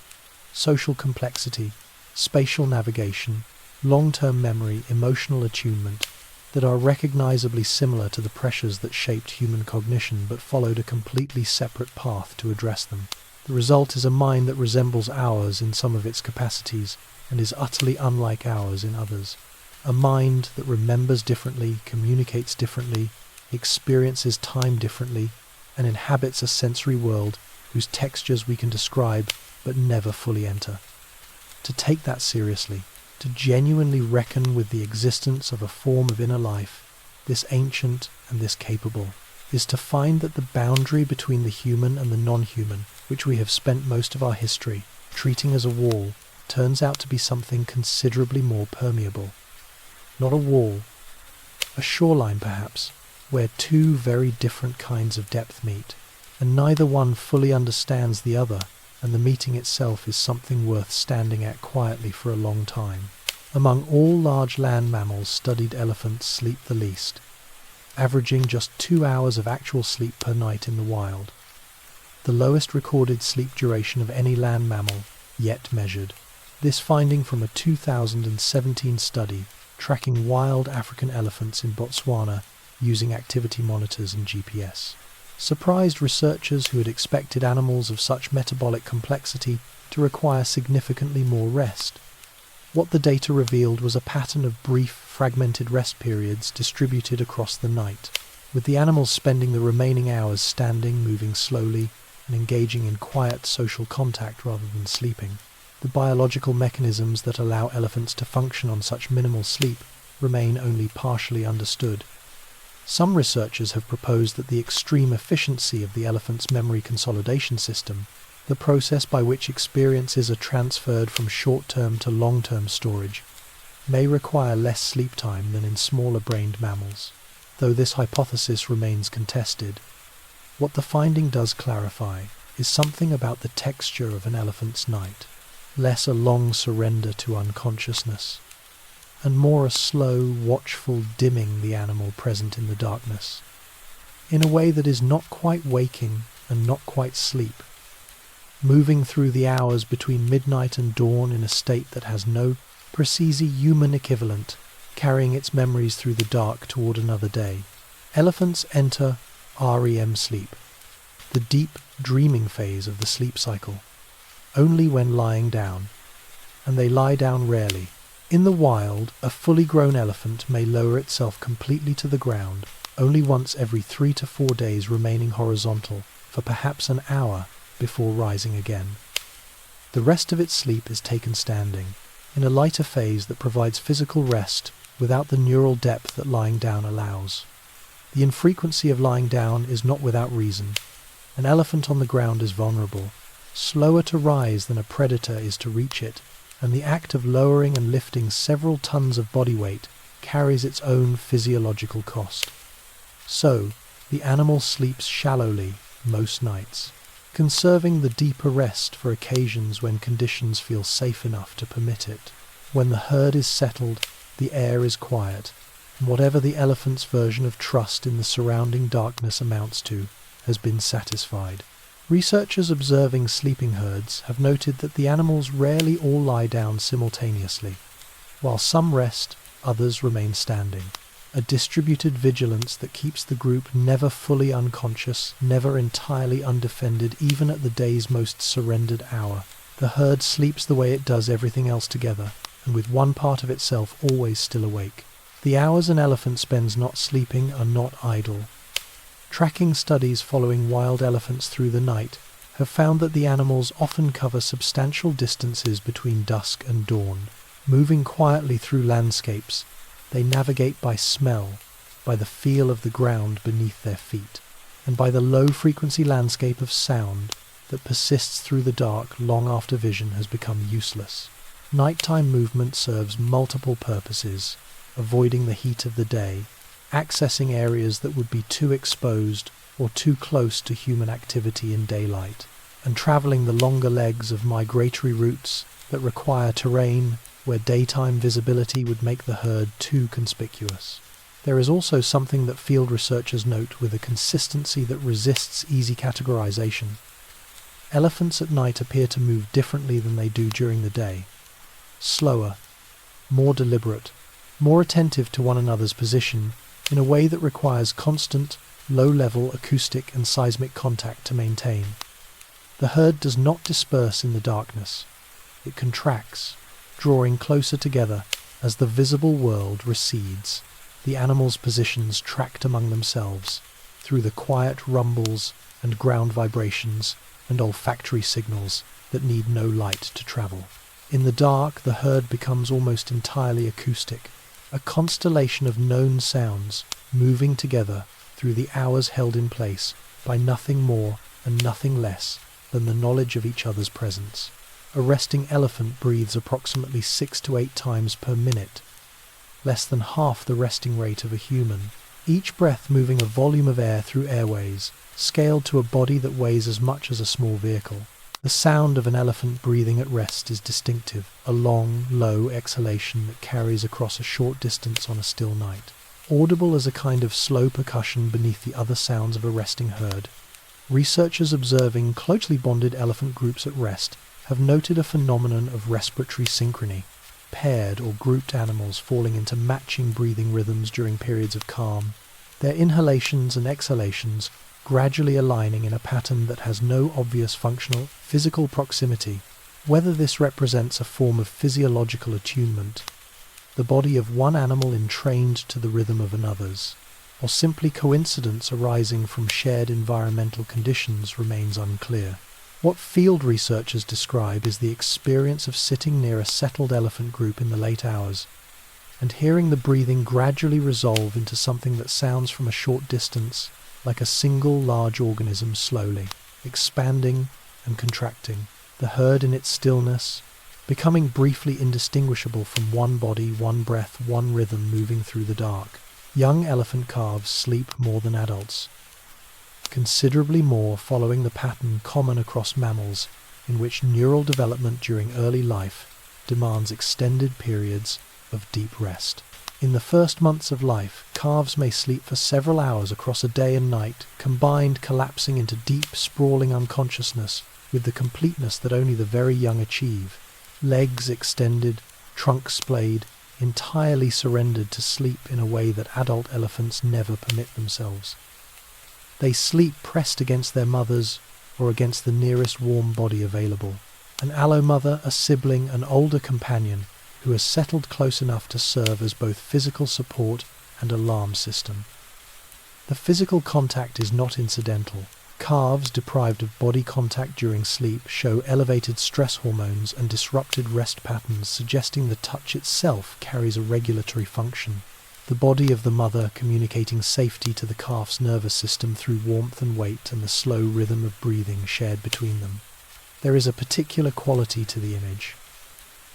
social complexity, spatial navigation, long-term memory, emotional attunement, that are recognizably similar to the pressures that shaped human cognition but followed a completely separate path to address them. The result is a mind that resembles ours in some of its capacities and is utterly unlike ours in others. A mind that remembers differently, communicates differently, experiences time differently, and inhabits a sensory world whose textures we can describe but never fully enter. To take that seriously, To genuinely reckon with the existence of a form of inner life, this ancient and this capable, is to find that the boundary between the human and the non-human, which we have spent most of our history treating as a wall, turns out to be something considerably more permeable. Not a wall, a shoreline perhaps, where two very different kinds of depth meet, and neither one fully understands the other, and the meeting itself is something worth standing at quietly for a long time. Among all large land mammals studied, elephants sleep the least, averaging just 2 hours of actual sleep per night in the wild, the lowest recorded sleep duration of any land mammal yet measured. This finding from a 2017 study tracking wild African elephants in Botswana using activity monitors and GPS surprised researchers who had expected animals of such metabolic complexity to require significantly more rest. What the data revealed was a pattern of brief, fragmented rest periods distributed across the night, with the animals spending the remaining hours standing, moving slowly, and engaging in quiet social contact rather than sleeping. The biological mechanisms that allow elephants to function on such minimal sleep remain only partially understood. Some researchers have proposed that the extreme efficiency of the elephant's memory consolidation system, the process by which experiences are transferred from short-term to long-term storage, may require less sleep time than in smaller-brained mammals, though this hypothesis remains contested. What the finding does clarify is something about the texture of an elephant's night, less a long surrender to unconsciousness, and more a slow, watchful dimming the animal present in the darkness, in a way that is not quite waking and not quite sleep, moving through the hours between midnight and dawn in a state that has no precise human equivalent, carrying its memories through the dark toward another day. Elephants enter REM sleep, the deep dreaming phase of the sleep cycle, only when lying down, and they lie down rarely. In the wild, a fully grown elephant may lower itself completely to the ground only once every 3 to 4 days, remaining horizontal for perhaps an hour before rising again. The rest of its sleep is taken standing, in a lighter phase that provides physical rest without the neural depth that lying down allows. The infrequency of lying down is not without reason. An elephant on the ground is vulnerable, slower to rise than a predator is to reach it, and the act of lowering and lifting several tons of body weight carries its own physiological cost. So, the animal sleeps shallowly most nights, conserving the deeper rest for occasions when conditions feel safe enough to permit it. When the herd is settled, the air is quiet, and whatever the elephant's version of trust in the surrounding darkness amounts to has been satisfied. Researchers observing sleeping herds have noted that the animals rarely all lie down simultaneously. While some rest, others remain standing. A distributed vigilance that keeps the group never fully unconscious, never entirely undefended, even at the day's most surrendered hour. The herd sleeps the way it does everything else together, and with one part of itself always still awake. The hours an elephant spends not sleeping are not idle. Tracking studies following wild elephants through the night have found that the animals often cover substantial distances between dusk and dawn. Moving quietly through landscapes, they navigate by smell, by the feel of the ground beneath their feet, and by the low-frequency landscape of sound that persists through the dark long after vision has become useless. Nighttime movement serves multiple purposes: avoiding the heat of the day, accessing areas that would be too exposed or too close to human activity in daylight, and traveling the longer legs of migratory routes that require terrain where daytime visibility would make the herd too conspicuous. There is also something that field researchers note with a consistency that resists easy categorization. Elephants at night appear to move differently than they do during the day. Slower, more deliberate, more attentive to one another's position, in a way that requires constant, low-level acoustic and seismic contact to maintain. The herd does not disperse in the darkness. It contracts, drawing closer together as the visible world recedes, the animals' positions tracked among themselves through the quiet rumbles and ground vibrations and olfactory signals that need no light to travel. In the dark, the herd becomes almost entirely acoustic, a constellation of known sounds moving together through the hours held in place by nothing more and nothing less than the knowledge of each other's presence. A resting elephant breathes approximately 6 to 8 times per minute, less than half the resting rate of a human, each breath moving a volume of air through airways, scaled to a body that weighs as much as a small vehicle. The sound of an elephant breathing at rest is distinctive, a long, low exhalation that carries across a short distance on a still night, audible as a kind of slow percussion beneath the other sounds of a resting herd. Researchers observing closely bonded elephant groups at rest have noted a phenomenon of respiratory synchrony, paired or grouped animals falling into matching breathing rhythms during periods of calm, their inhalations and exhalations gradually aligning in a pattern that has no obvious functional, physical proximity. Whether this represents a form of physiological attunement, the body of one animal entrained to the rhythm of another's, or simply coincidence arising from shared environmental conditions remains unclear. What field researchers describe is the experience of sitting near a settled elephant group in the late hours and hearing the breathing gradually resolve into something that sounds from a short distance like a single large organism slowly expanding and contracting, the herd in its stillness becoming briefly indistinguishable from one body, one breath, one rhythm moving through the dark. Young elephant calves sleep more than adults, considerably more, following the pattern common across mammals in which neural development during early life demands extended periods of deep rest. In the first months of life, calves may sleep for several hours across a day and night, combined collapsing into deep, sprawling unconsciousness with the completeness that only the very young achieve. Legs extended, trunk splayed, entirely surrendered to sleep in a way that adult elephants never permit themselves. They sleep pressed against their mothers or against the nearest warm body available. An allo mother, a sibling, an older companion who has settled close enough to serve as both physical support and alarm system. The physical contact is not incidental. Calves deprived of body contact during sleep show elevated stress hormones and disrupted rest patterns, suggesting the touch itself carries a regulatory function. The body of the mother communicating safety to the calf's nervous system through warmth and weight and the slow rhythm of breathing shared between them. There is a particular quality to the image.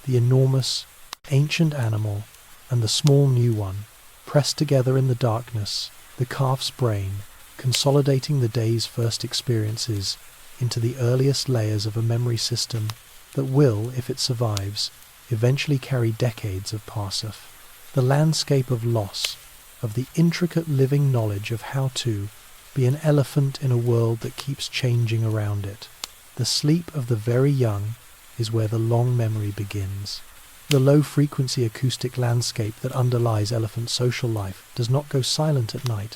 The enormous, ancient animal and the small new one, pressed together in the darkness, the calf's brain, consolidating the day's first experiences into the earliest layers of a memory system that will, if it survives, eventually carry decades of parsif. The landscape of loss, of the intricate living knowledge of how to be an elephant in a world that keeps changing around it. The sleep of the very young is where the long memory begins. The low-frequency acoustic landscape that underlies elephant social life does not go silent at night,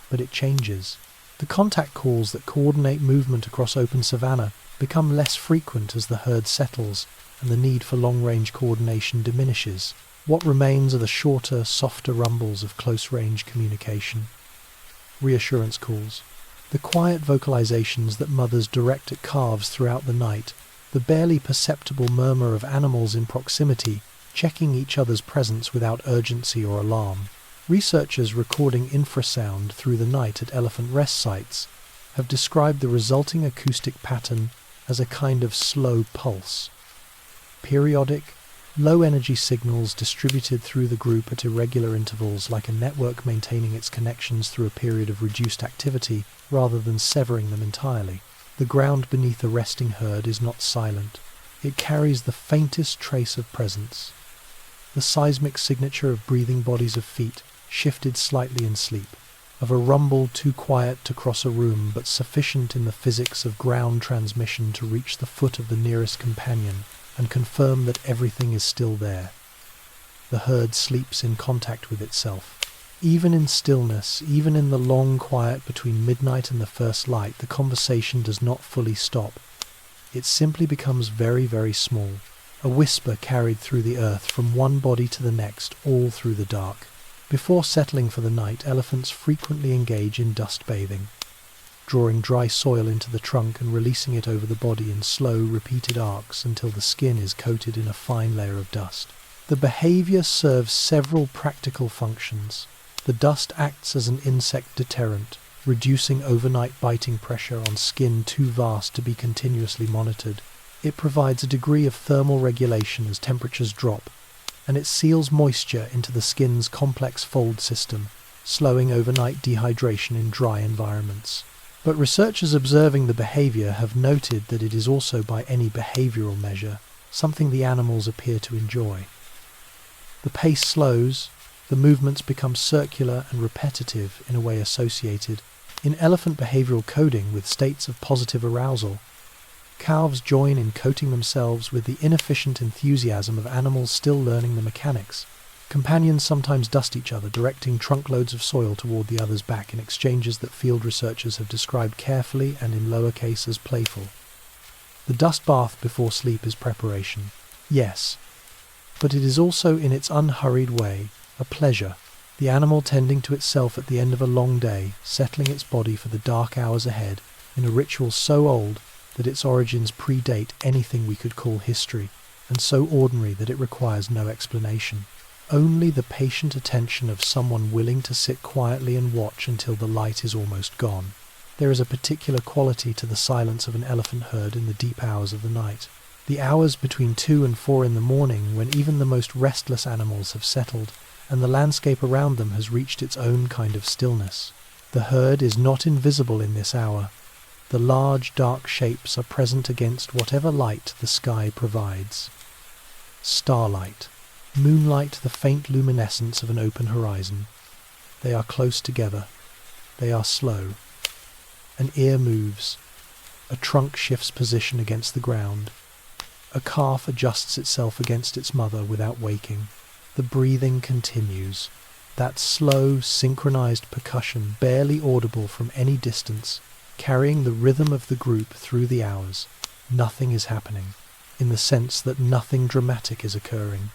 but it changes. The contact calls that coordinate movement across open savanna become less frequent as the herd settles and the need for long-range coordination diminishes. What remains are the shorter, softer rumbles of close-range communication. Reassurance calls. The quiet vocalizations that mothers direct at calves throughout the night, the barely perceptible murmur of animals in proximity, checking each other's presence without urgency or alarm. Researchers recording infrasound through the night at elephant rest sites have described the resulting acoustic pattern as a kind of slow pulse. Periodic, low-energy signals distributed through the group at irregular intervals, like a network maintaining its connections through a period of reduced activity rather than severing them entirely. The ground beneath a resting herd is not silent. It carries the faintest trace of presence. The seismic signature of breathing bodies of feet, shifted slightly in sleep, of a rumble too quiet to cross a room but sufficient in the physics of ground transmission to reach the foot of the nearest companion and confirm that everything is still there. The herd sleeps in contact with itself. Even in stillness, even in the long quiet between midnight and the first light, the conversation does not fully stop. It simply becomes very, very small, a whisper carried through the earth from one body to the next, all through the dark. Before settling for the night, elephants frequently engage in dust bathing. drawing dry soil into the trunk and releasing it over the body in slow, repeated arcs until the skin is coated in a fine layer of dust. The behavior serves several practical functions. The dust acts as an insect deterrent, reducing overnight biting pressure on skin too vast to be continuously monitored. It provides a degree of thermal regulation as temperatures drop, and it seals moisture into the skin's complex fold system, slowing overnight dehydration in dry environments. But researchers observing the behavior have noted that it is also, by any behavioral measure, something the animals appear to enjoy. The pace slows, the movements become circular and repetitive in a way associated in elephant behavioral coding with states of positive arousal. Calves join in coating themselves with the inefficient enthusiasm of animals still learning the mechanics. Companions sometimes dust each other, directing trunkloads of soil toward the other's back in exchanges that field researchers have described carefully and in lowercase as playful. The dust bath before sleep is preparation, yes, but it is also, in its unhurried way, a pleasure, the animal tending to itself at the end of a long day, settling its body for the dark hours ahead, in a ritual so old that its origins predate anything we could call history, and so ordinary that it requires no explanation. Only the patient attention of someone willing to sit quietly and watch until the light is almost gone. There is a particular quality to the silence of an elephant herd in the deep hours of the night. The hours between 2 and 4 in the morning, when even the most restless animals have settled, and the landscape around them has reached its own kind of stillness. The herd is not invisible in this hour. The large, dark shapes are present against whatever light the sky provides. Starlight. Moonlight, the faint luminescence of an open horizon. They are close together. They are slow. An ear moves. A trunk shifts position against the ground. A calf adjusts itself against its mother without waking. The breathing continues. That slow, synchronized percussion, barely audible from any distance, carrying the rhythm of the group through the hours. Nothing is happening, in the sense that nothing dramatic is occurring.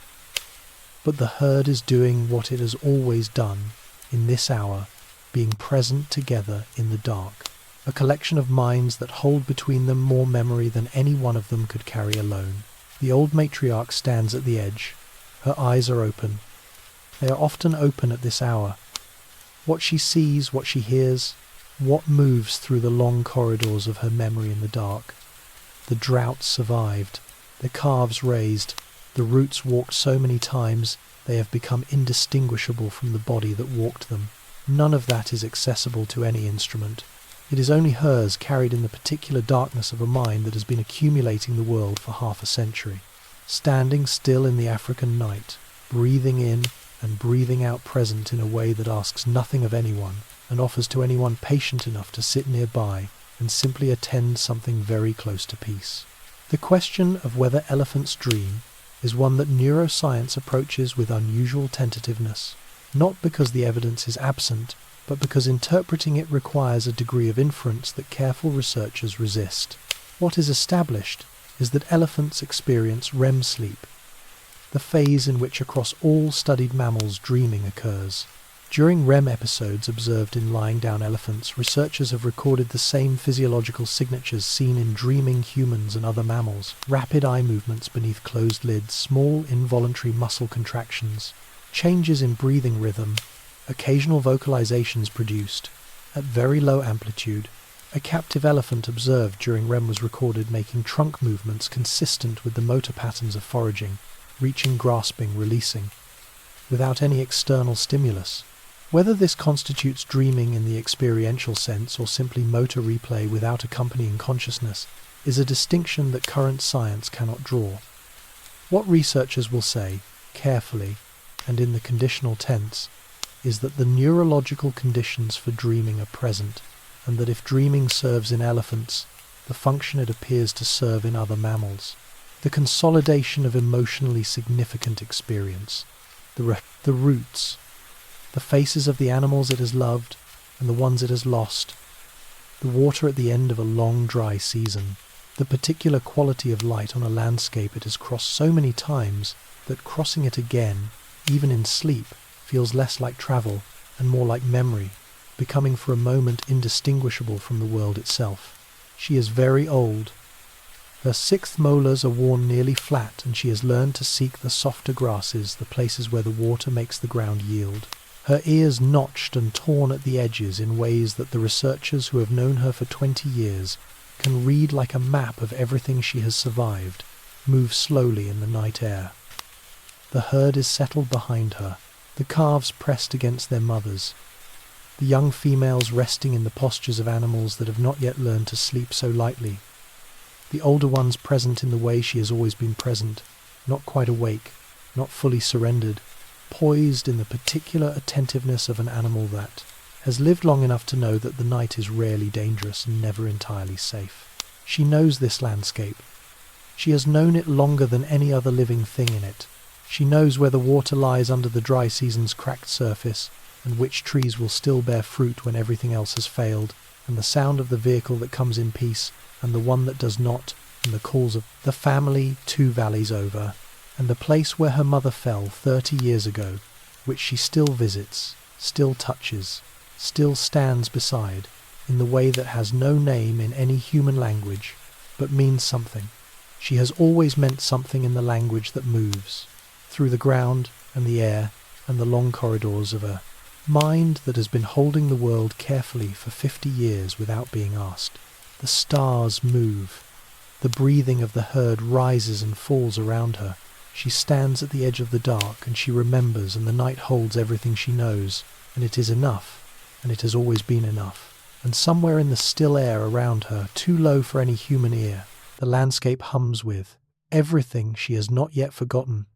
But the herd is doing what it has always done, in this hour, being present together in the dark. A collection of minds that hold between them more memory than any one of them could carry alone. The old matriarch stands at the edge. Her eyes are open. They are often open at this hour. What she sees, what she hears, what moves through the long corridors of her memory in the dark. The droughts survived, the calves raised, the roots walked so many times they have become indistinguishable from the body that walked them. None of that is accessible to any instrument. It is only hers, carried in the particular darkness of a mind that has been accumulating the world for half a century. Standing still in the African night, breathing in and breathing out, present in a way that asks nothing of anyone and offers to anyone patient enough to sit nearby and simply attend something very close to peace. The question of whether elephants dream is one that neuroscience approaches with unusual tentativeness, not because the evidence is absent, but because interpreting it requires a degree of inference that careful researchers resist. What is established is that elephants experience REM sleep, the phase in which across all studied mammals dreaming occurs. During REM episodes observed in lying down elephants, researchers have recorded the same physiological signatures seen in dreaming humans and other mammals: rapid eye movements beneath closed lids, small involuntary muscle contractions, changes in breathing rhythm, occasional vocalizations produced. At very low amplitude, a captive elephant observed during REM was recorded making trunk movements consistent with the motor patterns of foraging, reaching, grasping, releasing, without any external stimulus. Whether this constitutes dreaming in the experiential sense or simply motor replay without accompanying consciousness is a distinction that current science cannot draw. What researchers will say, carefully, and in the conditional tense, is that the neurological conditions for dreaming are present, and that if dreaming serves in elephants, the function it appears to serve in other mammals. The consolidation of emotionally significant experience, the roots, the faces of the animals it has loved and the ones it has lost, the water at the end of a long dry season, the particular quality of light on a landscape it has crossed so many times that crossing it again, even in sleep, feels less like travel and more like memory, becoming for a moment indistinguishable from the world itself. She is very old. Her sixth molars are worn nearly flat, and she has learned to seek the softer grasses, the places where the water makes the ground yield. Her ears notched and torn at the edges in ways that the researchers who have known her for 20 years can read like a map of everything she has survived, move slowly in the night air. The herd is settled behind her, the calves pressed against their mothers, the young females resting in the postures of animals that have not yet learned to sleep so lightly, the older ones present in the way she has always been present, not quite awake, not fully surrendered, poised in the particular attentiveness of an animal that has lived long enough to know that the night is rarely dangerous and never entirely safe. She knows this landscape. She has known it longer than any other living thing in it. She knows where the water lies under the dry season's cracked surface, and which trees will still bear fruit when everything else has failed, and the sound of the vehicle that comes in peace, and the one that does not, and the calls of the family 2 valleys over, and the place where her mother fell 30 years ago, which she still visits, still touches, still stands beside, in the way that has no name in any human language, but means something. She has always meant something in the language that moves, through the ground and the air and the long corridors of a mind that has been holding the world carefully for 50 years without being asked. The stars move. The breathing of the herd rises and falls around her. She stands at the edge of the dark, and she remembers, and the night holds everything she knows, and it is enough, and it has always been enough. And somewhere in the still air around her, too low for any human ear, the landscape hums with everything she has not yet forgotten,